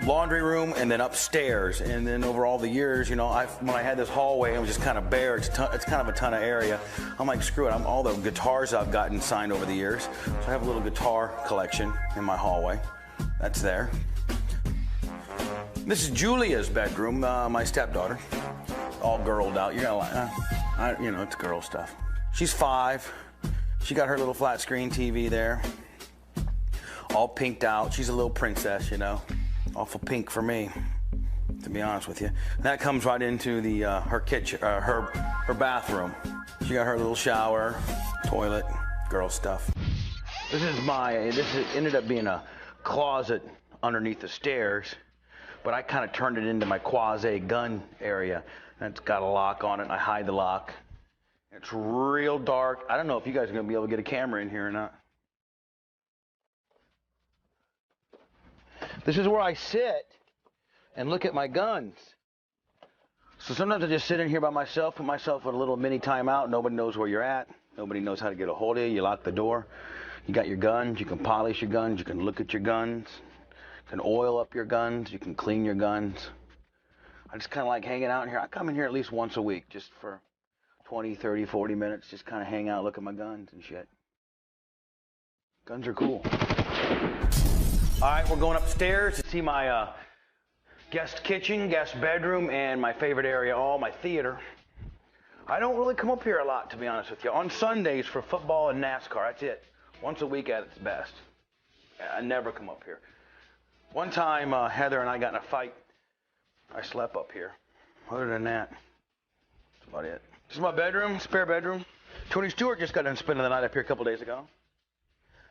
laundry room, and then upstairs. And then over all the years, you know, when I had this hallway, it was just kind of bare. It's kind of a ton of area. I'm like, screw it. All the guitars I've gotten signed over the years. So I have a little guitar collection in my hallway. That's there. This is Julia's bedroom, my stepdaughter. All girled out. You're gonna like, you know, it's girl stuff. She's 5. She got her little flat screen TV there. All pinked out. She's a little princess, you know. Awful pink for me, to be honest with you. And that comes right into the her kitchen, her bathroom. She got her little shower, toilet, girl stuff. This ended up being a closet underneath the stairs, but I kind of turned it into my quasi gun area. And it's got a lock on it, and I hide the lock. It's real dark. I don't know if you guys are going to be able to get a camera in here or not. This is where I sit and look at my guns. So sometimes I just sit in here by myself, put myself in a little mini timeout. Nobody knows where you're at. Nobody knows how to get a hold of you. You lock the door. You got your guns. You can polish your guns. You can look at your guns. You can oil up your guns. You can clean your guns. I just kind of like hanging out in here. I come in here at least once a week just for 20, 30, 40 minutes, just kind of hang out, look at my guns and shit. Guns are cool. All right, we're going upstairs to see my guest kitchen, guest bedroom, and my favorite area, my theater. I don't really come up here a lot, to be honest with you. On Sundays for football and NASCAR, that's it. Once a week at its best. I never come up here. One time, Heather and I got in a fight. I slept up here. Other than that, that's about it. This is my bedroom, spare bedroom. Tony Stewart just got done spending the night up here a couple days ago.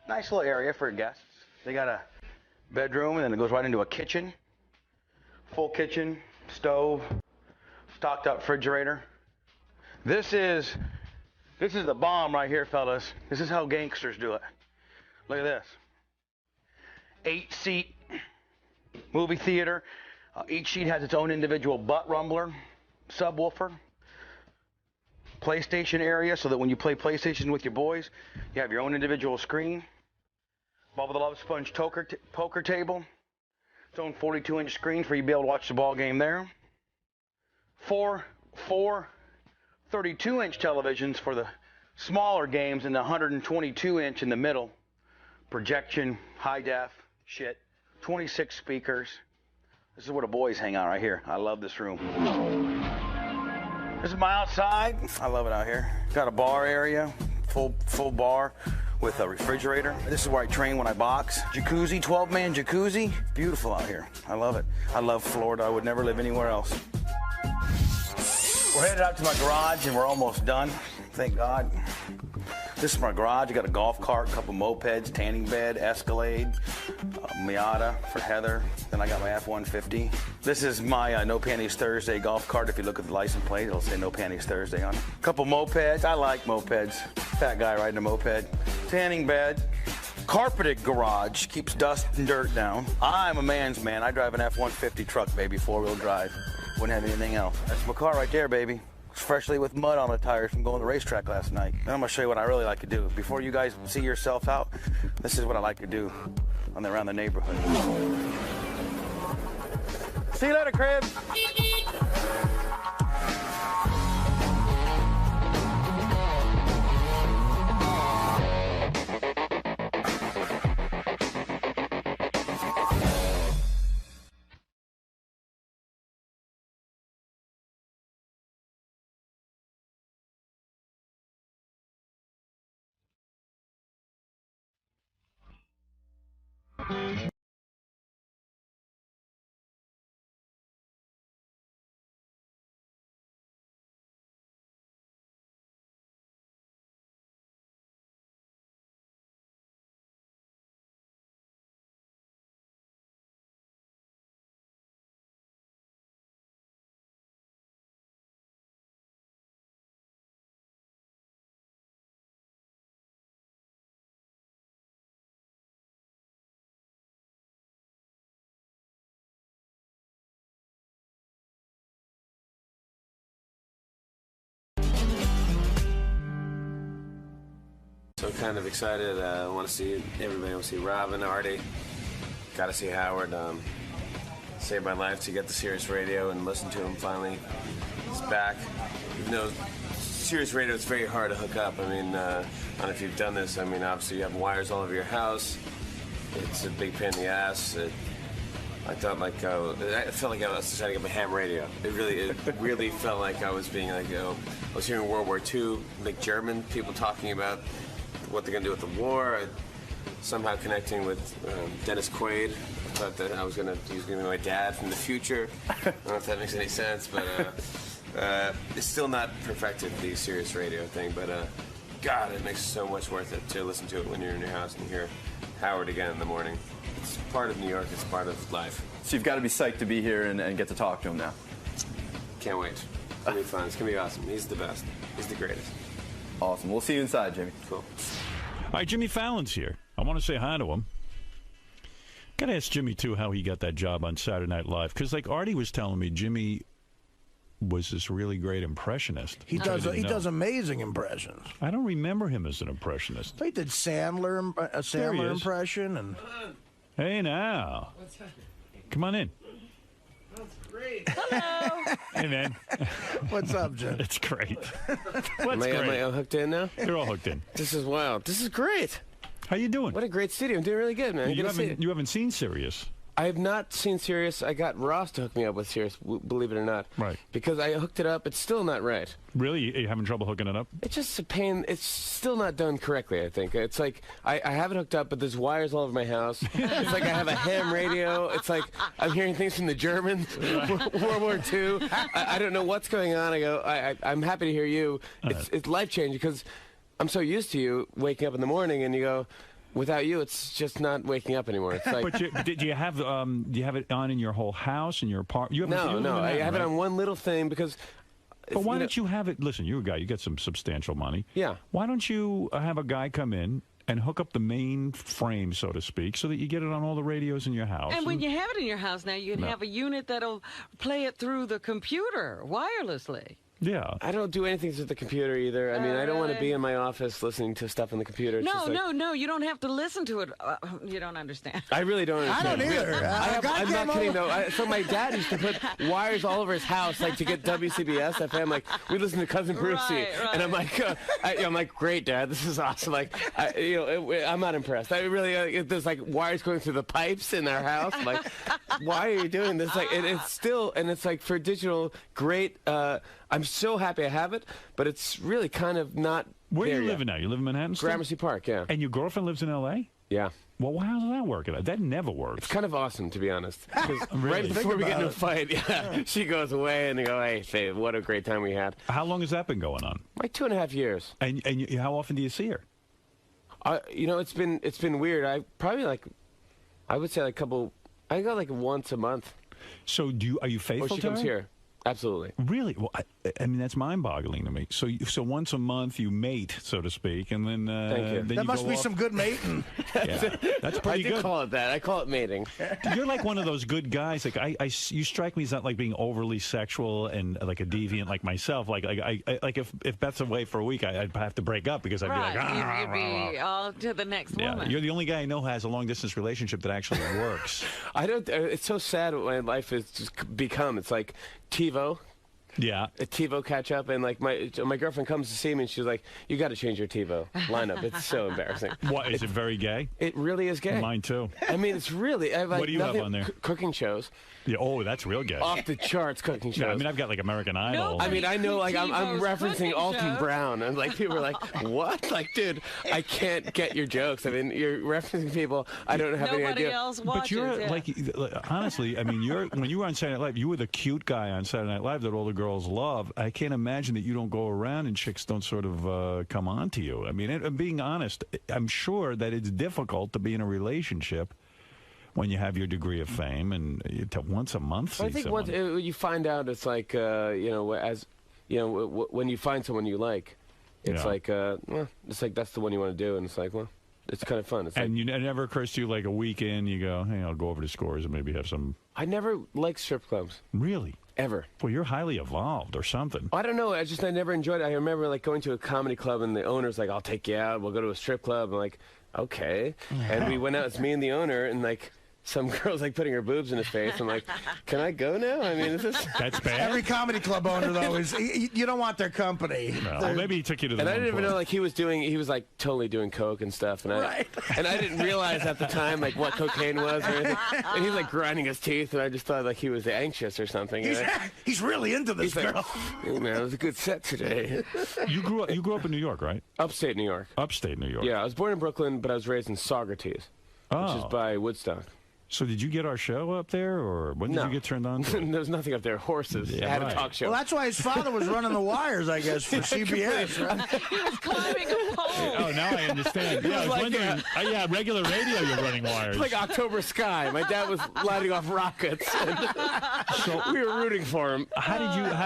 Nice little area for guests. They got a bedroom, and then it goes right into a kitchen. Full kitchen, stove, stocked up refrigerator. This is the bomb right here, fellas. This is how gangsters do it. Look at this. 8-seat movie theater. Each seat has its own individual butt rumbler, subwoofer. PlayStation area, so that when you play PlayStation with your boys, you have your own individual screen. Bubba the Love Sponge poker table. Its own 42-inch screen for you to be able to watch the ball game there. Four 32-inch televisions for the smaller games, and the 122-inch in the middle. Projection, high def, shit. 26 speakers. This is where the boys hang out right here. I love this room. This is my outside. I love it out here. Got a bar area, full bar with a refrigerator. This is where I train when I box. Jacuzzi, 12-man jacuzzi. Beautiful out here. I love it. I love Florida. I would never live anywhere else. We're headed out to my garage and we're almost done. Thank God. This is my garage. I got a golf cart, a couple mopeds, tanning bed, Escalade, Miata for Heather. Then I got my F-150. This is my No Panties Thursday golf cart. If you look at the license plate, it'll say No Panties Thursday on it. A couple mopeds. I like mopeds. Fat guy riding a moped. Tanning bed. Carpeted garage. Keeps dust and dirt down. I'm a man's man. I drive an F-150 truck, baby, 4-wheel drive. Wouldn't have anything else. That's my car right there, baby. Freshly with mud on the tires from going to the racetrack last night. And I'm gonna show you what I really like to do. Before you guys see yourself out, this is what I like to do around the neighborhood. See you later, Crib. So I'm kind of excited. I want to see everybody. I want to see Robin, Artie. Got to see Howard. Saved my life to get the Sirius Radio and listen to him finally. He's back. Even though Sirius Radio is very hard to hook up. I mean, I don't know if you've done this. I mean, obviously you have wires all over your house. It's a big pain in the ass. I felt like I was setting up a ham radio. It really felt like I was being like, I was hearing World War II, like German people talking about what they're gonna do with the war. Somehow connecting with Dennis Quaid. I thought that he was gonna be my dad from the future. I don't know if that makes any sense, but it's still not perfected, the Sirius Radio thing. But God, it makes it so much worth it to listen to it when you're in your house and hear Howard again in the morning. It's part of New York. It's part of life. So you've got to be psyched to be here and get to talk to him now. Can't wait. It's gonna be fun. It's gonna be awesome. He's the best. He's the greatest. Awesome. We'll see you inside, Jimmy. Cool. All right, Jimmy Fallon's here. I want to say hi to him. Got to ask Jimmy, too, how he got that job on Saturday Night Live. Because, like Artie was telling me, Jimmy was this really great impressionist. He does amazing impressions. I don't remember him as an impressionist. He did a Sandler impression. And hey, now. Come on in. That's great. Hello. Hey, man. What's up, Jim? It's great. Am I all hooked in now? You're all hooked in. This is wild. This is great. How you doing? What a great studio. I'm doing really good, man. You haven't seen Sirius. I have not seen Sirius. I got Ross to hook me up with Sirius, believe it or not. Right. Because I hooked it up. It's still not right. Really? Are you having trouble hooking it up? It's just a pain. It's still not done correctly, I think. It's like I have it hooked up, but there's wires all over my house. It's like I have a ham radio. It's like I'm hearing things from the Germans, World War II. I don't know what's going on. I go, I'm happy to hear you. It's life-changing because I'm so used to you waking up in the morning and you go, without you, it's just not waking up anymore. It's like, but do you have it on in your whole house, in your apartment? No. I have it on one little thing because. But why don't you have it? Listen, you're a guy. You got some substantial money. Yeah. Why don't you have a guy come in and hook up the main frame, so to speak, so that you get it on all the radios in your house? And when you have it in your house now, you can have a unit that'll play it through the computer wirelessly. Yeah. I don't do anything to the computer either. I mean, I don't want to be in my office listening to stuff on the computer. It's No. You don't have to listen to it. You don't understand. I really don't understand. I don't either. I'm not kidding, though. So my dad used to put wires all over his house, like, to get WCBS FM. Like, we listen to Cousin Brucey. Right. And I'm like, I'm like, great, Dad. This is awesome. Like, I'm not impressed. I really, there's, like, wires going through the pipes in our house. I'm like, why are you doing this? Like, it's still, and it's, like, for digital, great. I'm so happy I have it, but it's really kind of not. Where are you living now? You live in Manhattan still? Gramercy Park, yeah. And your girlfriend lives in L.A.? Yeah. Well, how does that work? That never works. It's kind of awesome, to be honest. Really? Right before we get in a fight, she goes away and they go, hey, babe, what a great time we had. How long has that been going on? Like 2.5 years. And how often do you see her? It's been weird. I would say I go like once a month. So are you faithful to her? She comes here. Absolutely. Really? Well, I mean, that's mind-boggling to me. So once a month you mate, so to speak, and then Thank you. Then that must be some good mating. Yeah, that's pretty good. I do call it that. I call it mating. You're like one of those good guys. Like you strike me as not like being overly sexual and like a deviant like myself. Like if Beth's away for a week, I'd have to break up because I'd be like, you'd be all to the next woman. You're the only guy I know who has a long-distance relationship that actually works. I don't. It's so sad what my life has just become. It's like TiVo. Yeah. A TiVo catch up, and like my girlfriend comes to see me and she's like, you got to change your TiVo lineup. It's so embarrassing. What, is it very gay? It really is gay. Mine too. I mean, it's really. I have, like, what do you have on there? Cooking shows. Yeah, oh, that's real gay. Off the charts cooking shows. Yeah, I mean, I've got like American Idol. I mean, I know, like, I'm referencing Alton shows. Brown, and like people are like, "What?" Like, dude, I can't get your jokes. I mean, you're referencing people I don't have any idea. Nobody else watches. But you're like, honestly, I mean, when you were on Saturday Night Live, you were the cute guy on Saturday Night Live that all the girls love. I can't imagine that you don't go around and chicks don't sort of come on to you. I mean, being honest, I'm sure that it's difficult to be in a relationship when you have your degree of fame and once a month. I think once you find out, it's like when you find someone you like, it's like it's like that's the one you want to do, and it's like, well, it's kind of fun. It's and it never occurs to you, like a weekend, you go, hey, I'll go over to Scores and maybe have some. I never liked strip clubs. Really? ever. Well, you're highly evolved or something. I don't know. I never enjoyed it. I remember like going to a comedy club and the owner's like, "I'll take you out. We'll go to a strip club." I'm like, "Okay." And we went out. It's me and the owner, and like some girl's like putting her boobs in his face. I'm like, "Can I go now?" I mean, is this? That's bad. Every comedy club owner though is you don't want their company. No. Well, maybe he took you to the. And I didn't even know like he was like totally doing coke and stuff, and I didn't realize at the time like what cocaine was or anything. And he's like grinding his teeth, and I just thought like he was anxious or something. He's really into this girl. Like, "Hey, man, it was a good set today." You grew up in New York, right? Upstate New York. Upstate New York. Yeah, I was born in Brooklyn, but I was raised in Saugerties, which is by Woodstock. So did you get our show up there, or when did you get turned on to? There's nothing up there. Horses. Yeah, I had a talk show. Well, that's why his father was running the wires, I guess, for CBS. Right? He was climbing a pole. Oh, now I understand. Yeah, I was like, wondering. Regular radio, you're running wires. Like October Sky. My dad was lighting off rockets. So we were rooting for him. How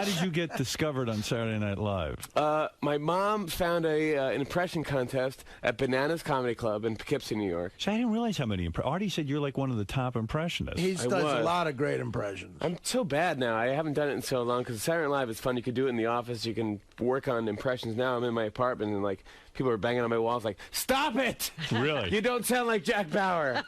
did you get discovered on Saturday Night Live? My mom found an impression contest at Bananas Comedy Club in Poughkeepsie, New York. So I didn't realize how many. Artie said you're like one of the top impressionists. He does a lot of great impressions. I'm so bad now. I haven't done it in so long because Saturday Night Live is fun. You can do it in the office. You can work on impressions. Now I'm in my apartment and like people are banging on my walls like, "Stop it! Really? You don't sound like Jack Bauer.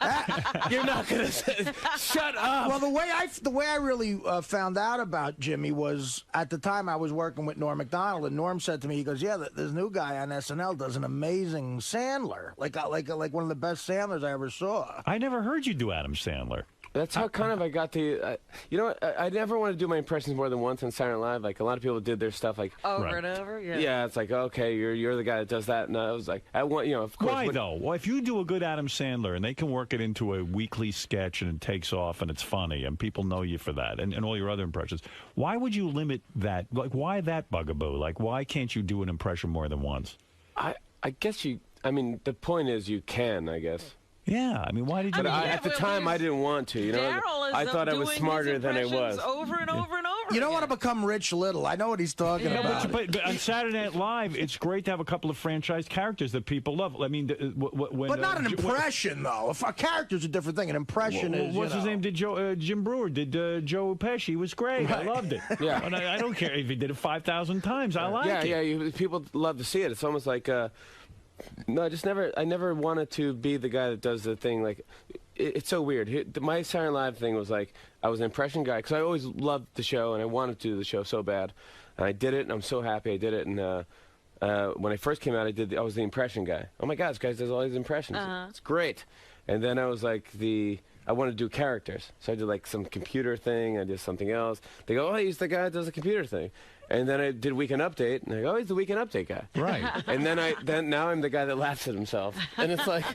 You're not gonna shut up." Well, the way I really found out about Jimmy was at the time I was working with Norm Macdonald, and Norm said to me, he goes, "Yeah, this new guy on SNL does an amazing Sandler, like one of the best Sandlers I ever saw." I never heard you do Adam Sandler. That's how kind of I got the. You know what? I never want to do my impressions more than once on Saturday Night Live. Like a lot of people did their stuff like over and over. Yeah. Yeah, it's like okay, you're the guy that does that, and I was like, I want of course. Why though? Well, if you do a good Adam Sandler and they can work it into a weekly sketch and it takes off and it's funny and people know you for that and all your other impressions, why would you limit that? Like, why that bugaboo? Like, why can't you do an impression more than once? I guess you. I mean, the point is you can. I guess. Yeah, I mean, why did you? But at the time, I didn't want to. You know, I thought I was smarter than I was. Over and over and over. You don't want to become Rich Little. I know what he's talking about. But on Saturday Night Live, it's great to have a couple of franchise characters that people love. I mean, but not an impression, though. If a character's a different thing. An impression is. What's his name? Did Jim Brewer? Did Joe Pesci? He was great. Right. I loved it. Yeah, and I don't care if he did it 5,000 times. I like it. Yeah. People love to see it. It's almost like. No, I never wanted to be the guy that does the thing. Like, it's so weird. My Saturday Night Live thing was like, I was an impression guy because I always loved the show and I wanted to do the show so bad. And I did it, and I'm so happy I did it. And when I first came out, I was the impression guy. Oh my God, this guy does all these impressions. It's great. And then I was like I wanted to do characters. So I did like some computer thing. I did something else. They go, "Oh, he's the guy that does the computer thing." And then I did Weekend Update, and I go, "Oh, he's the Weekend Update guy." Right. And then now I'm the guy that laughs at himself. And it's like,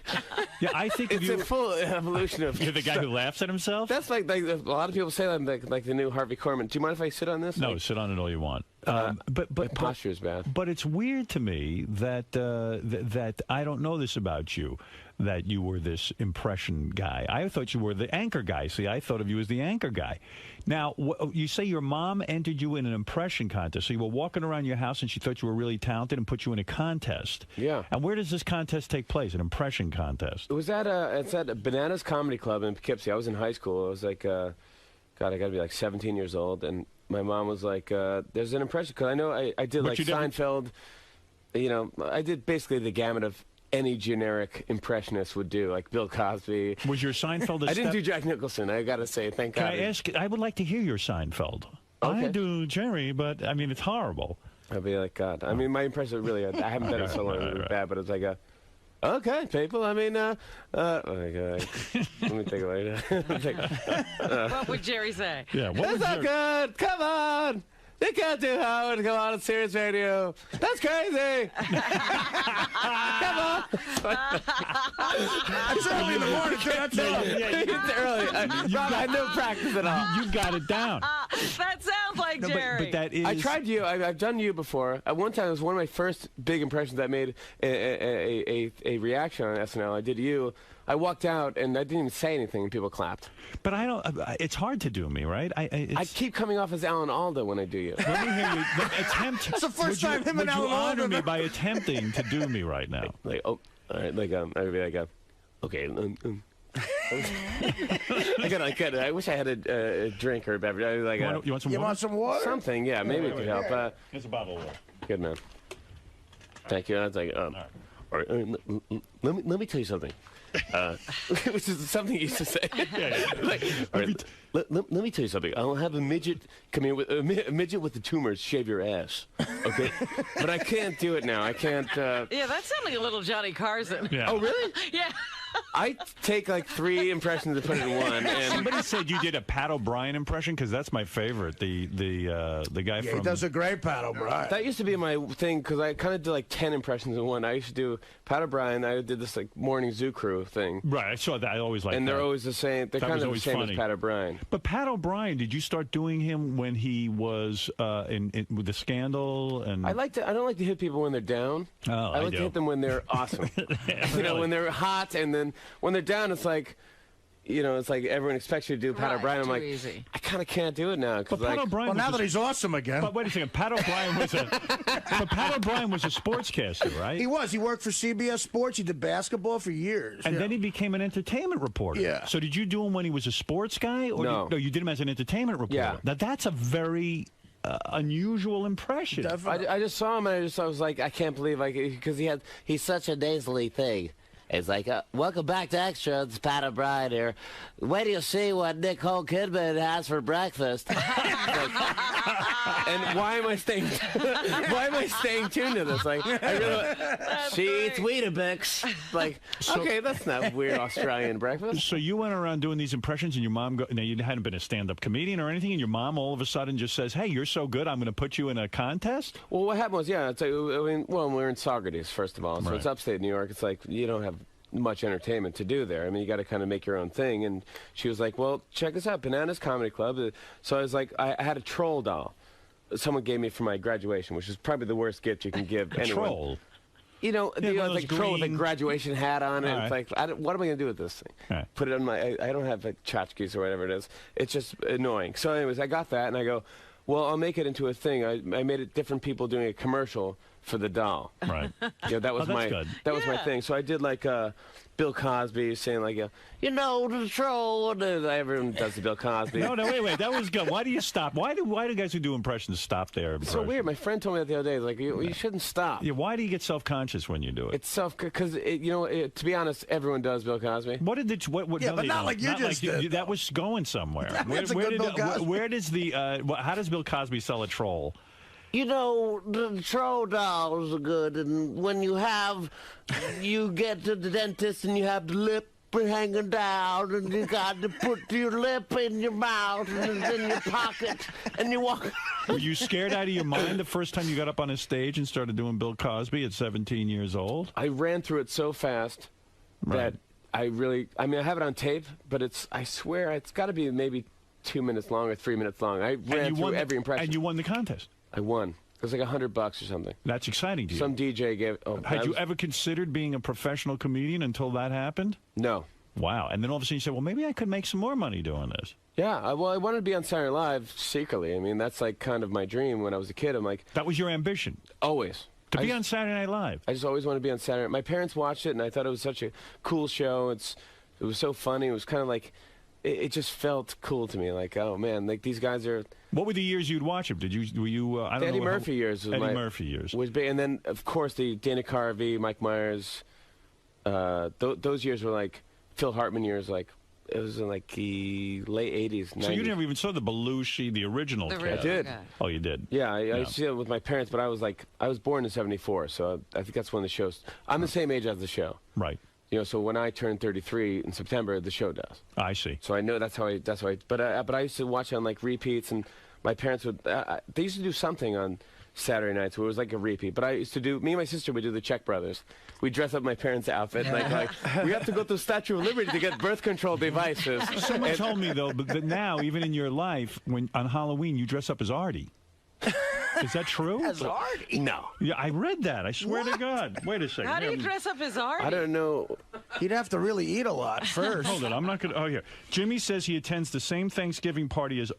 yeah, I think it's a full evolution of. You're the guy who laughs at himself. That's like a lot of people say I'm like the new Harvey Korman. Do you mind if I sit on this? No, sit on it all you want. But my posture is bad. But it's weird to me that that I don't know this about you, that you were this impression guy. I thought you were the anchor guy. See, I thought of you as the anchor guy. Now, you say your mom entered you in an impression contest. So you were walking around your house and she thought you were really talented and put you in a contest. Yeah. And where does this contest take place? An impression contest? It was it's at Bananas Comedy Club in Poughkeepsie. I was in high school. I was like, God, I got to be like 17 years old. And my mom was like, there's an impression. Because I know I did like Seinfeld. You know, I did basically the gamut of any generic impressionist would do, like Bill Cosby. Was your Seinfeld I didn't do Jack Nicholson, I got to say, thank God. Can I ask, I would like to hear your Seinfeld. Okay. I do Jerry, but, I mean, it's horrible. I'd be like, God. I mean, my impression really, I haven't done it so long, it was bad, but it's like okay, people, I mean, oh my God. Let me think about it. What would Jerry say? Yeah, That's not good, come on. You can't do Howard come on Sirius Radio. That's crazy. Come on. That's early in the morning, too. That's It's early. Rob, I had no practice at all. You got it down. That sounds like Jerry. But that is... I tried you. I've done you before. At one time, it was one of my first big impressions. I made a reaction on SNL. I did you. I walked out and I didn't even say anything, and people clapped. But I don't. It's hard to do me, right? I keep coming off as Alan Alda when I do you. Let me hear you. Attempt. It's the first time him and Alan Alda. Alda Me by attempting to do me right now. Like, oh, all right. Like I'd be like, okay. I wish I had a drink or a beverage. You want some water? You want some water? Something, yeah. Maybe it could help. Here's a bottle of water. Good, man. Thank you. I was like, all right, let me tell you something. Which is something you used to say. Let me tell you something. I'll have a midget come in with a midget with the tumors shave your ass. Okay, but I can't do it now. I can't. Yeah, that sounded like a little Johnny Carson. Yeah. Oh, really? Yeah. I take like 3 impressions and put it in one. And somebody said you did a Pat O'Brien impression because that's my favorite. The guy from. He does a great Pat O'Brien. That used to be my thing because I kind of did like 10 impressions in one. I used to do Pat O'Brien. I did this like morning zoo crew thing. Right, I saw that. I always liked that. And they're always the same. They're kind of the same as Pat O'Brien. But Pat O'Brien, did you start doing him when he was with the Scandal? And I don't like to hit people when they're down. Oh, I like to hit them when they're awesome. You know, when they're hot, and then when they're down, it's like, you know, it's like everyone expects you to do Pat O'Brien. I'm like, easy. I kind of can't do it now. But Pat O'Brien. Well, now that he's awesome again. But wait a second, Pat O'Brien was a. But Pat O'Brien was a sportscaster, right? He was. He worked for CBS Sports. He did basketball for years. And then he became an entertainment reporter. Yeah. So did you do him when he was a sports guy, or No. you did him as an entertainment reporter? Yeah. Now that's a very unusual impression. I just saw him, and I was like, I can't believe, like, because he's such a nasally thing. It's like, welcome back to Extra. It's Pat O'Brien here. Wait till you see what Nicole Kidman has for breakfast. And why am I staying? Why am I staying tuned to this? Like, I really, she eats Weetabix. Like, okay, that's not weird Australian breakfast. So you went around doing these impressions, and your mom. Now you hadn't been a stand-up comedian or anything, and your mom all of a sudden just says, "Hey, you're so good, I'm going to put you in a contest." Well, what happened was, it's like, we're in Saugerties, first of all, so it's upstate New York. It's like you don't have much entertainment to do there. I mean, you got to kind of make your own thing. And she was like, well, check this out, Bananas Comedy Club. So I was like, I had a troll doll someone gave me for my graduation, which is probably the worst gift you can give anyone. Troll? You know, like a troll with a graduation hat on it. Right. It's like, what am I going to do with this thing? Right. Put it on my, I don't have like tchotchkes or whatever it is. It's just annoying. So anyways, I got that and I go, well, I'll make it into a thing. I made it different people doing a commercial for the doll. Right. Yeah, that was good. That was my thing. So I did like Bill Cosby saying like, you know, the troll. Everyone does the Bill Cosby. No, wait. That was good. Why do you stop? Why do guys who do impressions stop there? It's so weird. My friend told me that the other day. Like, you shouldn't stop. Yeah. Why do you get self-conscious when you do it? It's because to be honest, everone does Bill Cosby. What did the what? Yeah, no, but not like you just did. That was going somewhere. Where does the how does Bill Cosby sell a troll? You know, the troll dolls are good, and when you get to the dentist and you have the lip hanging down, and you got to put your lip in your mouth and it's in your pocket, and you walk. Were you scared out of your mind the first time you got up on a stage and started doing Bill Cosby at 17 years old? I ran through it so fast that I have it on tape, but I swear it's got to be maybe 2 minutes long or 3 minutes long. I ran through every impression. And you won the contest. I won. It was like $100 or something. That's exciting to you. Some DJ gave. Had you ever considered being a professional comedian until that happened? No. Wow. And then all of a sudden you said, well, maybe I could make some more money doing this. Yeah. I wanted to be on Saturday Night Live secretly. I mean, that's like kind of my dream when I was a kid. I'm like. That was your ambition? Always. To be on Saturday Night Live? I just always wanted to be on Saturday. My parents watched it, and I thought it was such a cool show. It was so funny. It was kind of like. It just felt cool to me, like, oh man, like these guys are. What were the years you'd watch them? Were you? I don't know. Eddie Murphy years. Eddie Murphy years was big, and then of course the Dana Carvey, Mike Myers. Those years were like Phil Hartman years, like it was in like the late '80s. 90s. So you never even saw the Belushi, the original. I did. Oh, you did. Yeah, I see it with my parents, but I was born in '74, so I think that's when the show's. I'm the same age as the show. Right. You know, so when I turn 33 in September, the show does. I see. So I know that's how I. But I used to watch it on like repeats, and my parents would. They used to do something on Saturday nights where it was like a repeat. But I used to do. Me and my sister would do the Czech Brothers. We dress up my parents' outfit. Like we have to go to Statue of Liberty to get birth control devices. Someone told me though, that now even in your life, when on Halloween you dress up as Artie. Is that true? As Artie? No. Yeah, I read that. I swear to God. Wait a second. How do you dress up as Artie? I don't know. He'd have to really eat a lot first. Hold on, I'm not going to. Oh, here. Jimmy says he attends the same Thanksgiving party as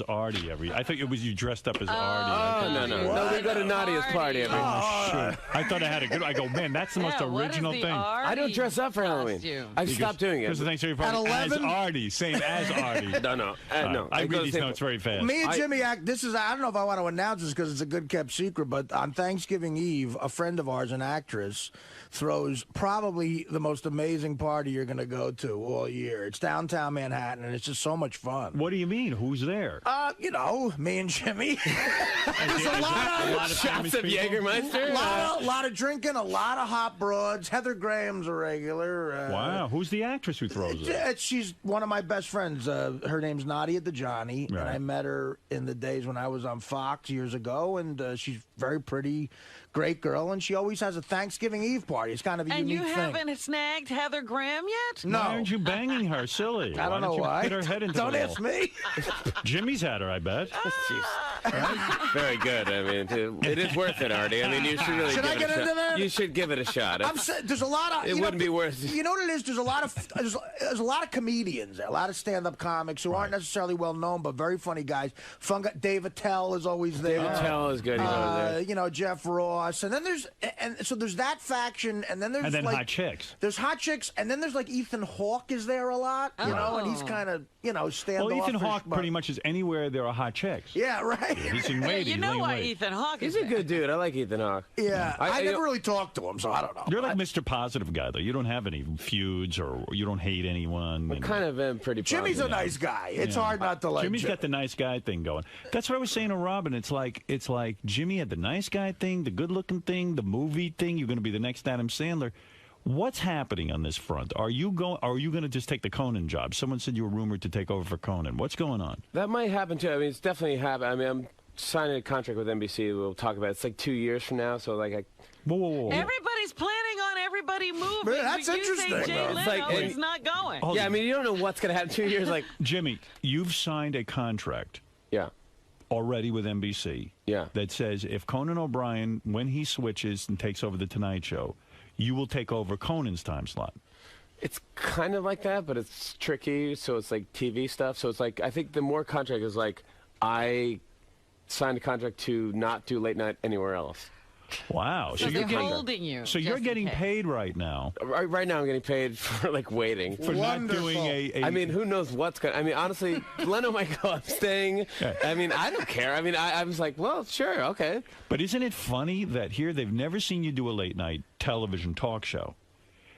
Artie I thought it was you dressed up as Artie. Oh, no. We go to Nadia's party every year. Sure. I thought I had a good. I go, man, that's the most original thing. I don't dress up for Halloween. I've stopped doing it. Because the Thanksgiving party as Artie, same as Artie. No. I read these notes very fast. Me and Jimmy act. This is. I don't know if I want to announce this because it's a good kept secret. But on Thanksgiving Eve, a friend of ours, an actress, throws probably the most amazing party you're going to go to all year. It's downtown Manhattan, and it's just so much fun. What do you mean? Who's there? You know, me and Jimmy. There's a lot of shots of Jägermeister. A lot of drinking, a lot of hot broads. Heather Graham's a regular. Wow. Who's the actress who throws it? She's one of my best friends. Her name's Nadia the Johnny, Right. and I met her in the days when I was on Fox years ago, and she's very pretty, great girl, and she always has a Thanksgiving Eve party. It's kind of a and unique you thing. haven't snagged Heather Graham yet? No. Why aren't you banging her? Silly. I don't know why. Hit her head into Don't the ask me. Jimmy's had her, I bet. Very good. I mean, it is worth it, Artie. I mean, you should really. Should I get into that? You should give it a shot. There's a lot of. It wouldn't be worth. You know what it is? There's a lot of comedians there, a lot of stand-up comics who aren't necessarily well known, but very funny guys. Dave Attell is always there. Dave Attell is good. He's always there. You know, Jeff Ross, and then there's that faction, and then there's hot chicks. There's hot chicks, and then there's like Ethan Hawke is there a lot, you know, and he's kind of standoffish. Well, Ethan Hawke pretty much is anywhere there are hot chicks. Yeah, right. Yeah, he's in waiting. You know why Ethan Hawke is He's a good dude. I like Ethan Hawke. Yeah, I never really talked to him, so I don't know. You're like Mr. Positive guy, though. You don't have any feuds or you don't hate anyone. I kind of am pretty positive. Jimmy's a nice guy. It's hard not to like Jimmy's got the nice guy thing going. That's what I was saying to Robin. It's like Jimmy had the nice guy thing, the good-looking thing, the movie thing. You're going to be the next Adam Sandler. What's happening on this front? Are you going to just take the Conan job? Someone said you were rumored to take over for Conan. What's going on? That might happen too. I mean, it's definitely happened. I mean, I'm signing a contract with NBC. We'll talk about it. It's like 2 years from now. So like, whoa. Everybody's planning on everybody moving. That's but interesting. You say Jay It's Leno is not going. Yeah, I mean, you don't know what's going to happen 2 years. Like Jimmy, you've signed a contract. Yeah. Already with NBC. Yeah. That says if Conan O'Brien, when he switches and takes over the Tonight Show, you will take over Conan's time slot. It's kind of like that, but it's tricky. So it's like TV stuff. So it's like, I think the more contract is like, I signed a contract to not do late night anywhere else. Wow. So they're holding you. So you're getting paid right now. Right now I'm getting paid for like waiting. For not doing a... I mean, who knows what's going to... I mean, honestly, Leno might go, I'm staying. I mean, I don't care. I mean, I was like, well, sure, okay. But isn't it funny that here they've never seen you do a late night television talk show?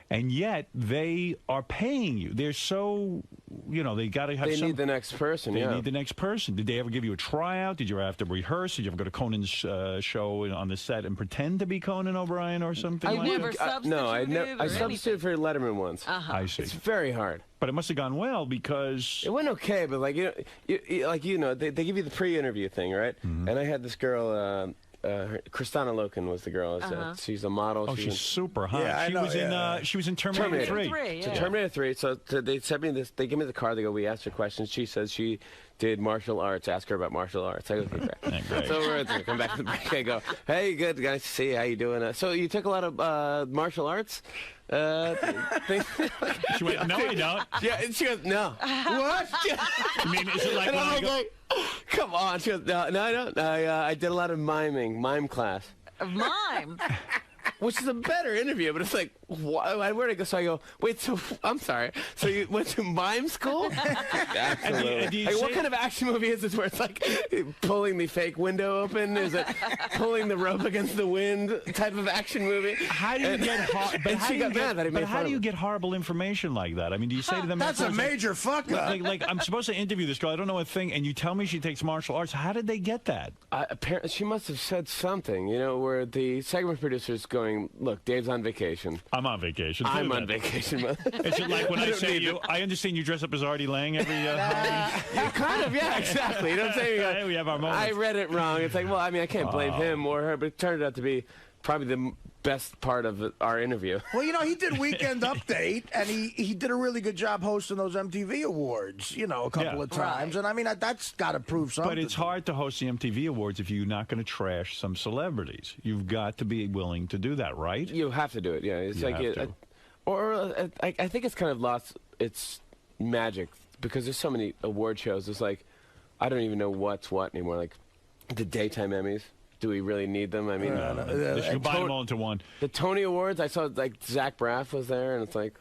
And yet they are paying you. They're so, they got to have They need the next person, They need the next person. Did they ever give you a tryout? Did you ever have to rehearse? Did you ever go to Conan's show on the set and pretend to be Conan O'Brien or something like that? No, I substituted for Letterman once. I see. It's very hard. But it must have gone well because... It went okay, but they give you the pre-interview thing, right? Mm-hmm. And I had this girl... Kristana Loken was the girl. She's a model. Oh, she's super hot. Yeah, she was in Terminator 3. Terminator 3. So they sent me this. They give me the card. They go, we asked her questions. She says she did martial arts. Ask her about martial arts. I go, okay, great. So we're going to come back to the break. I go, hey, good, guys to see you. How you doing? So you took a lot of martial arts? She went, no, I don't. Yeah, and she goes, no. What? I mean, is it like when I go... Come on. She goes, no, I don't. I did a lot of mime class. Mime? Which is a better interview, but it's like, where'd I go? So I go, wait, so, I'm sorry. So you went to mime school? Absolutely. Like, what kind of action movie is this where it's like pulling the fake window open? Is it pulling the rope against the wind type of action movie? How do you get how do you get horrible information like that? I mean, do you say to them... That's a major fuck up. Like, I'm supposed to interview this girl. I don't know a thing, and you tell me she takes martial arts. How did they get that? Apparently, she must have said something, where the segment producer's going, look, Dave's on vacation. I'm on vacation. I'm on vacation. Is it like when I say you, I understand you dress up as Artie Lang every kind of, yeah, exactly. You know what I'm saying? We have our moments. I read it wrong. It's like, well, I mean, I can't blame him or her, but it turned out to be probably the best part of our interview. Well, you know, he did Weekend Update, and he did a really good job hosting those MTV Awards, you know, a couple of times. Right. And I mean, that's got to prove something. But it's hard to host the MTV Awards if you're not going to trash some celebrities. You've got to be willing to do that, right? You have to do it, yeah. It's I think it's kind of lost its magic because there's so many award shows. It's like, I don't even know what's what anymore. Like, the daytime Emmys. Do we really need them? I mean, you combine them all into one. The Tony Awards, I saw like Zach Braff was there, and it's like,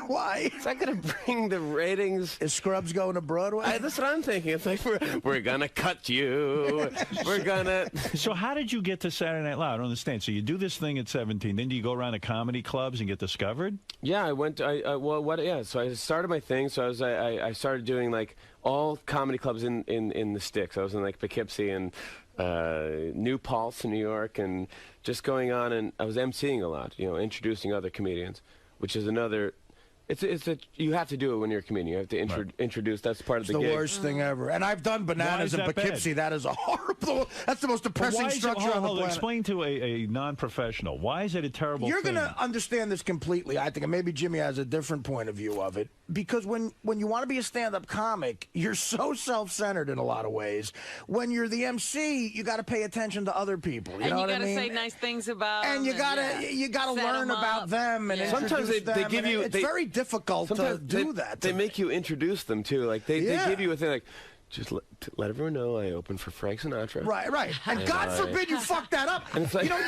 why? Is that going to bring the ratings? Is Scrubs going to Broadway? That's what I'm thinking. It's like, we're going to cut you. We're going to... So how did you get to Saturday Night Live? I don't understand. So you do this thing at 17, then do you go around to comedy clubs and get discovered? Yeah, I went. So I started my thing. So I started doing like all comedy clubs in the sticks. I was in like Poughkeepsie and New Paltz in New York, and just going on, and I was emceeing a lot. You know, introducing other comedians, which is another. You have to do it when you're a comedian. You have to introduce. That's part of the gig. It's the worst thing ever. And I've done Bananas in Poughkeepsie. That is a horrible. That's the most depressing structure on the planet. Explain to a non-professional. Why is it a terrible You're thing? going to understand this completely, I think, and maybe Jimmy has a different point of view of it. Because when you want to be a stand-up comic, you're so self-centered in a lot of ways. When you're the MC, you got to pay attention to other people. You know what I mean? And you got to say nice things about them. And you got to learn about them and sometimes they give you. It's very difficult to do that. They make you introduce them too. Like they give you a thing like. Just let everyone know I opened for Frank Sinatra. Right. And God forbid you fuck that up. And it's like, you know,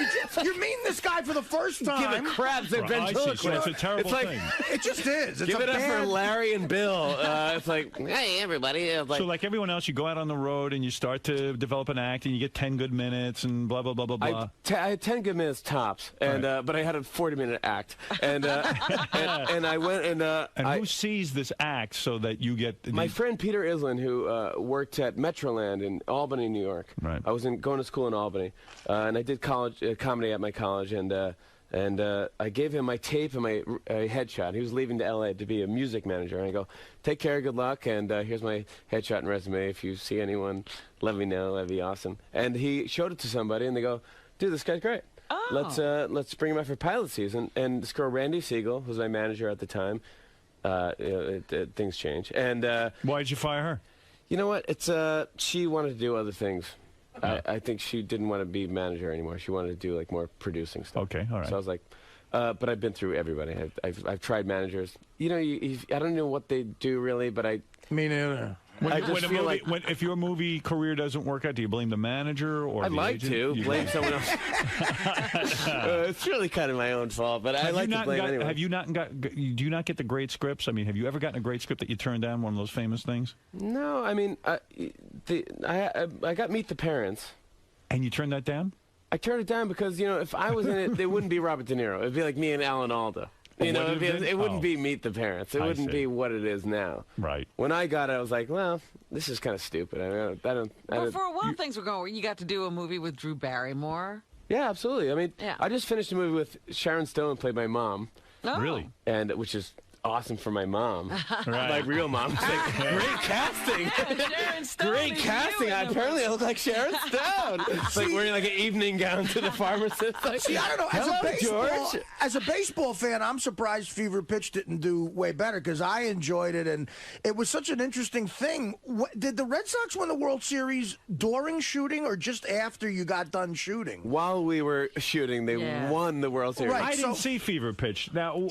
you're meeting this guy for the first time. Give it crabs at ventriloquist. So it's a terrible thing. It just is. It's Give it up for Larry and Bill. It's like, hey, everybody. So like everyone else, you go out on the road and you start to develop an act and you get 10 good minutes and blah, blah, blah, blah, blah. I had 10 good minutes tops, and but I had a 40-minute act. And and I went and... and who sees this act so that you get... My friend Peter Islin, who... worked at Metroland in Albany, New York. Right. I was going to school in Albany, and I did comedy at my college, and I gave him my tape and my headshot. He was leaving to L.A. to be a music manager, and I go, take care, good luck, and here's my headshot and resume. If you see anyone, let me know. That'd be awesome. And he showed it to somebody, and they go, dude, this guy's great. Oh. Let's bring him out for pilot season. And this girl, Randy Siegel, who was my manager at the time, things change. And why did you fire her? You know what? It's she wanted to do other things. I think she didn't want to be manager anymore. She wanted to do like more producing stuff. Okay, all right. So I was like, but I've been through everybody. I've tried managers. You know, I don't know what they do really, but I. Me neither. If your movie career doesn't work out, do you blame the manager or I'd the like agent? to blame someone else. It's really kind of my own fault, but I like to blame anyone. Have you not do you not get the great scripts? I mean, have you ever gotten a great script that you turned down, one of those famous things? No, I mean, I got Meet the Parents. And you turned that down? I turned it down because, you know, if I was in it, it wouldn't be Robert De Niro. It'd be like me and Alan Alda. You know, it wouldn't be Meet the Parents. It wouldn't be what it is now. Right. When I got it, I was like, well, this is kind of stupid. I don't. Well, for a while, things were going. You got to do a movie with Drew Barrymore. Yeah, absolutely. I mean, I just finished a movie with Sharon Stone, played my mom. Oh. Really? And which is awesome for my mom, my real mom. It's like, great casting. Sharon Stone. Great casting. Apparently, I look like Sharon Stone. It's like wearing like an evening gown to the pharmacist. Like, see, I don't know. Hello, George. As a baseball fan, I'm surprised Fever Pitch didn't do way better because I enjoyed it, and it was such an interesting thing. Did the Red Sox win the World Series during shooting or just after you got done shooting? While we were shooting, they won the World Series. Right, I didn't see Fever Pitch. Now,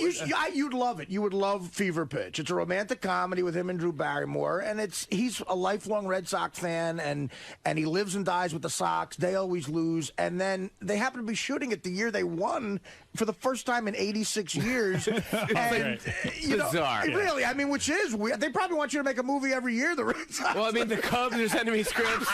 you'd love it. You would love Fever Pitch. It's a romantic comedy with him and Drew Barrymore, and he's a lifelong Red Sox fan, and he lives and dies with the Sox. They always lose, and then they happen to be shooting it the year they won for the first time in 86 years. And you know, bizarre. Really, I mean, which is weird. They probably want you to make a movie every year. The Red Sox. Well, I mean, the Cubs are sending me scripts.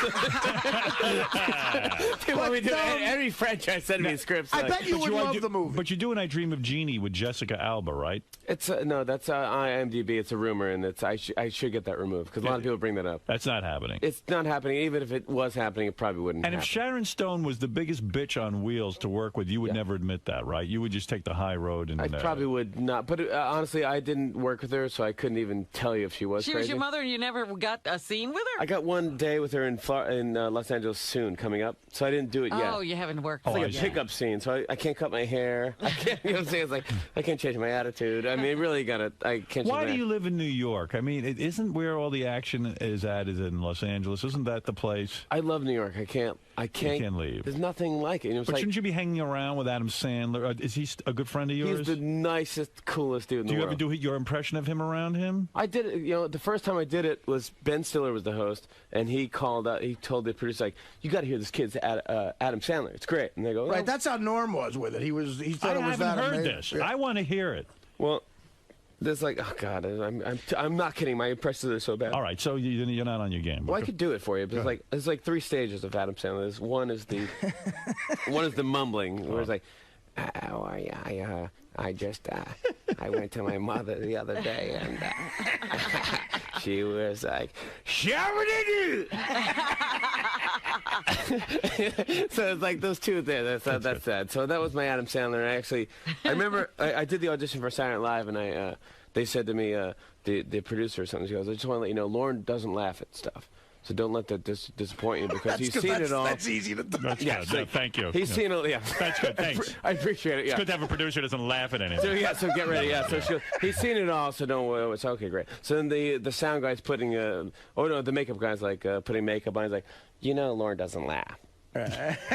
They want me to every franchise sending me scripts. I bet you would love the movie. But you're doing I Dream of Jeannie with Jessica Alba, right? It's no, that's IMDb. It's a rumor, and I should get that removed because a lot of people bring that up. That's not happening. It's not happening. Even if it was happening, it probably wouldn't. And happen. if Sharon Stone was the biggest bitch on wheels to work with, you would never admit that, right? You would just take the high road. And I probably would not. But honestly, I didn't work with her, so I couldn't even tell you if she was She crazy. was your mother and you never got a scene with her? I got one day with her in Los Angeles soon, coming up. So I didn't do it yet. Oh, you haven't worked It's with like a her pickup scene, so I can't cut my hair. I can't, you know what I'm saying? It's like, I can't change my attitude. I mean, really I can't change Why my do you live in New York? I mean, isn't where all the action is in Los Angeles? Isn't that the place? I love New York. I can't You can't leave. There's nothing like it. You know, But shouldn't you be hanging around with Adam Sandler? Is he a good friend of yours? He's the nicest, coolest dude in the world. Do you ever do your impression of him around him? I did it. You know, the first time I did it was Ben Stiller was the host, and he called out. He told the producer, like, "You got to hear this kid's Adam Sandler. It's great." And they go, Right, that's how Norm was with it. He thought it was that I haven't heard amazing. this. Yeah. I want to hear it. Well, there's like, oh God, I'm not kidding. My impressions are so bad. All right, so you're not on your game. Well, I could do it for you, but there's like 3 stages of Adam Sandler. One is the mumbling, where it's like, "How are you? I just I went to my mother the other day, and she was like, shabba-doo-doo." So it's like those two there. That's that. So that was my Adam Sandler. And I remember I did the audition for Saturday Night Live, and they said to me, the producer or something, she goes, "I just want to let you know, Lauren doesn't laugh at stuff. So don't let that disappoint you, because he's seen it all." That's easy to do. That's good. No, thank you. He's seen it. Yeah, that's good. Thanks. I appreciate it. Yeah, it's good to have a producer who doesn't laugh at anything. So get ready. Yeah, so he's seen it all. So don't worry. It's okay, great. So then the sound guy's putting the makeup guy's like putting makeup on. He's like, Lauren doesn't laugh.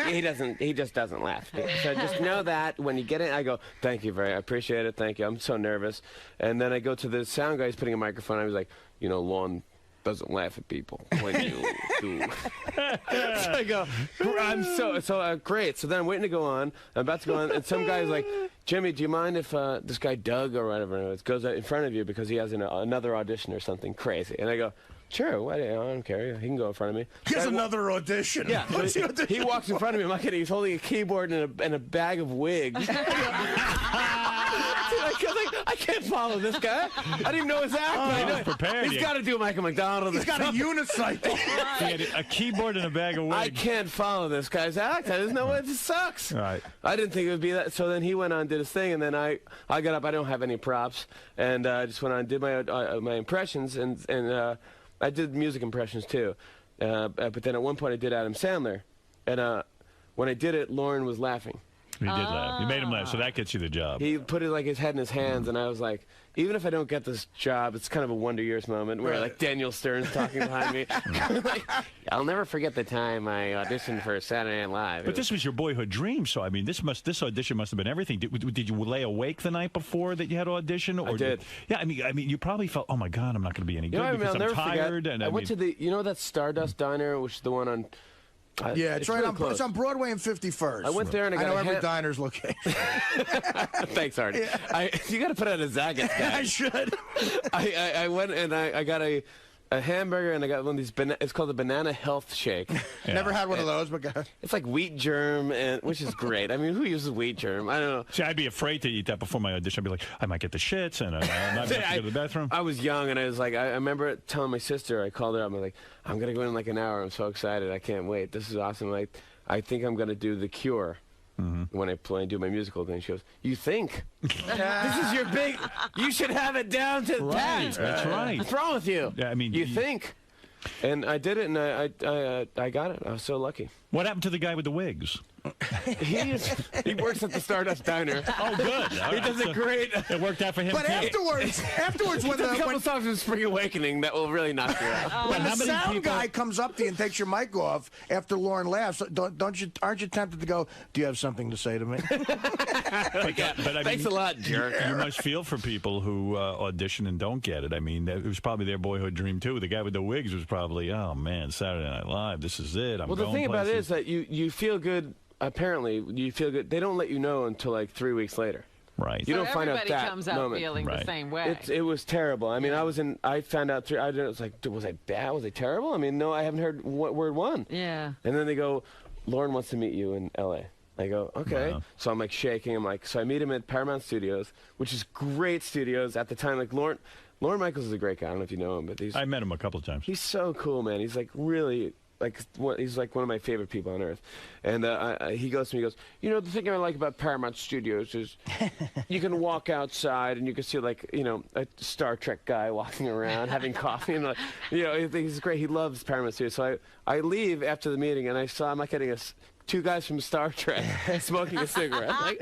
He just doesn't laugh. So just know that when you get it, I go, "Thank you I appreciate it. Thank you. I'm so nervous." And then I go to the sound guy. He's putting a microphone. I was like, Lauren doesn't laugh at people when you do. So I go, I'm so great. So then I'm waiting to go on. I'm about to go on, and some guy's like, "Jimmy, do you mind if this guy Doug or whatever goes out in front of you because he has another audition or something crazy?" And I go, "Sure, I don't care. He can go in front of me." He has another audition. Yeah, he walks in front of me. I'm not kidding. He's holding a keyboard and a bag of wigs. I can't follow this guy. I didn't even know his act. I was prepared. He's got to do Michael McDonald. He's got a unicycle. He had a keyboard and a bag of wigs. I can't follow this guy's act. I just know it just sucks. Right. I didn't think it would be that. So then he went on, did his thing, and then I got up. I don't have any props, and I just went on, did my impressions, and I did music impressions too. But then at one point I did Adam Sandler, and when I did it, Lauren was laughing. He did laugh. You made him laugh, so that gets you the job. He put his head in his hands, and I was like, even if I don't get this job, it's kind of a Wonder Years moment where like Daniel Stern's talking behind me. Like, I'll never forget the time I auditioned for Saturday Night Live. But this was your boyhood dream, so I mean, this audition must have been everything. Did you lay awake the night before that you had to audition? Or I did. Yeah, I mean, you probably felt, oh my God, I'm not going to be any good because I'm tired. I went to that Stardust Diner, which is the one on. Yeah, it's right really on. close. It's on Broadway and 51st. I went there and I know got every diner's location. Thanks, Artie. Yeah. You got to put out a Zagat's guy. I should. I went and I got a hamburger, and I got one of these. It's called the Banana Health Shake. Yeah. Never had one of those, but it's like wheat germ, which is great. I mean, who uses wheat germ? I don't know. See, I'd be afraid to eat that before my audition. I'd be like, I might get the shits, and I'm not going to go to the bathroom. I was young, and I was like, I remember telling my sister. I called her up. I'm like, I'm going to go in like an hour. I'm so excited. I can't wait. This is awesome. Like, I think I'm going to do The Cure. When I do my musical thing, she goes, "You think? This is your big. You should have it down to right. That's right. What's wrong with you? Yeah, I mean, you think?" And I did it, and I got it. I was so lucky. What happened to the guy with the wigs? He works at the Stardust Diner. Oh, good. He does a great. It worked out for him. But afterwards, when a couple songs of Spring Awakening that will really knock you out. When the sound guy comes up to you and takes your mic off after Lauren laughs, aren't you tempted to go, "Do you have something to say to me?" But I mean, thanks a lot, jerk. You must feel for people who audition and don't get it. I mean, it was probably their boyhood dream too. The guy with the wigs was probably, oh man, Saturday Night Live. This is it. Well, the thing about it is that you feel good. Apparently, you feel good. They don't let you know until like 3 weeks later. Right. You don't find out that everybody comes out moment. feeling the same way. It was terrible. I mean, I found out I was like, was I bad? Was I terrible? I mean, no, I haven't heard word one. Yeah. And then they go, "Lauren wants to meet you in L.A." I go, "Okay." Wow. So I'm like shaking. I'm like, so I meet him at Paramount Studios, which is great studios at the time. Like Lorne Michaels is a great guy. I don't know if you know him, but I met him a couple of times. He's so cool, man. He's like really he's like one of my favorite people on earth, and he goes to me, he goes, you know, the thing I like about Paramount Studios is you can walk outside and you can see like, you know, a Star Trek guy walking around having coffee, and like, you know, he's great. He loves Paramount Studios. So I leave after the meeting and I saw him like getting two guys from Star Trek smoking a cigarette. Like,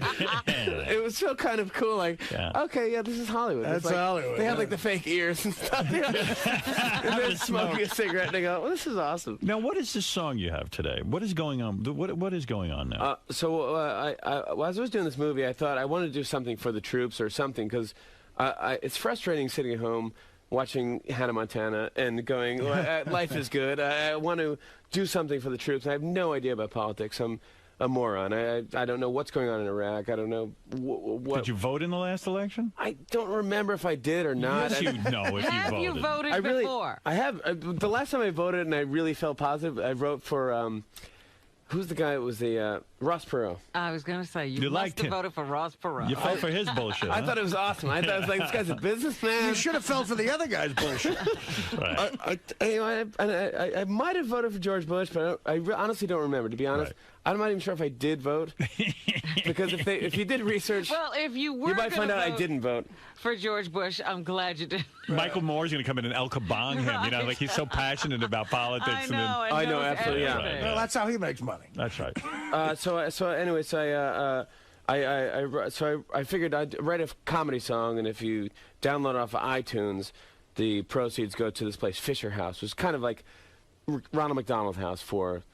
it was so kind of cool. Like, okay, yeah, this is Hollywood. That's like, Hollywood. They have like the fake ears and stuff. You know? And they're smoking a cigarette. And they go, well, this is awesome. Now, what is this song you have today? What is going on? What is going on now? As I was doing this movie, I thought I wanted to do something for the troops or something, because it's frustrating sitting at home watching Hannah Montana and going, life is good. I want to do something for the troops. I have no idea about politics. I'm a moron. I don't know what's going on in Iraq. I don't know what. Did you vote in the last election? I don't remember if I did or not. Yes, you know if you voted. Have you voted before? I have. The last time I voted and I really felt positive, I wrote for, who's the guy that was the, Ross Perot. I was going to say, you must have voted for Ross Perot. You felt for his bullshit, I thought it was awesome. I thought it was like, this guy's a businessman. You should have felt for the other guy's bullshit. Right. I might have voted for George Bush, but I honestly don't remember, to be honest. Right. I'm not even sure if I did vote, because if you did research, well, if you were, you might find out I didn't vote for George Bush. I'm glad you did. Michael Moore's going to come in and El Kabong him. You know, like he's so passionate about politics. I know, absolutely, yeah. Right, well, that's how he makes money. That's right. I figured I'd write a comedy song, and if you download it off of iTunes, the proceeds go to this place, Fisher House, which is kind of like Ronald McDonald House for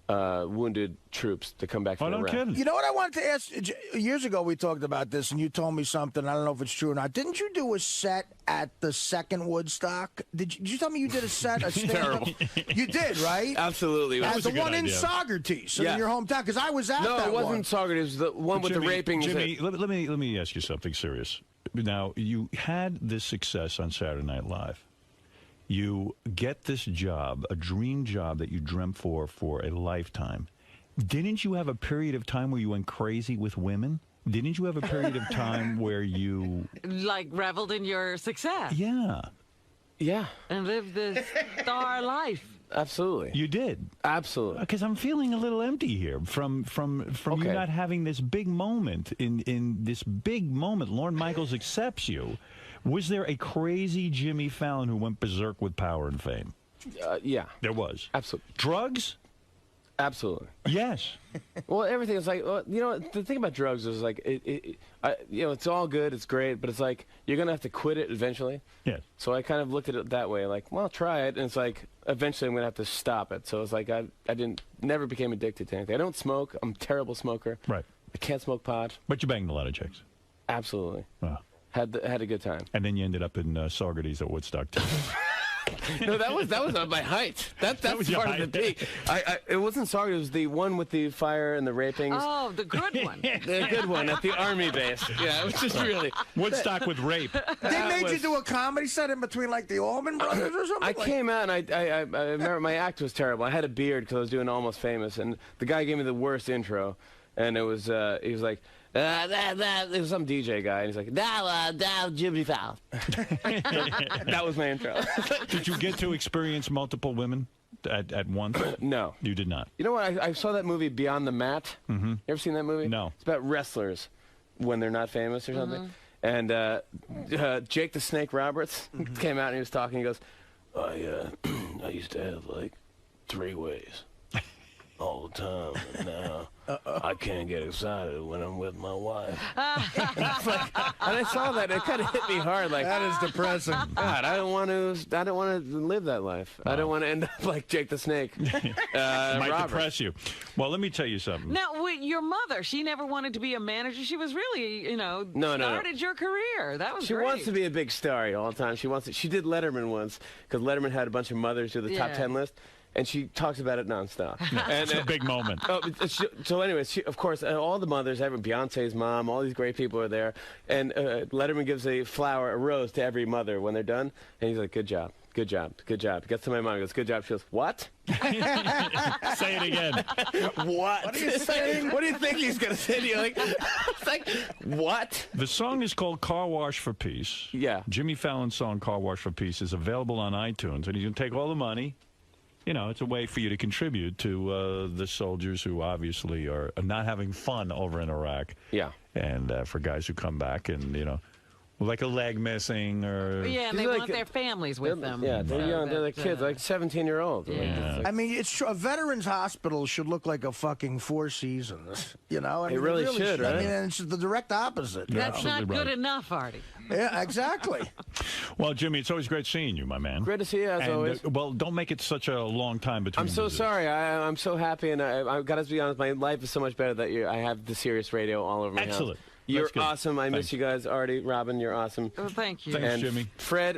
wounded troops to come back from Iraq. You know what I wanted to ask? Years ago we talked about this, and you told me something. I don't know if it's true or not. Didn't you do a set at the second Woodstock? Did you tell me you did a set? Terrible. You did, right? Absolutely. At the one in Saugerties, in your hometown, because I was at that one. No, it wasn't Saugerties. It was the one with the raping. Jimmy, let me ask you something serious. Now, you had this success on Saturday Night Live. You get this job, a dream job that you dreamt for a lifetime. Didn't you have a period of time where you went crazy with women? Didn't you have a period of time where you... like, reveled in your success? Yeah. Yeah. And lived this star life. Absolutely. You did? Absolutely. Because I'm feeling a little empty here from you not having this big moment. In this big moment, Lorne Michaels accepts you. Was there a crazy Jimmy Fallon who went berserk with power and fame? Yeah. There was. Absolutely. Drugs? Absolutely. Yes. Well, everything is like, you know, the thing about drugs is like, you know, it's all good, it's great, but it's like, you're going to have to quit it eventually. Yes. So I kind of looked at it that way, like, well, try it, and it's like, eventually I'm going to have to stop it. So it's like, I never became addicted to anything. I don't smoke. I'm a terrible smoker. Right. I can't smoke pot. But you banged a lot of chicks. Absolutely. Wow. Had a good time. And then you ended up in Saugerties at Woodstock, too. No, that was on my height. That's was part your of the peak. It wasn't Saugerties. It was the one with the fire and the rapings. Oh, the good one. The good one at the Army base. Yeah, it was just really Woodstock with rape. They made you do a comedy set in between like the Allman Brothers or something. I came out and I remember my act was terrible. I had a beard because I was doing Almost Famous, and the guy gave me the worst intro, and it was he was like. It was some DJ guy, and he's like, now Jimmy Fallon. That was my intro. Did you get to experience multiple women at once? No. You did not? You know what? I saw that movie Beyond the Mat. Mm-hmm. You ever seen that movie? No. It's about wrestlers when they're not famous or something. And Jake the Snake Roberts came out and he was talking. He goes, I used to have like 3 ways all the time, and now I can't get excited when I'm with my wife. And I saw that, it kind of hit me hard. Like, that is depressing. God, I don't want to live that life. I don't want to end up like Jake the Snake. Might depress you. Well, let me tell you something. Now, your mother, she never wanted to be a manager. She was really, started your career. That was She great. wants to be a big star all the time. She did Letterman once because Letterman had a bunch of mothers do the top 10 list. And she talks about it nonstop. It's a big moment. So anyways, of course, all the mothers, Beyonce's mom, all these great people are there. And Letterman gives a rose to every mother when they're done. And he's like, good job, good job, good job. He gets to my mom, he goes, good job. She goes, what? Say it again. What? What are you saying? What do you think he's going to say to you? It's like, what? The song is called Car Wash for Peace. Yeah. Jimmy Fallon's song Car Wash for Peace is available on iTunes. And he's going to take all the money it's a way for you to contribute to the soldiers who obviously are not having fun over in Iraq. Yeah. And for guys who come back and, like a leg missing or... Yeah, and they want their families with them. Yeah, they're young. They're like kids, like 17-year-olds. Yeah. I mean, it's true. A veterans hospital should look like a fucking Four Seasons. I mean, it really should, right? I mean, it's the direct opposite. That's not good enough, Artie. Yeah, exactly. Well, Jimmy, it's always great seeing you, my man. Great to see you, as always. Well, don't make it such a long time between I'm so visits. sorry. I'm so happy, and I've got to be honest, my life is so much better that I have the Sirius radio all over my house. Excellent. You're awesome. I miss you guys. Artie, Robin, you're awesome. Oh, thank you. Thanks, and Jimmy. Fred,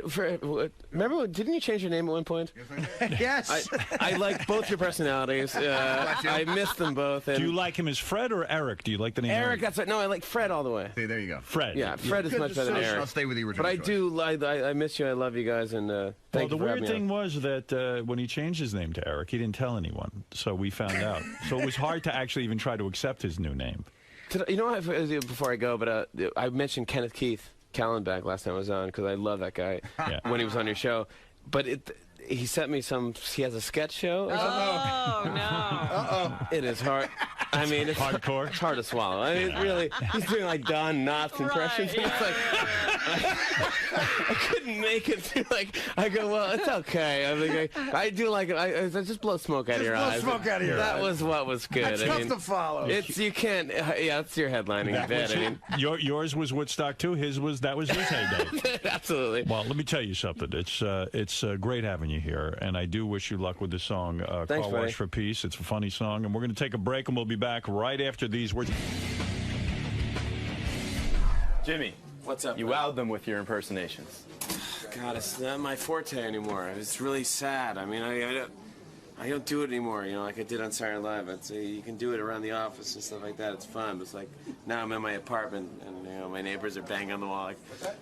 remember, didn't you change your name at one point? Yes. I like both your personalities. I miss them both. Do you like him as Fred or Eric? Do you like the name Eric? That's right. No, I like Fred all the way. See, there you go. Fred. Yeah, Fred is much better than Eric. I'll stay with the original But I choice. do. I miss you. I love you guys. And thank the you for having weird me thing was that when he changed his name to Eric, he didn't tell anyone. So we found out. So it was hard to actually even try to accept his new name. You know what, before I go, but I mentioned Kenneth Keith Callenbeck last time I was on because I love that guy when he was on your show. But he sent me he has a sketch show. Or something. Oh, no. Uh-oh. It is hard. I mean, it's hardcore. It's hard to swallow. I mean, really, he's doing like Don Knotts impressions. Right, And it's like, I couldn't make it through. I go, well, it's okay. I mean, I do I just blow smoke out of your eyes. Blow smoke out of your eyes. That was what was good. That's tough to follow. You can't. Yeah, it's your headlining bit. I mean, yours was Woodstock too. That was his heyday. Absolutely. Well, let me tell you something. It's great having you here, and I do wish you luck with the song Thanks, "Car buddy. Wash for Peace." It's a funny song, and we're going to take a break, and we'll be back right after these words. Jimmy, what's up? You wowed them with your impersonations. God, it's not my forte anymore. It's really sad. I mean, I don't do it anymore, like I did on Saturday Night Live. You can do it around the office and stuff like that. It's fun. But it's like, now I'm in my apartment, and my neighbors are banging on the wall like,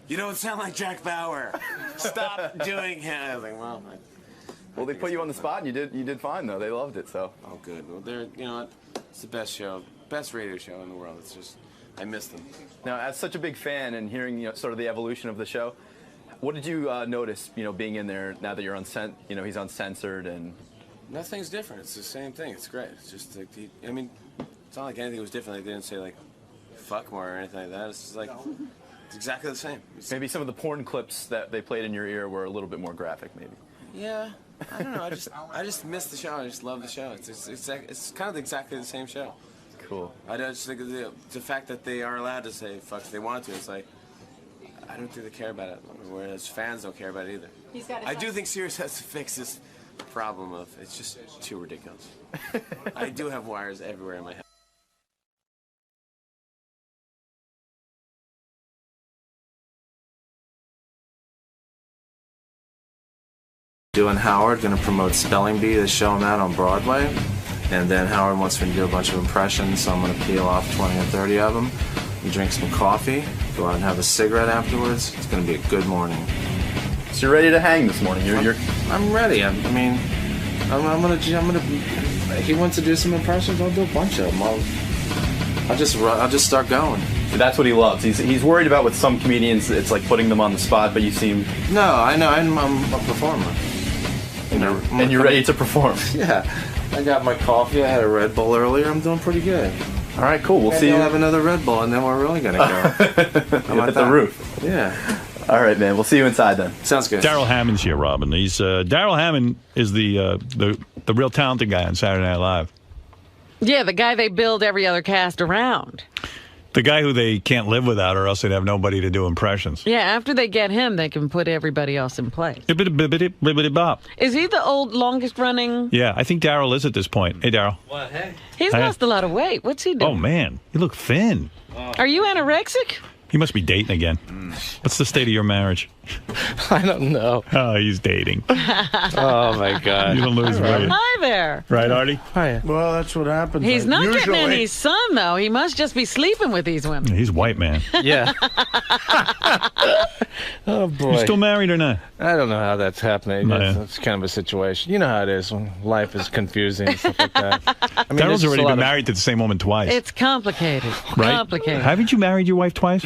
you don't sound like Jack Bauer. Stop doing him. I was like, Well, they put you on the spot, and you did fine, though. They loved it, so. Oh, good. Well, you know what? It's the best show, best radio show in the world. It's just, I miss them. Now, as such a big fan and hearing sort of the evolution of the show, what did you notice, being in there now that you're he's uncensored and... Nothing's different. It's the same thing. It's great. It's just like, it's not like anything was different. They didn't say fuck more or anything like that. It's just it's exactly the same. Maybe some of the porn clips that they played in your ear were a little bit more graphic, maybe. Yeah, I don't know. I just miss the show. I just love the show. It's kind of exactly the same show. Cool. I just think the fact that they are allowed to say fuck if they want to. It's like I don't think they care about it. Whereas fans don't care about it either. I do think Sirius has to fix this problem of it's just too ridiculous. I do have wires everywhere in my head. Doing Howard, going to promote Spelling Bee, the show I'm at on Broadway. And then Howard wants me to do a bunch of impressions, so I'm going to peel off 20 or 30 of them and drink some coffee, go out and have a cigarette afterwards. It's going to be a good morning. So you're ready to hang this morning? I'm ready. I'm gonna. He wants to do some impressions. I'll do a bunch of them. I'll just start going. So that's what he loves. He's worried about with some comedians. It's like putting them on the spot, but you seem. No, I know. I'm a performer. And you're ready to perform. Yeah. I got my coffee. I had a Red Bull earlier. I'm doing pretty good. All right, cool. We'll see you. We'll have another Red Bull, and then we're really gonna go. At the roof. Yeah. All right, man. We'll see you inside then. Sounds good. Daryl Hammond's here, Robin. He's Daryl Hammond is the real talented guy on Saturday Night Live. Yeah, the guy they build every other cast around. The guy who they can't live without, or else they'd have nobody to do impressions. Yeah, after they get him, they can put everybody else in place. Bibbidi-bop. Is he the longest running? Yeah, I think Daryl is at this point. Hey, Daryl. What? Hey. He's lost a lot of weight. What's he doing? Oh, man. You look thin. Are you anorexic? He must be dating again. What's the state of your marriage? I don't know. Oh, he's dating. Oh, my God. You don't lose weight. Hi there. Right, Artie? Hi. Well, that's what happens. He's not Usually. getting any sun, though. He must just be sleeping with these women. He's white, man. Yeah. Oh, boy. You still married or not? I don't know how that's happening. No, yeah. It's kind of a situation. You know how it is when life is confusing and stuff like that. I mean, Daryl's there's already a lot been of- married to the same woman twice. It's complicated. right? Complicated. Haven't you married your wife twice?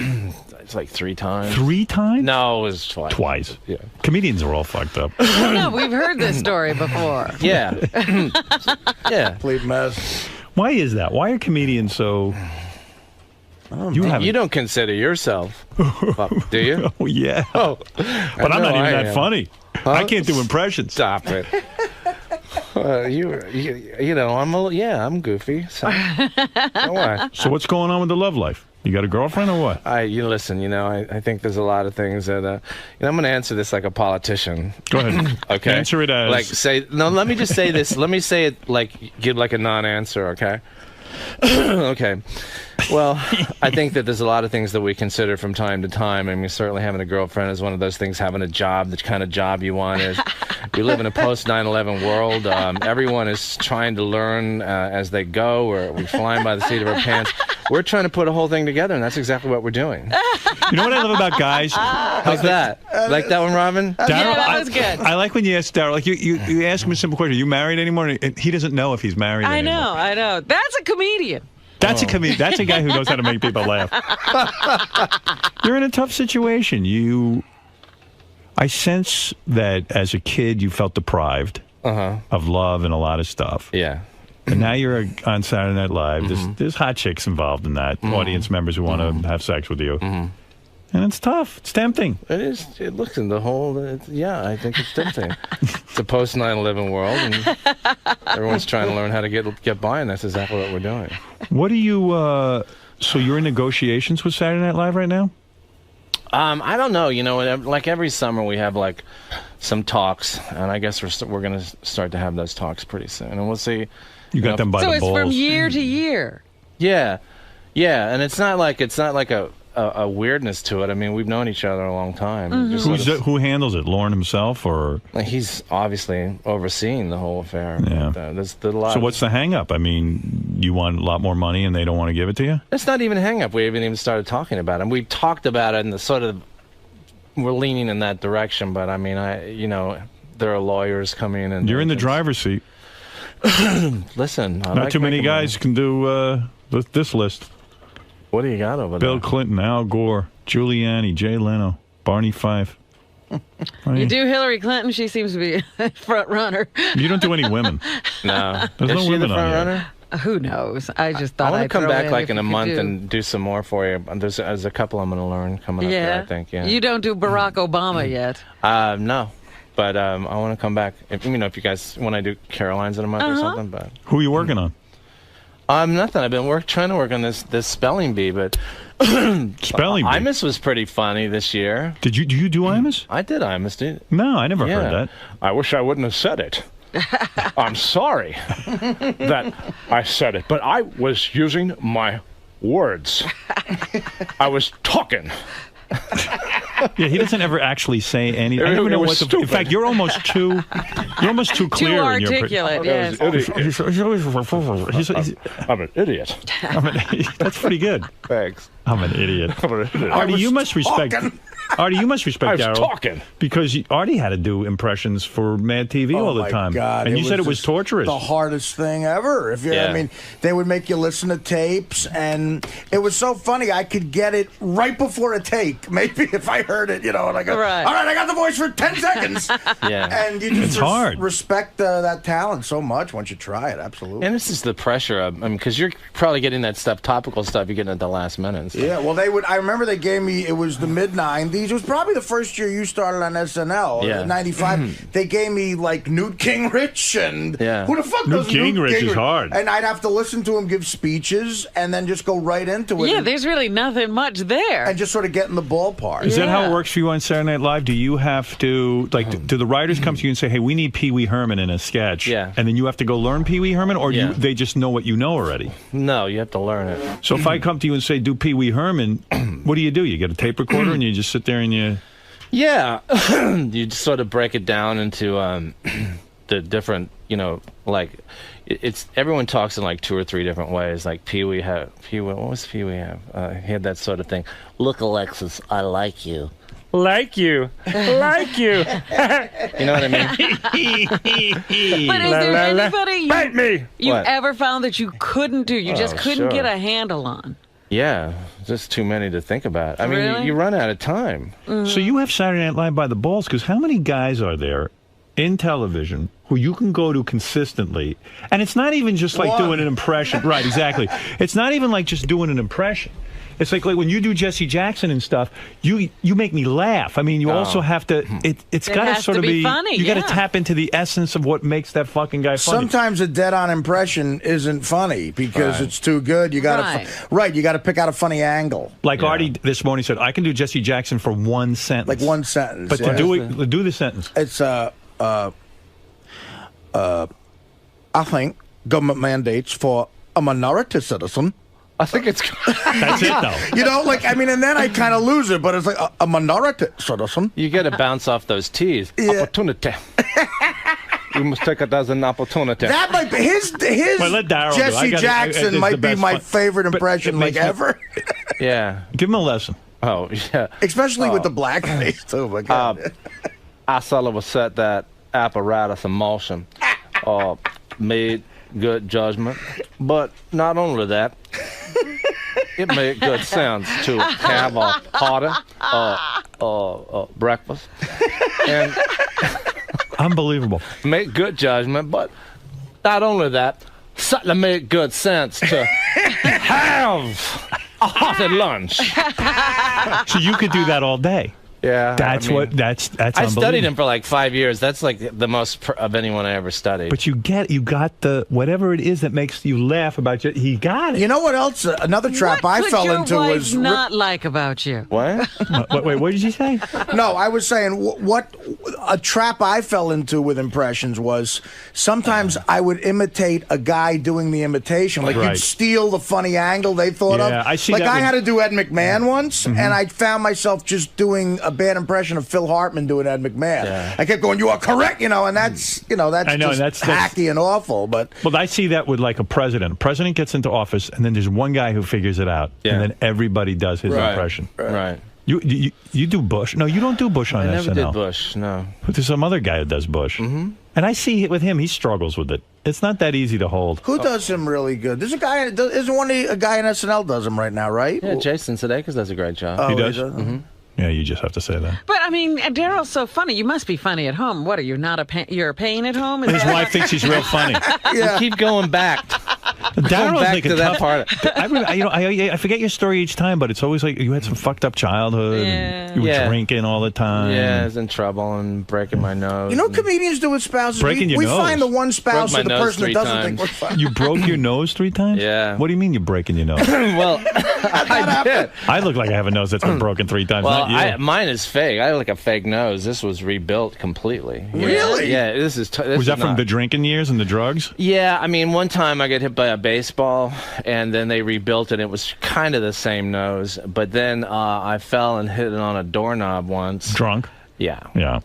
It's like 3 times. 3 times? No, it was twice. Twice. Yeah. Comedians are all fucked up. No, we've heard this story before. Yeah. Yeah. Complete mess. Why is that? Why are comedians so... You don't consider yourself, do you? Oh, yeah. Oh, but I'm not even that funny. Huh? I can't do impressions. Stop it. You know, I'm goofy. So, So what's going on with the love life? You got a girlfriend or what? Listen, I think there's a lot of things that, I'm going to answer this like a politician. Go ahead. Okay. Answer it as... let me just say this. Let me say it give like a non-answer, okay? Okay. Well, I think that there's a lot of things that we consider from time to time. I mean, certainly having a girlfriend is one of those things. Having a job, the kind of job you want is. We live in a post 9/11 world. Everyone is trying to learn as they go, or we're flying by the seat of our pants. We're trying to put a whole thing together, and that's exactly what we're doing. You know what I love about guys? How's that? Like that one, Robin? Daryl, Yeah, that was good. I like when you ask Daryl, like you ask him a simple question: are you married anymore? And he doesn't know if he's married anymore. I know. That's a comedian. That's a comedian. That's a guy who knows how to make people laugh. You're in a tough situation. I sense that as a kid you felt deprived of love and a lot of stuff. Yeah. And now you're on Saturday Night Live. There's hot chicks involved in that. Audience members who want to have sex with you. And it's tough. It's tempting. It is. Listen, the whole, I think it's tempting. It's a post 9/11 world, and everyone's trying to learn how to get by, and that's exactly what we're doing. What do you, so you're in negotiations with Saturday Night Live right now? I don't know. Like every summer we have like some talks, and I guess we're going to start to have those talks pretty soon, and we'll see. You got them by the balls. So it's from year to year. Yeah, and it's not like a weirdness to it. I mean, we've known each other a long time. Who handles it? Lauren himself, or he's obviously overseeing the whole affair. Yeah. But, there's a lot. So what's the hang up? I mean, you want a lot more money and they don't want to give it to you? It's not even a hang up. We haven't even started talking about it. We've talked about it, and we're leaning in that direction. But I mean, there are lawyers coming in, and you're in the driver's seat. Listen, not too many guys can do this list. What do you got over there? Bill Clinton, Al Gore, Giuliani, Jay Leno, Barney Fife. You do Hillary Clinton, she seems to be a front runner. You don't do any women. No. There's no women the front on runner? Who knows? I just thought I want I'd to come throw back in like if in a you could month do. and do some more for you. There's a couple I'm going to learn coming up there, I think. Yeah. You don't do Barack Obama yet. No. But I want to come back. If you guys, when I do Caroline's in a month or something. But who are you working on? Nothing. I've been trying to work on this spelling bee, but spelling bee. Imus was pretty funny this year. Did you do Imus? I did Imus, dude. No, I never heard that. I wish I wouldn't have said it. I'm sorry that I said it, but I was using my words. I was talking. Yeah, he doesn't ever actually say anything. I never know what stupid. In fact, you're almost too clear. Too articulate, yes. I'm an idiot. That's pretty good. Thanks. I'm an idiot. Artie, you must respect. Artie, you must respect I was Daryl. talking. Because Artie had to do impressions for Mad TV all the time. God, and you said it was torturous. The hardest thing ever. I mean, they would make you listen to tapes, and it was so funny. I could get it right before a take, maybe if I heard it, and I go, all right, I got the voice for 10 seconds. And you just respect that talent so much once you try it, absolutely. And this is the pressure of, because you're probably getting that stuff, topical stuff, you're getting at the last minute and stuff. Yeah, well, I remember they gave me, it was the mid-90s. It was probably the first year you started on SNL, 95. They gave me, like, Newt Gingrich, and who the fuck does Newt Gingrich? Is hard. And I'd have to listen to him give speeches and then just go right into it. Yeah, there's really nothing much there. And just sort of get in the ballpark. Is that how it works for you on Saturday Night Live? Do you have to, do the writers come to you and say, hey, we need Pee Wee Herman in a sketch? Yeah. And then you have to go learn Pee Wee Herman, or they just know what you know already? No, you have to learn it. So if I come to you and say, do Pee Wee Herman, what do? You get a tape recorder and you just sit there and you... Yeah. You just sort of break it down into the different, it's everyone talks in like 2 or 3 different ways. Like Pee Wee, what was Pee Wee have? He had that sort of thing. Look, Alexis, I like you. Like you. Like you. You know what I mean? But is there anybody Bite me. you ever found that you couldn't do? You just couldn't get a handle on? Yeah, just too many to think about. I mean, Really? you run out of time. So you have Saturday Night Live by the balls, because how many guys are there in television who you can go to consistently? And it's not even just like doing an impression. Right, exactly. It's not even like just doing an impression. It's like when you do Jesse Jackson and stuff, you make me laugh. I mean, you also have to, it's It got to has sort to of be funny, you got yeah. to tap into the essence of what makes that fucking guy funny. Sometimes a dead-on impression isn't funny because it's too good. You got to you got to pick out a funny angle. Like Artie this morning said, I can do Jesse Jackson for one sentence. Like one sentence. But to do the sentence. It's I think government mandates for a minority citizen. I think it's that's it though. You know, like I mean, and then I kind of lose it, but it's like a minority citizen. You got to bounce off those T's. Opportunity. You must take it as an opportunity. That might be his Well, let Darryl do it. Jesse Jackson might be my favorite impression like ever. Yeah. Give him a lesson. Oh, yeah. Especially with the blackface, too. My God. I sort of set that apparatus in motion. Made good judgment. But not only that, it made good sense to have a hearty breakfast. And unbelievable. Make good judgment, but not only that, certainly made good sense to have a hearty lunch. So you could do that all day. Yeah, that's I mean, that's I studied unbelievable. him for like 5 years. That's like the most of anyone I ever studied. But you got the whatever it is that makes you laugh about you. He got it. You know what else? Another trap I fell into What was could your wife not like about you? What? Wait, what did you say? No, I was saying what a trap I fell into with impressions was sometimes I would imitate a guy doing the imitation. Like Right. you'd steal the funny angle they thought of. Yeah, I see like that I with- had to do Ed McMahon once, and I found myself just doing a bad impression of Phil Hartman doing Ed McMahon. Yeah. I kept going, "You are correct," and that's I know, just that's hacky and awful. But Well, I see that with like a president. A president gets into office, and then there's one guy who figures it out, and then everybody does his impression. Right. You do Bush? No, you don't do Bush on I SNL. never did Bush, no. But there's some other guy who does Bush, and I see it with him. He struggles with it. It's not that easy to hold. who does him really good? There's a guy. Isn't a guy in SNL does him right now, right? Yeah, Jason Sudeikis does a great job. Oh, He does? Mm-hmm. Yeah, you just have to say that. But I mean, Daryl's so funny. You must be funny at home. What are you not you're a pain at home? Is His that- wife thinks he's real funny. You keep going back. Daryl's back like to a that tough, part. I forget your story each time, but it's always like you had some fucked up childhood. And you were drinking all the time. Yeah, I was in trouble and breaking my nose. You know, comedians do with spouses. Breaking your we nose. find the one spouse Broke or my the nose person that 3 doesn't think times. we're funny. You broke your nose 3 times? Yeah. What do you mean you're breaking your nose? Well, I did. I look like I have a nose that's been broken 3 times. Well, not you. mine is fake. I have like a fake nose. This was rebuilt completely. Really? Yeah. This is. Was that from the drinking years and the drugs? Yeah, I mean, one time I got hit by a baseball, and then they rebuilt it. It was kind of the same nose, but then I fell and hit it on a doorknob once. Drunk? Yeah. Yeah.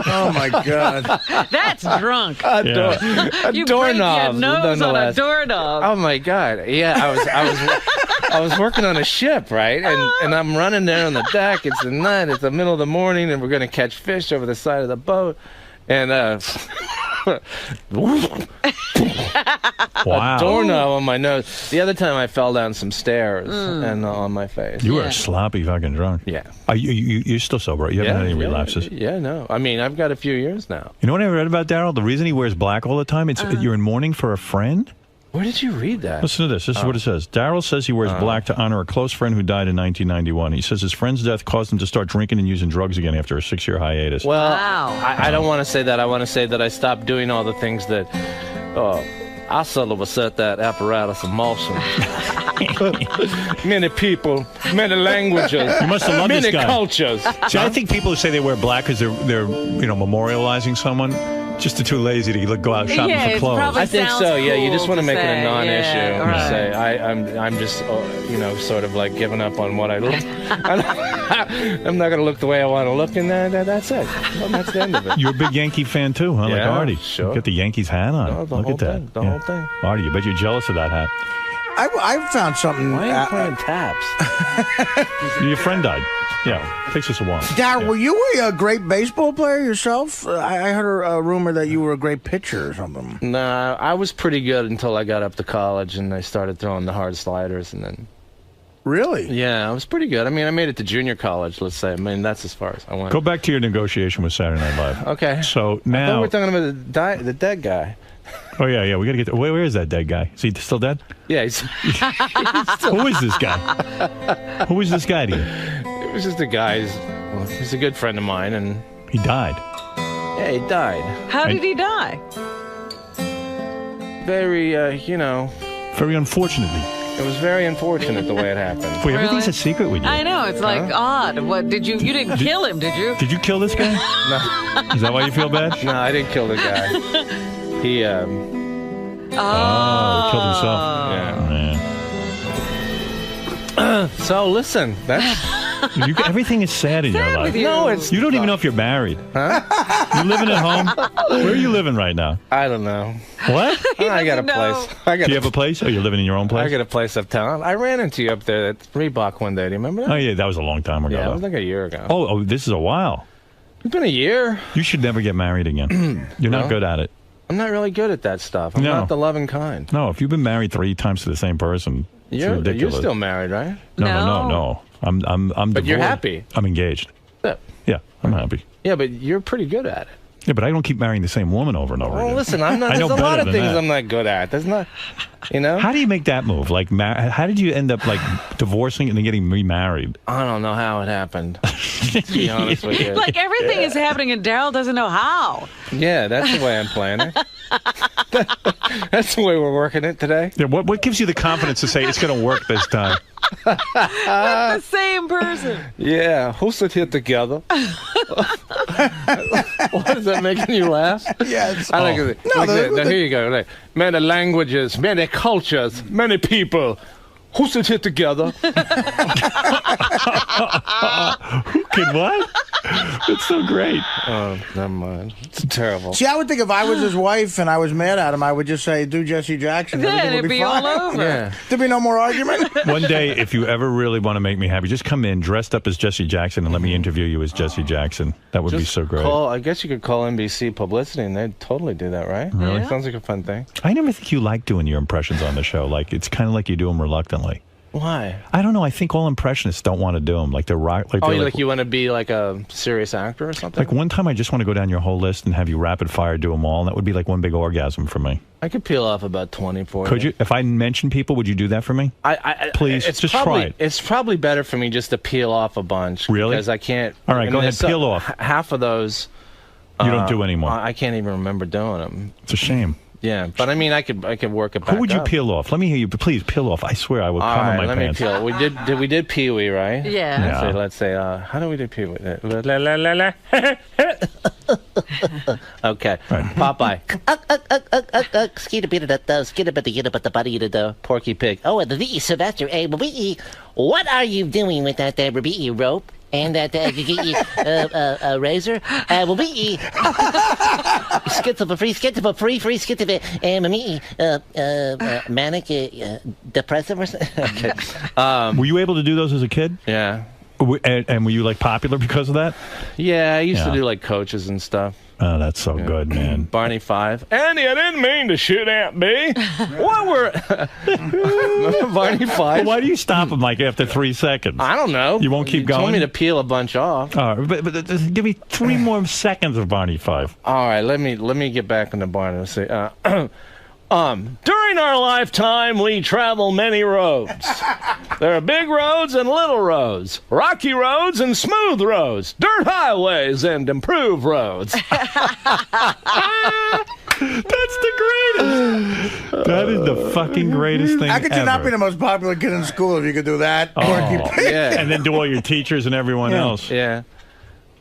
Oh my God. That's drunk. A You doorknob, break your nose on a nonetheless. doorknob. Oh my God! Yeah, I was working on a ship, right? And I'm running there on the deck. It's the night. It's the middle of the morning, and we're gonna catch fish over the side of the boat. And Wow. a doorknob on my nose. The other time I fell down some stairs and on my face. You were a sloppy fucking drunk. Yeah. You're still sober. You haven't had any relapses. Yeah, no. I mean, I've got a few years now. You know what I read about Daryl? The reason he wears black all the time, it's you're in mourning for a friend? Where did you read that? Listen to this. This is what it says. Daryl says he wears black to honor a close friend who died in 1991. He says his friend's death caused him to start drinking and using drugs again after a 6-year hiatus. Well, I don't want to say that. I want to say that I stopped doing all the things that I sort of set that apparatus in motion. Many people, many languages, You must have loved many this guy. cultures. See, I think people who say they wear black because they're memorializing someone, just are too lazy to go out shopping Yeah, for it clothes. probably I think so. Yeah, you just want to make it say, a non-issue. yeah, and right. say I'm just sort of like giving up on what I look. I'm not going to look the way I want to look, and that's it. Well, that's the end of it. You're a big Yankee fan too, huh? Like Yeah, Artie. sure. You got the Yankees hat on. No, the Look whole at that. thing, the whole thing. Artie, you bet you're jealous of that hat. I found something. Why are you playing taps? Your friend died. Yeah, takes us a while. Darryl, were you a great baseball player yourself? I heard a rumor that you were a great pitcher or something. Nah, I was pretty good until I got up to college and I started throwing the hard sliders and then. Really? Yeah, I was pretty good. I mean, I made it to junior college, let's say. I mean, that's as far as I went. Go back to your negotiation with Saturday Night Live. Okay. So I thought now. we're talking about the dead guy. Oh, yeah. We got to get. Where is that dead guy? Is he still dead? Yeah, he's Who is this guy? Who is this guy to you? It was just a guy. He's a good friend of mine, and he died. Yeah, he died. How did he die? Very, Very unfortunately. It was very unfortunate the way it happened. Wait, everything's a secret with you. I know, it's like odd. What did you didn't kill him, did you? Did you kill this guy? No. Is that why you feel bad? No, I didn't kill the guy. He, he killed himself. Yeah. So listen, that's everything is sad in your life. No, it's you don't even know if you're married. Huh? You living at home? Where are you living right now? I don't know. What? I got a place. Do you have a place? Or you're living in your own place? I got a place uptown. I ran into you up there at Reebok one day. Do you remember that? Oh yeah, that was a long time ago. Yeah, it was like a year ago. Oh, this is a while. It's been a year. You should never get married again. You're not good at it. I'm not really good at that stuff. I'm not the loving kind. No, if you've been married 3 times to the same person, it's ridiculous. You're still married, right? No. I'm But divorced. you're happy. I'm engaged. Yeah, I'm happy. Yeah, but you're pretty good at it. Yeah, but I don't keep marrying the same woman over and over again. Well, listen, I'm not. I There's know a lot better of than things that. I'm not good at. There's not, How do you make that move? Like, how did you end up like divorcing and then getting remarried? I don't know how it happened. To be honest with you. Like everything is happening and Darryl doesn't know how. Yeah, that's the way I'm playing it. That's the way we're working it today. Yeah, what gives you the confidence to say it's going to work this time? With the same person. Yeah, who sit here together? What is that making you laugh? Yes. I like it. No, Now, here you go. Like, many languages, many cultures, many people. Who sit here together? Who can what? It's so great. Oh, never mind. It's terrible. See, I would think if I was his wife and I was mad at him, I would just say, do Jesse Jackson. Then Everything it'd would be fine. all over. Yeah. There'd be no more argument. One day, if you ever really want to make me happy, just come in dressed up as Jesse Jackson and let me interview you as Jesse Jackson. That would be so great. I guess you could call NBC Publicity and they'd totally do that, right? Really? Yeah. Sounds like a fun thing. I never think you like doing your impressions on the show. Like, it's kind of like you do them reluctantly. Why? I don't know. I think all impressionists don't want to do them. Like, they're rock. Like, You want to be like a serious actor or something? Like, one time I just want to go down your whole list and have you rapid fire do them all, and that would be like one big orgasm for me. I could peel off about 20 for you. Could you? If I mention people, would you do that for me? Please, just try it. It's probably better for me just to peel off a bunch. Really? Because I can't. All right, go ahead, peel off. Half of those. You don't do anymore. I can't even remember doing them. It's a shame. Yeah, but I mean, I could work it back. Who would you up. peel off? Let me hear you. Please peel off. I swear I would come in my let pants. me peel. We did Pee Wee, right? Yeah. Let's say. How do we do Pee Wee? Okay. Popeye. Porky Pig. Oh, so that's your A. What are you doing with that rope? And that razor, manic depressive or something. Okay. Were you able to do those as a kid? Yeah. And were you like popular because of that? Yeah, I used to do like coaches and stuff. Oh, that's so good, man. Barney 5. Andy, I didn't mean to shoot Aunt B. What were Barney 5? Well, why do you stop him like after 3 seconds? I don't know. You won't keep You going? told me to peel a bunch off. All right, but give me 3 more seconds of Barney 5. All right, let me get back into Barney. Let's see. During our lifetime, we travel many roads. There are big roads and little roads, rocky roads and smooth roads, dirt highways and improved roads. That's the greatest. That is the fucking greatest thing How could you ever. not be the most popular kid in school if you could do that? Yeah. And then do all your teachers and everyone else. Yeah.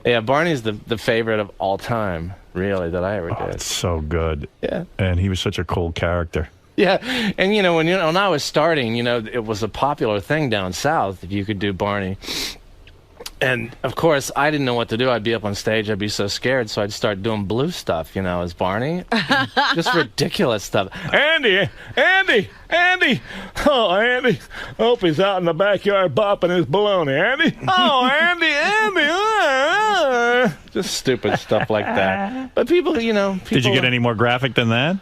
Yeah, Barney's the favorite of all time, really, that I ever did. It's so good. Yeah. And he was such a cool character. Yeah, and when I was starting, it was a popular thing down south if you could do Barney. And, of course, I didn't know what to do. I'd be up on stage. I'd be so scared, so I'd start doing blue stuff, as Barney. Just ridiculous stuff. Andy! Oh, Andy. Hope he's out in the backyard bopping his baloney. Andy? Oh, Andy! Just stupid stuff like that. But people, Did you get any more graphic than that?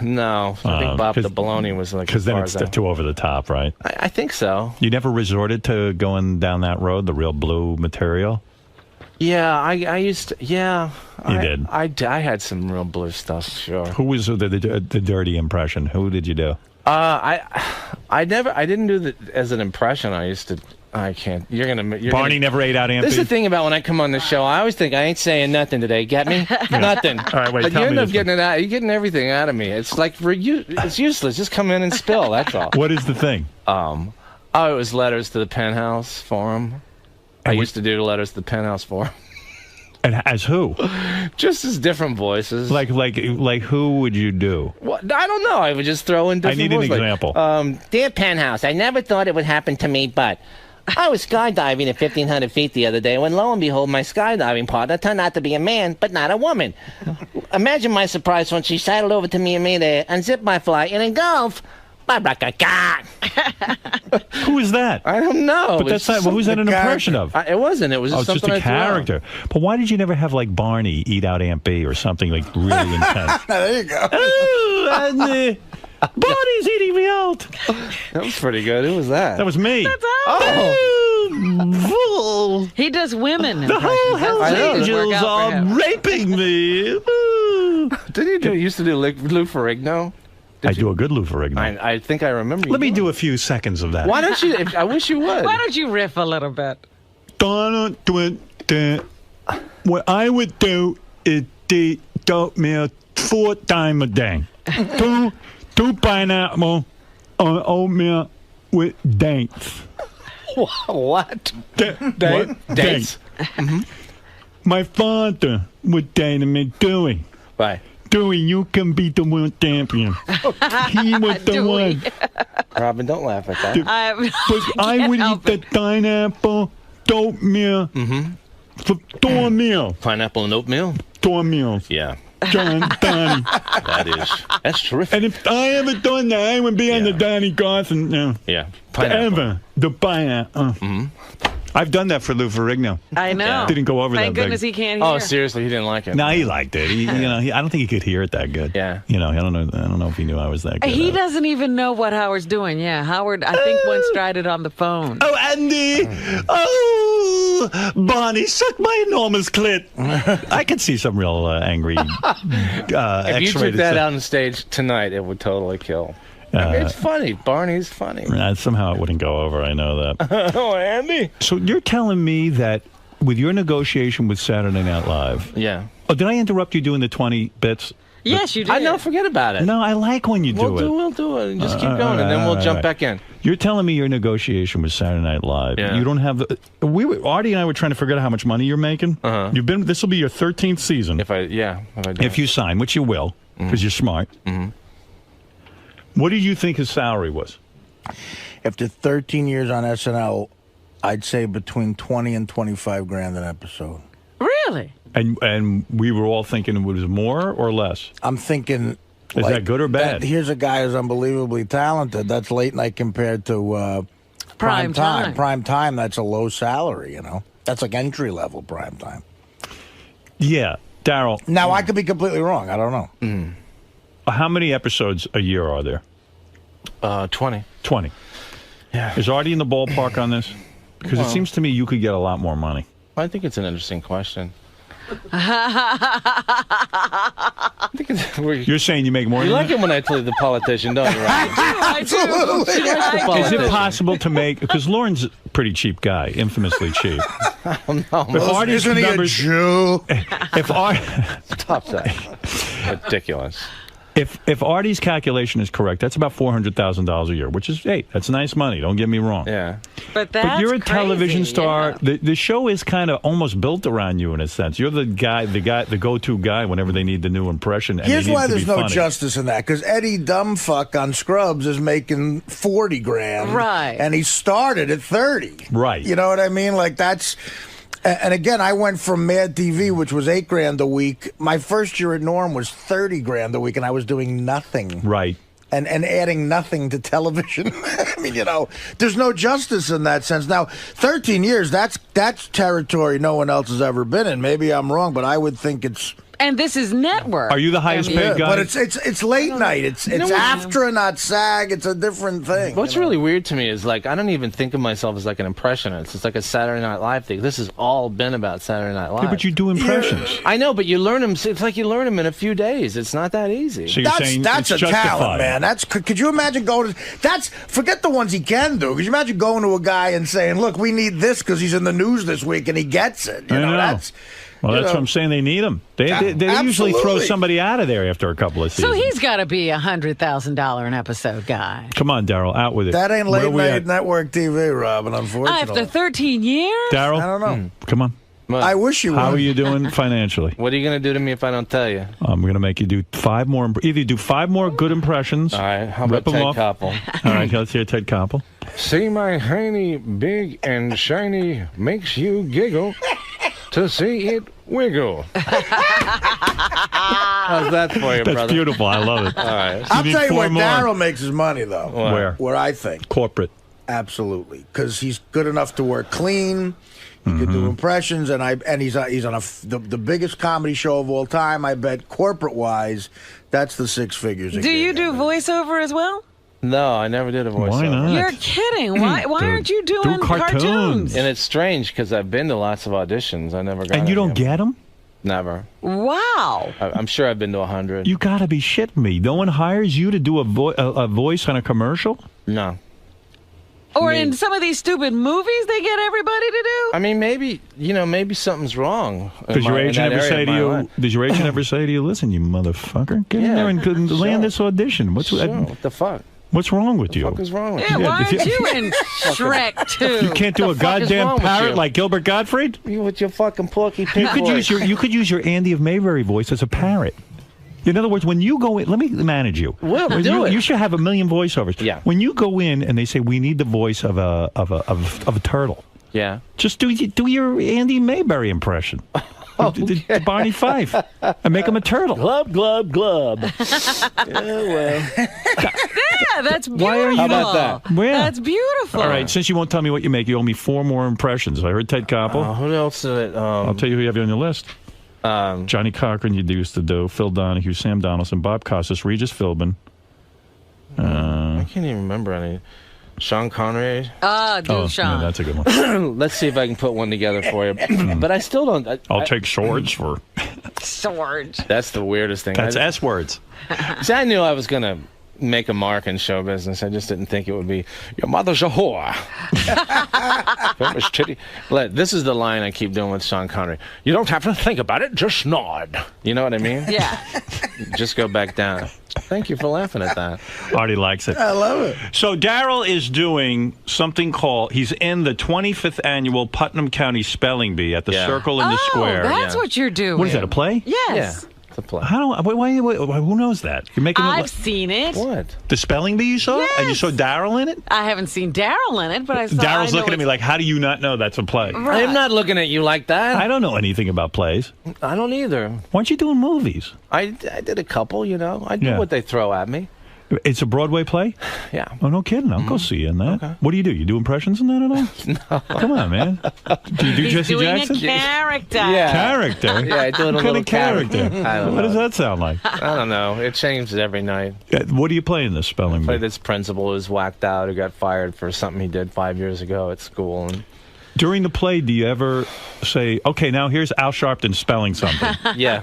No. I think Bop the Baloney was like... Because then it's too over the top, right? I think so. You never resorted to going down that road, the real blue material? Yeah, I used to... Yeah. You did? I had some real blue stuff, sure. Who was the dirty impression? Who did you do? I didn't do it as an impression. I used to... I can't. Barney never ate out, Ampy? This is the thing about when I come on the show. I always think I ain't saying nothing today. Get me? Nothing. All right, wait, but you end up getting it out. You're getting everything out of me. It's like it's useless. Just come in and spill. That's all. What is the thing? It was letters to the Penthouse Forum. I used to do letters to the Penthouse Forum. And as who? Just as different voices. Like who would you do? Well, I don't know. I would just throw in different voices. I need an example. Dear Penthouse, I never thought it would happen to me, but I was skydiving at 1,500 feet the other day when, lo and behold, my skydiving partner turned out to be a man, but not a woman. Imagine my surprise when she sidled over to me and made a unzip my fly and engulf. Who is that? I don't know. But that's not. Who's that an impression of? It wasn't. It was just just a character. But why did you never have like Barney eat out Aunt B or something like really intense? There you go. Oh, Barney's eating me out. That was pretty good. Who was that? That was me. That's Oh. He does women. The whole Hells Angels are raping me. Did you used to do Lou Ferrigno? I do a good Lou Ferrigno. I think I remember. Let me do a few seconds of that. Why don't you? I wish you would. Why don't you riff a little bit? What I would do is eat oatmeal 4 times a day. two pineapple on oatmeal with dates. What? Dates. Mm-hmm. My father would say to me, Dewey. Right. Dewey, you can be the world champion. He was the one. Robin, don't laugh at that. But I would eat the pineapple, oatmeal, meal. Pineapple and oatmeal? Meals. Yeah. John Donnie. That's terrific. And if I ever done that, I would be on the Donnie Garson. Yeah. Pineapple. Forever. The pineapple. I've done that for Lou Ferrigno. I know. Yeah. Didn't go over Thank that goodness big. he can't hear. Oh, seriously, he didn't like it. No, he liked it. I don't think he could hear it that good. Yeah. I don't know if he knew I was that good. He doesn't even know what Howard's doing. Yeah, Howard, I think once tried it on the phone. Oh, Andy! Oh, Bonnie, suck my enormous clit. I could see some real angry if you took that out on stage tonight, it would totally kill. It's funny. Barney's funny. Somehow it wouldn't go over. I know that. Oh, Andy. So you're telling me that with your negotiation with Saturday Night Live... Yeah. Oh, did I interrupt you doing the 20 bits? Yes, you did. I know. Forget about it. No, I like when you do it. We'll do it. Just keep going, and then we'll jump back in. You're telling me your negotiation with Saturday Night Live. Yeah. You don't have the... Artie and I were trying to figure out how much money you're making. You've been... This will be your 13th season. If you sign, which you will, because you're smart. What did you think his salary was? After 13 years on SNL, I'd say between 20 and 25 grand an episode. Really? And we were all thinking it was more or less? I'm thinking... Is that good or bad? Here's a guy who's unbelievably talented. That's late night compared to prime time. Prime time, that's a low salary, That's like entry level prime time. Yeah. Daryl. Now, I could be completely wrong. I don't know. How many episodes a year are there? 20. 20. Yeah. Is Artie in the ballpark on this? Because it seems to me you could get a lot more money. I think it's an interesting question. You're saying you make more You than like that? it when I play the politician, don't you, Ryan? Absolutely. Is it possible to make... Because Lauren's a pretty cheap guy, infamously cheap. No, If Artie's numbers... Jew? If Stop that. Ridiculous. If Artie's calculation is correct, that's about $400,000 a year, which is, hey, that's nice money. Don't get me wrong. Yeah. But you're a television crazy, star. yeah. The show is kind of almost built around you in a sense. You're the go-to guy whenever they need the new impression. And Here's why there's no funny. justice in that, because Eddie Dumbfuck on Scrubs is making $40,000, right? And he started at 30, right? You know what I mean? Like that's. And again, I went from Mad TV, which was $8,000 a week. My first year at Norm was $30,000 a week, and I was doing nothing. Right. And adding nothing to television. I mean, there's no justice in that sense. Now, 13 years, that's territory no one else has ever been in. Maybe I'm wrong, but I would think it's. And this is network. Are you the highest paid guy? But it's late night. It's AFTRA, not SAG. It's a different thing. What's really weird to me is, like, I don't even think of myself as like an impressionist. It's like a Saturday Night Live thing. This has all been about Saturday Night Live. Yeah, but you do impressions. Yeah. I know, but you learn them. It's like you learn them in a few days. It's not that easy. So you're saying that's it's a justified. talent, man. Could you imagine going to forget the ones he can do. Could you imagine going to a guy and saying, "Look, we need this because he's in the news this week," and he gets it. You know, that's. Well, that's what I'm saying. They need them. They usually throw somebody out of there after a couple of seasons. So he's got to be $100,000 an episode guy. Come on, Daryl, out with it. That ain't late night network TV, Robin, unfortunately. After 13 years? Daryl? I don't know. Come on. I wish you would. How are you doing financially? What are you going to do to me if I don't tell you? I'm going to make you do 5 more. Either do 5 more good impressions. All right. How about Ted Koppel? All right. Let's hear Ted Koppel. See my hiney big and shiny makes you giggle to see it wiggle. How's that for you, brother? That's beautiful. I love it. All right. I'll tell you where Daryl makes his money, though. Where I think. Corporate. Absolutely. Because he's good enough to work clean. He can do impressions, and he's on the biggest comedy show of all time. I bet corporate-wise, that's the 6 figures. Do you do voiceover as well? No, I never did a voiceover. Why not? You're kidding. Why aren't you doing cartoons? And it's strange because I've been to lots of auditions. I never got And you don't get them? Never. Wow. I'm sure I've been to 100. You got to be shitting me. No one hires you to do a voice on a commercial? No. Or in some of these stupid movies they get everybody to do? I mean, maybe something's wrong. Does your agent ever say to you, listen, you motherfucker, get in there and land this audition? What the fuck? What's wrong with you? What the fuck is wrong with you? you? Why aren't you in Shrek 2? You can't do a goddamn parrot like Gilbert Gottfried? You with your fucking Porky Pig voice. You could use your Andy of Mayberry voice as a parrot. In other words, when you go in, let me manage you. We'll do it. You should have 1 million voiceovers. Yeah. When you go in and they say we need the voice of a turtle. Yeah. Just do your Andy Mayberry impression. The Barney Fife. And make him a turtle. Glub, glub, glub. Yeah, well. Yeah, that's beautiful. Why are you How about that? Yeah. That's beautiful. All right, since you won't tell me what you make, you owe me 4 more impressions. I heard Ted Koppel. Who else did it? I'll tell you who you have on your list. Johnny Cochran you used to do, Phil Donahue, Sam Donaldson, Bob Costas, Regis Philbin. I can't even remember any. Sean Connery. Sean. Yeah, that's a good one. Let's see if I can put one together for you. But I still don't. I'll take swords for. Swords. That's the weirdest thing. That's S words. See, I knew I was going to make a mark in show business. I just didn't think it would be, your mother's a whore. This is the line I keep doing with Sean Connery. You don't have to think about it, just nod. You know what I mean? Yeah. Just go back down. Thank you for laughing at that. Artie likes it. I love it. So Daryl is doing something called, he's in the 25th annual Putnam County Spelling Bee at the Circle in the Square. That's what you're doing. What is that, a play? Yes. Yeah. A play. Who knows that? You're making I've seen it. What? The spelling bee you saw? Yes. And you saw Daryl in it? I haven't seen Daryl in it, but I saw. Daryl's looking at me like, how do you not know that's a play? Right. I'm not looking at you like that. I don't know anything about plays. I don't either. Why aren't you doing movies? I did a couple, I do what they throw at me. It's a Broadway play? Yeah. Oh, no kidding. I'll go see you in that. Okay. What do? You do impressions in that at all? No. Come on, man. Do you do Jesse Jackson? He's doing a character. Yeah. Character? Yeah, I do it a what little kind of character? I don't know. What does that sound like? I don't know. It changes every night. What do you play in this spelling bee? I play this principal who's whacked out, who got fired for something he did 5 years ago at school. And during the play, do you ever say, okay, now here's Al Sharpton spelling something? Yeah.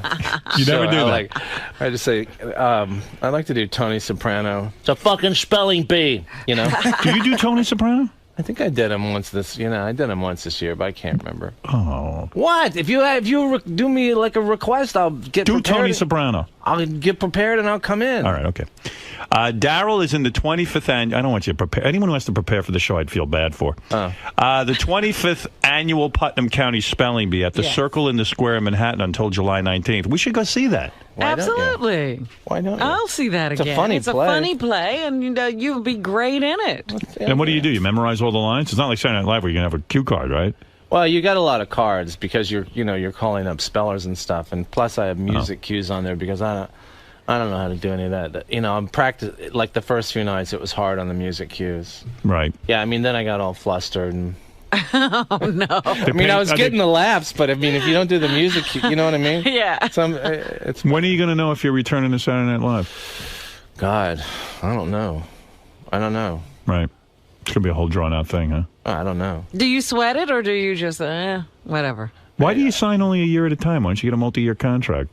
You never do that? I just say, I like to do Tony Soprano. It's a fucking spelling bee, Do you do Tony Soprano? I think I did him once this. I did him once this year, but I can't remember. Oh. What? If you do me like a request, I'll get Do prepared. Tony Soprano. I'll get prepared and I'll come in. All right, okay. Daryl is in the 25th annual. I don't want you to prepare. Anyone who has to prepare for the show, I'd feel bad for. The 25th annual Putnam County Spelling Bee at the Circle in the Square in Manhattan until July 19th. We should go see that. Absolutely. Why not? I'll see that It's again. a funny it's play. a funny play, and you would be great in it. And what do? You memorize all the lines? It's not like Saturday Night Live where you're going to have a cue card, right? Well, you got a lot of cards because you're calling up spellers and stuff, and plus I have music cues on there because I don't know how to do any of that. I'm like the first few nights it was hard on the music cues. Right. Yeah, I mean then I got all flustered and. Oh no! I was getting the laughs, but if you don't do the music, you know what I mean? Yeah. When are you going to know if you're returning to Saturday Night Live? God, I don't know. Right. It's going to be a whole drawn-out thing, huh? I don't know. Do you sweat it, or do you just whatever? Why do you sign only a year at a time? Why don't you get a multi-year contract?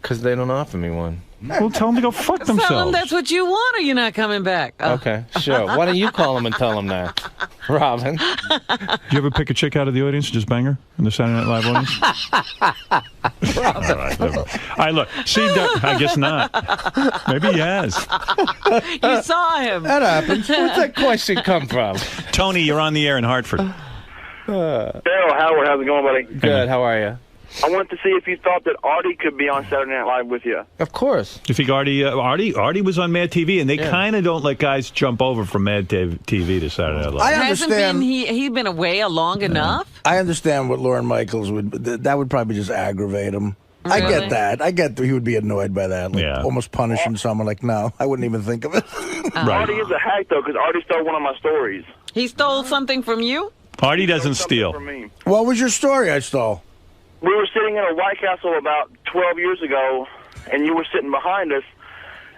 Because they don't offer me one. Well, tell them to go fuck themselves. Tell them that's what you want, or you're not coming back. Oh. Okay, sure. Why don't you call them and tell them that, Robin? Do you ever pick a chick out of the audience and just bang her in the Saturday Night Live audience? All right, never. All right, look. See, I guess not. Maybe he has. You saw him. That happens. Where's that question come from? Tony, you're on the air in Hartford. Daryl, Howard, how's it going, buddy? Good. How are you? I wanted to see if you thought that Artie could be on Saturday Night Live with you. Of course. You think Artie was on Mad TV, and they kind of don't let guys jump over from Mad TV to Saturday Night Live. I understand. Hasn't he'd been away long enough? I understand what Lorne Michaels that would probably just aggravate him. I get that. I get that he would be annoyed by that. Almost punishing someone. Like, no, I wouldn't even think of it. Artie is a hack, though, because Artie stole one of my stories. He stole something from you? Artie doesn't steal. From me. What was your story I stole? We were sitting in a White Castle about 12 years ago, and you were sitting behind us,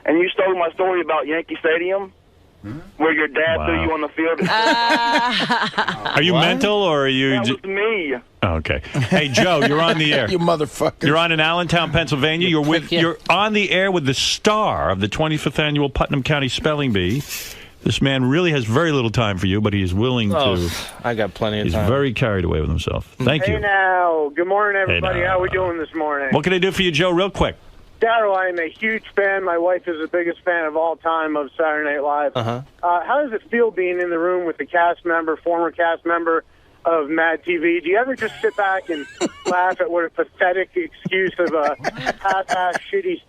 and you stole my story about Yankee Stadium, where your dad threw you on the field. Are you mental, or are you... That was me. Oh, okay. Hey, Joe, you're on the air. You motherfucker. You're on in Allentown, Pennsylvania. You're on the air with the star of the 25th Annual Putnam County Spelling Bee. This man really has very little time for you, but he is willing to. I got plenty of time. He's very carried away with himself. Thank you. Hey now. Good morning, everybody. Hey now. How we doing this morning? What can I do for you, Joe, real quick? Daryl, I am a huge fan. My wife is the biggest fan of all time of Saturday Night Live. How does it feel being in the room with the former cast member of Mad TV? Do you ever just sit back and laugh at what a pathetic excuse of a half-ass shitty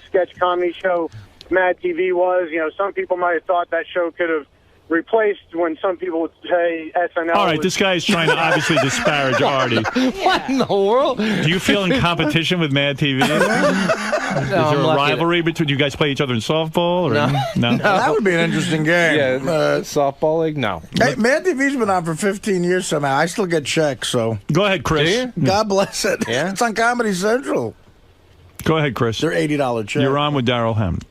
sketch comedy show Mad TV was? Some people might have thought that show could have replaced when some people would say SNL. All right, this guy is trying to obviously disparage Artie. What in the world? Do you feel in competition with Mad TV? Is there a rivalry between you guys? Play each other in softball? Or no? That would be an interesting game. Yeah, softball league? No. Hey, Mad TV's been on for 15 years somehow. I still get checks, so. Go ahead, Chris. God bless it. Yeah? It's on Comedy Central. Go ahead, Chris. They're $80 checks. You're on with Daryl Hammond.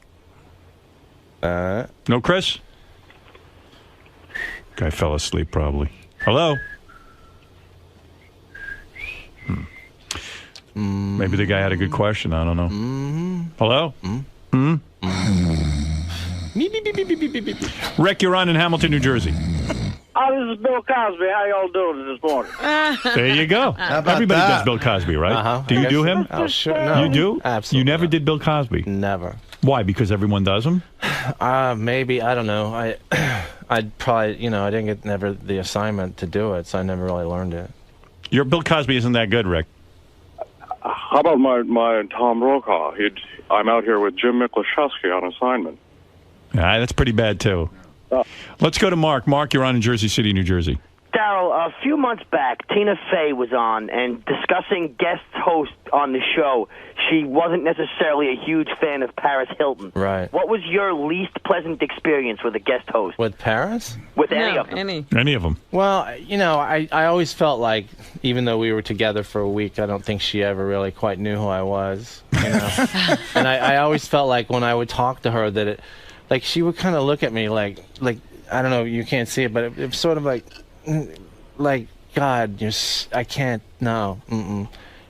No, Chris? Guy fell asleep, probably. Hello? Maybe the guy had a good question. I don't know. Hello? Rick, you're on in Hamilton, New Jersey. This is Bill Cosby. How y'all doing this morning? There you go. Everybody does Bill Cosby, right? Do you do him? Oh, sure. No. You do? Absolutely. You never did Bill Cosby? Never. Why? Because everyone does him? Maybe. I don't know. I'd probably, I didn't get never the assignment to do it, so I never really learned it. Your Bill Cosby isn't that good, Rick. How about my Tom Brokaw? I'm out here with Jim Miklaszewski on assignment. That's pretty bad, too. Let's go to Mark. Mark, you're on in Jersey City, New Jersey. Daryl, a few months back, Tina Fey was on and discussing guest host on the show. She wasn't necessarily a huge fan of Paris Hilton. Right. What was your least pleasant experience with a guest host? With Paris? With any of them. Any of them. Well, I always felt like, even though we were together for a week, I don't think she ever really quite knew who I was. And I always felt like when I would talk to her that she would kind of look at me like I don't know, you can't see it, but it was sort of like God, I can't, no,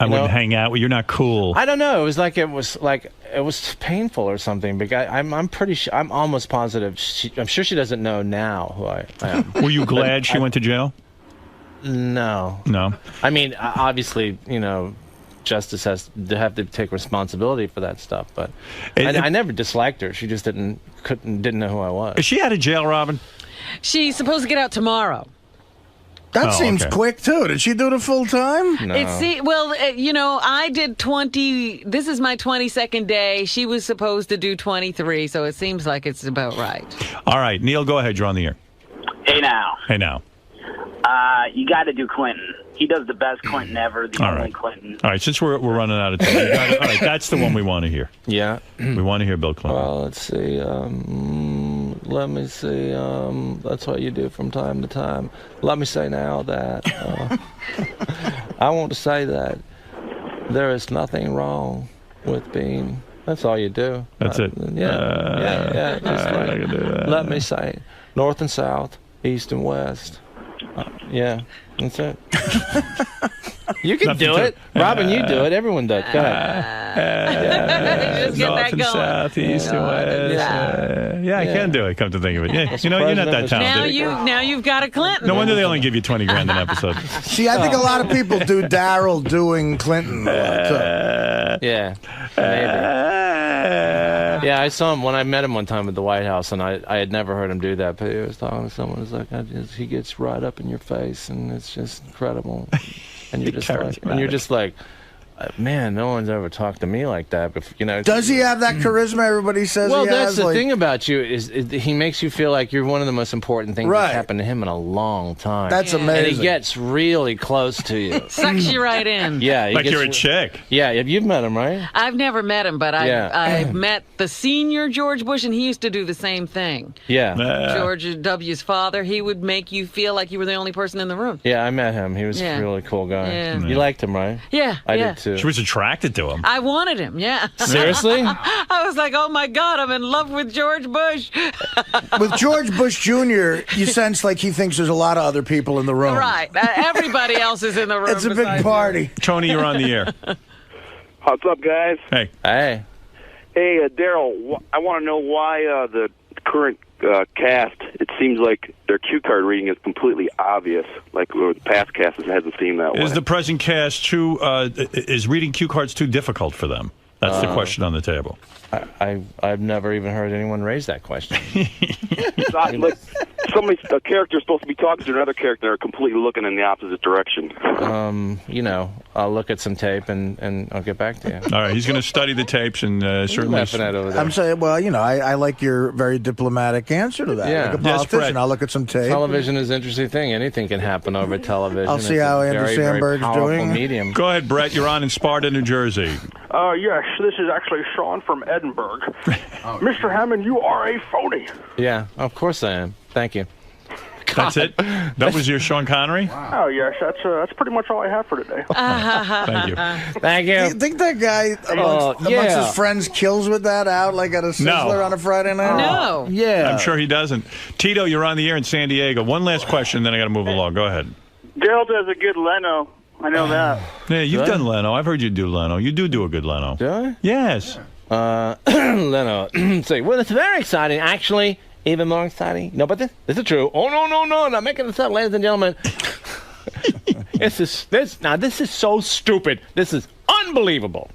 I wouldn't hang out with you. You're not cool. I don't know. It was painful or something. But I'm pretty sure. I'm almost positive. I'm sure she doesn't know now who I am. Were you glad she went to jail? No. No. I mean, obviously, justice has to have to take responsibility for that stuff. But I never disliked her. She just didn't know who I was. Is she out of jail, Robin? She's supposed to get out tomorrow. That seems quick, too. Did she do it full time? No. I did 20. This is my 22nd day. She was supposed to do 23, so it seems like it's about right. All right, Neil, go ahead. You're on the air. Hey, now. Hey, now. You got to do Clinton. He does the best Clinton ever, the only Clinton. All right, since we're running out of time, all right, that's the one we want to hear. Yeah. We want to hear Bill Clinton. Well, let's see. Let me see. That's what you do from time to time. Let me say now that I want to say that there is nothing wrong with being. That's all you do. That's it. Yeah. Just I can do that. let me say, north and south, east and west. Yeah, that's it. You can do it. Robin, you do it. Everyone does. Go ahead. Just get that North and going. south, east and west. I can do it, come to think of it. Yeah, you're not that talented. Now you've got a Clinton. No wonder they only give you $20,000 an episode. See, I think a lot of people do Daryl doing Clinton. Yeah, maybe. Yeah, I saw him when I met him one time at the White House, and I had never heard him do that. But he was talking to someone who's like, he gets right up in your face, and it's just incredible. And you're just like, man, no one's ever talked to me like that. But, does he have that charisma everybody says well, he has? Well, that's the thing about you is he makes you feel like you're one of the most important things that's happened to him in a long time. That's amazing. And he gets really close to you. Sucks you right in. Yeah. Like you're a chick. Yeah, you've met him, right? I've never met him, but I've met the senior George Bush, and he used to do the same thing. Yeah. George W.'s father, he would make you feel like you were the only person in the room. Yeah, I met him. He was a really cool guy. Yeah. You liked him, right? Yeah. I did too. She was attracted to him. I wanted him, yeah. Seriously? I was like, oh my God, I'm in love with George Bush. With George Bush Jr., you sense like he thinks there's a lot of other people in the room. Right. Everybody else is in the room. It's a big party. Tony, you're on the air. What's up, guys? Hey. Hey. Hey, Daryl, I want to know why the current cast, it seems like their cue card reading is completely obvious, like past cast hasn't seemed that way. Is the present cast is reading cue cards too difficult for them? That's the question on the table. I've never even heard anyone raise that question. A character is supposed to be talking to another character, they're completely looking in the opposite direction. I'll look at some tape and I'll get back to you. All right, he's going to study the tapes and certainly. I'm saying, well, I like your very diplomatic answer to that. Yeah. Like a politician, I'll look at some tape. Television is an interesting thing. Anything can happen over television. I'll see how Andrew Sandberg's doing. Medium. Go ahead, Brett. You're on in Sparta, New Jersey. Yes, this is actually Sean from Edinburgh. Mr. Hammond, you are a phony. Yeah, of course I am. Thank you. That's it? That was your Sean Connery? Wow. Oh, yes, that's pretty much all I have for today. Thank you. Thank you. Do you think that guy amongst his friends kills with that out like at a Sizzler on a Friday night? No. Yeah. I'm sure he doesn't. Tito, you're on the air in San Diego. One last question, then I got to move along. Go ahead. Daryl does a good Leno. I know that. Yeah, you've done Leno. I've heard you do Leno. You do a good Leno. Do I? Yes. Leno. Say, well, it's very exciting, actually. Even more exciting. No, but this is true. Oh, no, I'm not making this up, ladies and gentlemen. This is so stupid. This is unbelievable.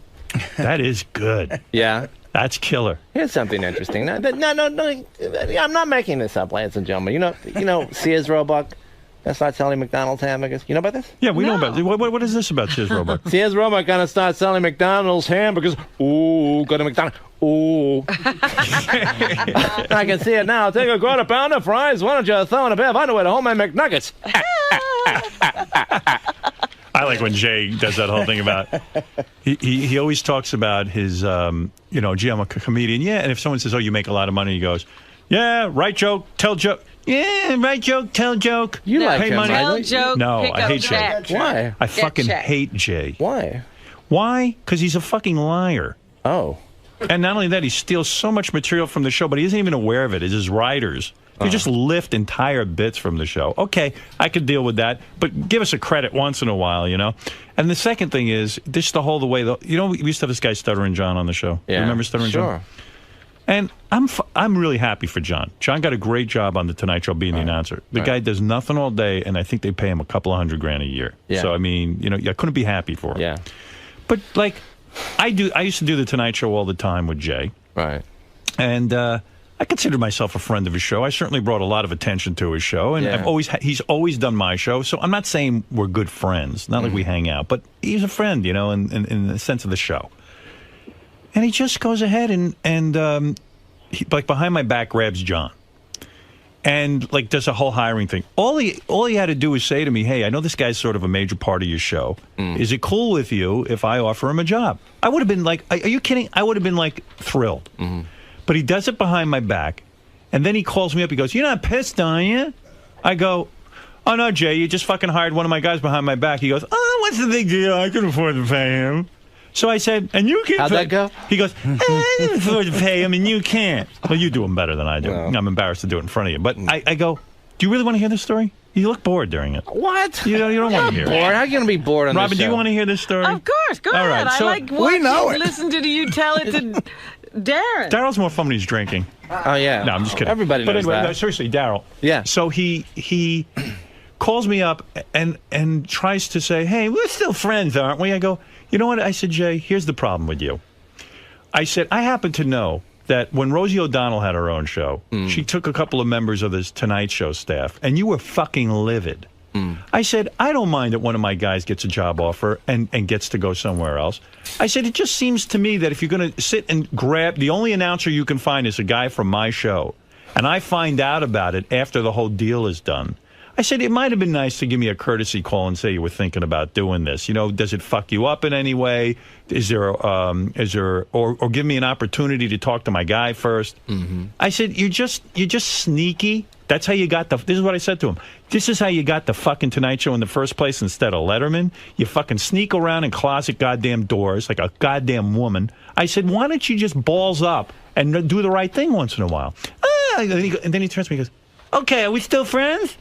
That is good. Yeah. That's killer. Here's something interesting. No, I'm not making this up, ladies and gentlemen. You know, Sears Roebuck. That's not selling McDonald's hamburgers. You know about this? Yeah, we know about it. What is this about Sears Roebuck? Sears Roebuck gonna start selling McDonald's hamburgers. Ooh, go to McDonald's. Ooh. I can see it now. Take a quarter pounder of fries. Why don't you throw in a pair of underwear to homemade McNuggets? I like when Jay does that whole thing about he always talks about his gee, I'm a comedian. Yeah, and if someone says, oh, you make a lot of money, he goes, yeah, right joke, tell joke. Yeah, right joke, tell joke. You like pay him, money. Tell joke, No, pick I up hate check. Jay. Why? I Get fucking check. hate Jay. Why? Why? Because he's a fucking liar. Oh. And not only that, he steals so much material from the show, but he isn't even aware of it. It's his writers. You just lift entire bits from the show. Okay, I could deal with that, but give us a credit once in a while, you know? And the second thing is, this the whole way, you know, we used to have this guy Stuttering John on the show. Yeah. Remember Stuttering John? Sure. And I'm really happy for John. John got a great job on the Tonight Show being the announcer. The guy does nothing all day, and I think they pay him a couple of $100,000 a year. Yeah. So I mean, you know, I couldn't be happy for him. Yeah. But like, I used to do the Tonight Show all the time with Jay. Right. And I consider myself a friend of his show. I certainly brought a lot of attention to his show, and he's always done my show. So I'm not saying we're good friends, not like we hang out, but he's a friend, you know, in the sense of the show. And he just goes ahead and he, like behind my back, grabs John, and like does a whole hiring thing. All he had to do was say to me, "Hey, I know this guy's sort of a major part of your show. Is it cool with you if I offer him a job?" I would have been like, "Are you kidding?" I would have been like thrilled. But he does it behind my back, and then he calls me up. He goes, "You're not pissed, are you?" I go, "Oh no, Jay, you just fucking hired one of my guys behind my back." He goes, "Oh, what's the big deal? I can afford to pay him." So I said, "And you can't." How'd that go? He goes, "I can afford to pay him, and you can't." Well, you do him better than I do. No. I'm embarrassed to do it in front of you. But I go, "Do you really want to hear this story?" You look bored during it. What? You don't want to hear bored. it. How are you going to be bored on Robin, this do show? you want to hear this story? Of course. Go All ahead. right, so I like watching, know it. listen to you tell it to Darren. Daryl's more fun when he's drinking. Oh, yeah. No, I'm just kidding. Everybody knows anyway, that. No, seriously, Daryl. Yeah. So he calls me up and tries to say, "Hey, we're still friends, aren't we?" I go, "You know what?" I said, "Jay, here's the problem with you." I said, "I happen to know that when Rosie O'Donnell had her own show, she took a couple of members of this Tonight Show staff, and you were fucking livid." I said, "I don't mind that one of my guys gets a job offer and gets to go somewhere else." I said, "It just seems to me that if you're going to sit and grab, the only announcer you can find is a guy from my show, and I find out about it after the whole deal is done." I said, "It might have been nice to give me a courtesy call and say you were thinking about doing this. You know, does it fuck you up in any way? Is there, or give me an opportunity to talk to my guy first?" I said, you're just sneaky. That's how you got this is what I said to him. This is how you got the fucking Tonight Show in the first place instead of Letterman. You fucking sneak around and closet goddamn doors like a goddamn woman. I said, why don't you just balls up and do the right thing once in a while? And then he turns to me and goes, "Okay, are we still friends?"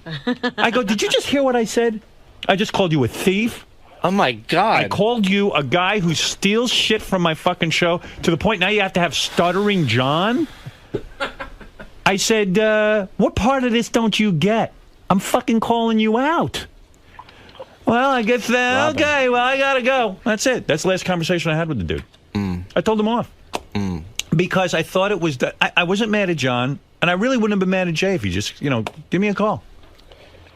I go, "Did you just hear what I said? I just called you a thief." Oh, my God. I called you a guy who steals shit from my fucking show to the point now you have to have Stuttering John? I said, what part of this don't you get? I'm fucking calling you out. Well, I guess that, okay, well, I gotta go. That's it. That's the last conversation I had with the dude. I told him off. Because I thought it was, I wasn't mad at John, and I really wouldn't have been mad at Jay if he just, you know, give me a call.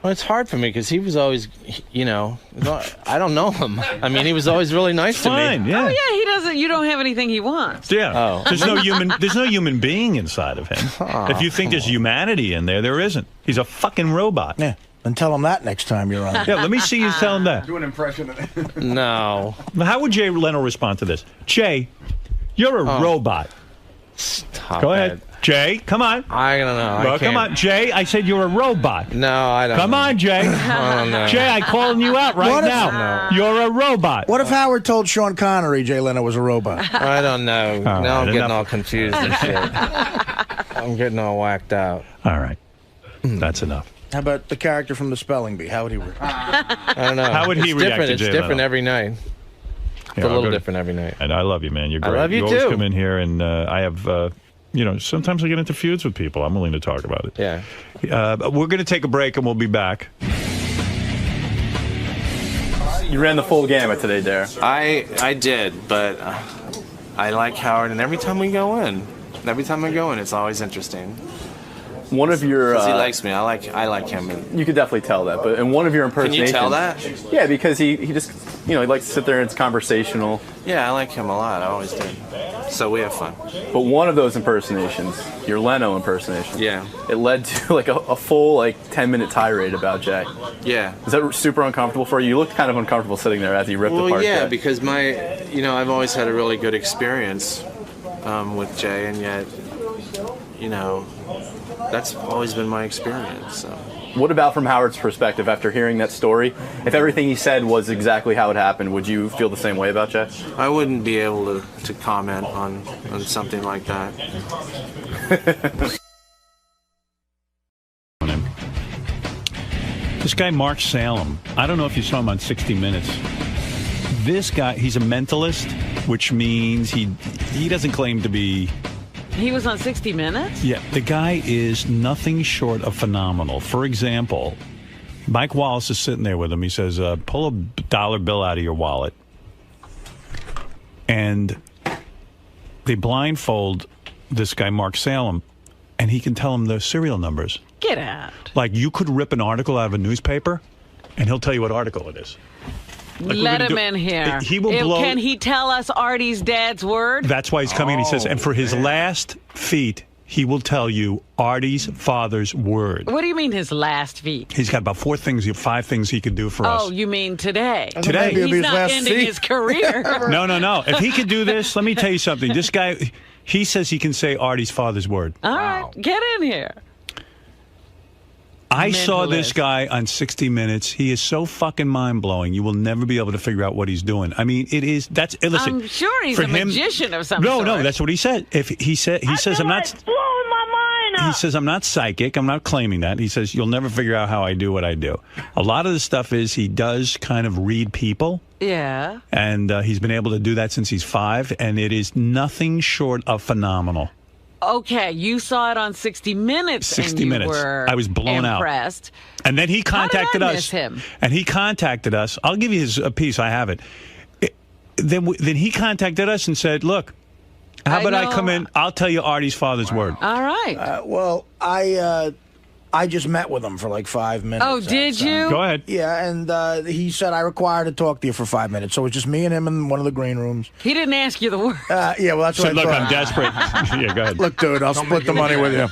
Well, it's hard for me because he was always, you know, I don't know him. I mean, he was always really nice to me. Yeah. Oh yeah, he doesn't. You don't have anything he wants. Yeah. Oh. There's no human being inside of him. If you think there's humanity in there, there isn't. He's a fucking robot. Yeah. And tell him that next time you're on. Yeah, let me see you tell him that. Do an impression of it. No. How would Jay Leno respond to this? Jay, you're a robot. Stop Go ahead. Jay, come on. I don't know. Well, come on, Jay. I said you're a robot. No, I don't. Come on, Jay. Oh, no. Jay, I'm calling you out right now. No. You're a robot. What if Howard told Sean Connery Jay Leno was a robot? I don't know. Now right, I'm getting all confused and shit. I'm getting all whacked out. All right. That's enough. How about the character from the Spelling Bee? How would he react? I don't know. How would he react to It's Jay different Leno? every night. It's a little different every night. And I love you, man. You're great. I love you always too. come in here, and I have, you know, sometimes I get into feuds with people. I'm willing to talk about it. Yeah. We're going to take a break, and we'll be back. You ran the full gamut today, Dare. I did, but I like Howard, and every time I go in, it's always interesting. One of your... Because he likes me. I like him. You could definitely tell that, but in one of your impersonations... Can you tell that? Yeah, because he just, you know, he likes to sit there and it's conversational. Yeah, I like him a lot. I always did. So we have fun. But one of those impersonations, your Leno impersonation, Yeah. it led to like a full like 10-minute tirade about Jay. Yeah. Is that super uncomfortable for you? You looked kind of uncomfortable sitting there as he ripped apart yeah, Jay. because I've always had a really good experience with Jay, and yet, that's always been my experience. So. What about from Howard's perspective after hearing that story? If everything he said was exactly how it happened, would you feel the same way about Jay? I wouldn't be able to comment on something like that. This guy, Mark Salem, I don't know if you saw him on 60 Minutes. This guy, he's a mentalist, which means he doesn't claim to be... He was on 60 Minutes? Yeah, the guy is nothing short of phenomenal. For example, Mike Wallace is sitting there with him. He says, pull a dollar bill out of your wallet. And they blindfold this guy, Mark Salem, and he can tell him the serial numbers. Get out. Like, you could rip an article out of a newspaper, and he'll tell you what article it is. Like, let him in here. He will blow. Can he tell us Artie's dad's word? That's why he's coming. And he says, and for his last feat, he will tell you Artie's father's word. What do you mean his last feat? He's got about 5 things he could do for us. Oh, you mean today? Today. He's not ending his career. No. If he could do this, let me tell you something. This guy, he says he can say Artie's father's word. All right, get in here. I saw this guy on 60 Minutes. He is so fucking mind-blowing. You will never be able to figure out what he's doing. I mean, listen. I'm sure he's a magician of some sort. No, that's what he said. He says I'm not blowing my mind up. He says I'm not psychic. I'm not claiming that. He says you'll never figure out how I do what I do. A lot of the stuff is he does kind of read people. Yeah. And he's been able to do that since he's 5, and it is nothing short of phenomenal. Okay, you saw it on 60 Minutes. 60 and you Minutes. Were I was blown impressed. And then he contacted How did I us. miss him? And he contacted us. I'll give you his piece. I have it. Then he contacted us and said, "Look, how about I come in? I'll tell you Artie's father's word." All right. Well, I just met with him for like 5 minutes. Oh, did you? Go ahead. Yeah, and he said I require to talk to you for 5 minutes. So it was just me and him in one of the green rooms. He didn't ask you the word. Yeah, well, that's what I look, thought. I'm desperate. Yeah, go ahead. Look, dude, I'll split the money with you.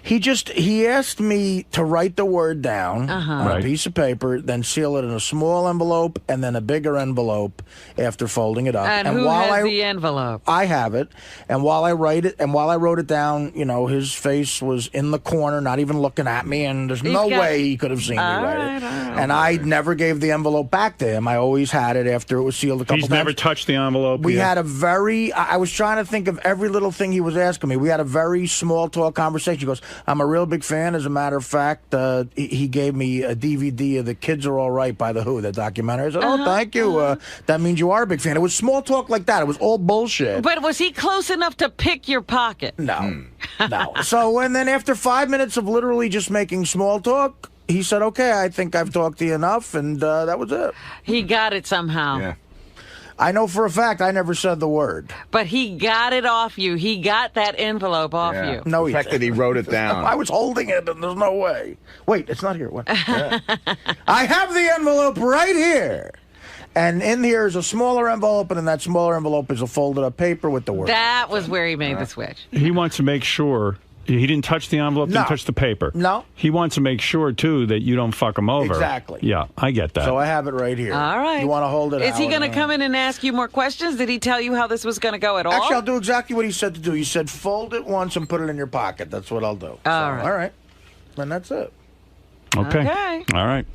He asked me to write the word down on a piece of paper, then seal it in a small envelope and then a bigger envelope after folding it up. And who has the envelope? I have it. And while I wrote it down, you know, his face was in the corner, not even looking at me, and there's no way he could have seen me write it. And I never gave the envelope back to him. I always had it after it was sealed a couple times. He's never touched the envelope. We had a very, I was trying to think of every little thing he was asking me. We had a very small talk conversation. He goes, I'm a real big fan. As a matter of fact, he gave me a DVD of The Kids Are All Right by The Who, the documentary. I said, oh, thank you. That means you are a big fan. It was small talk like that. It was all bullshit. But was he close enough to pick your pocket? No. No. So, and then after 5 minutes of literally just making small talk, he said, okay, I think I've talked to you enough, and that was it. He got it somehow. Yeah. I know for a fact I never said the word. But he got it off you. He got that envelope off you. No, the fact that he wrote it down. I was holding it, and there's no way. Wait, it's not here. What? I have the envelope right here. And in here is a smaller envelope, and in that smaller envelope is a folded up paper with the word. That was where he made the switch. He wants to make sure he didn't touch the envelope, didn't touch the paper. No. He wants to make sure, too, that you don't fuck him over. Exactly. Yeah, I get that. So I have it right here. All right. You want to hold it? Is he going to come in and ask you more questions? Did he tell you how this was going to go at all? Actually, I'll do exactly what he said to do. He said, fold it once and put it in your pocket. That's what I'll do. All right. All right. And that's it. Okay. All right.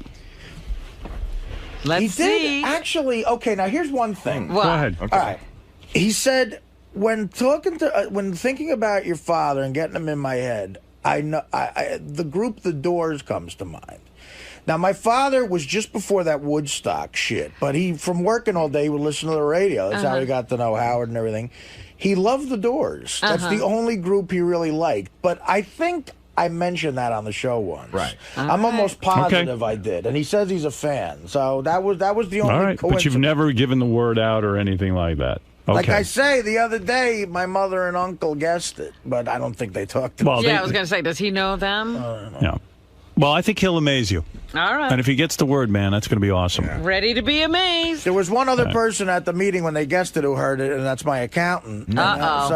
Let's he see. Did actually. Okay, now here's one thing. What? Go ahead. Okay. All right. He said, when thinking about your father and getting him in my head, I know the group The Doors comes to mind. Now, my father was just before that Woodstock shit, but from working all day, he would listen to the radio. That's how he got to know Howard and everything. He loved The Doors. That's the only group he really liked. But I think I mentioned that on the show once. Right. I'm almost positive I did. And he says he's a fan. So that was the only coincidence. But you've never given the word out or anything like that. Okay. Like I say, the other day, my mother and uncle guessed it, but I don't think they talked to I was going to say, does he know them? Yeah. Well, I think he'll amaze you. All right. And if he gets the word, man, that's going to be awesome. Yeah. Ready to be amazed. There was one other person at the meeting when they guessed it who heard it, and that's my accountant. Uh-oh.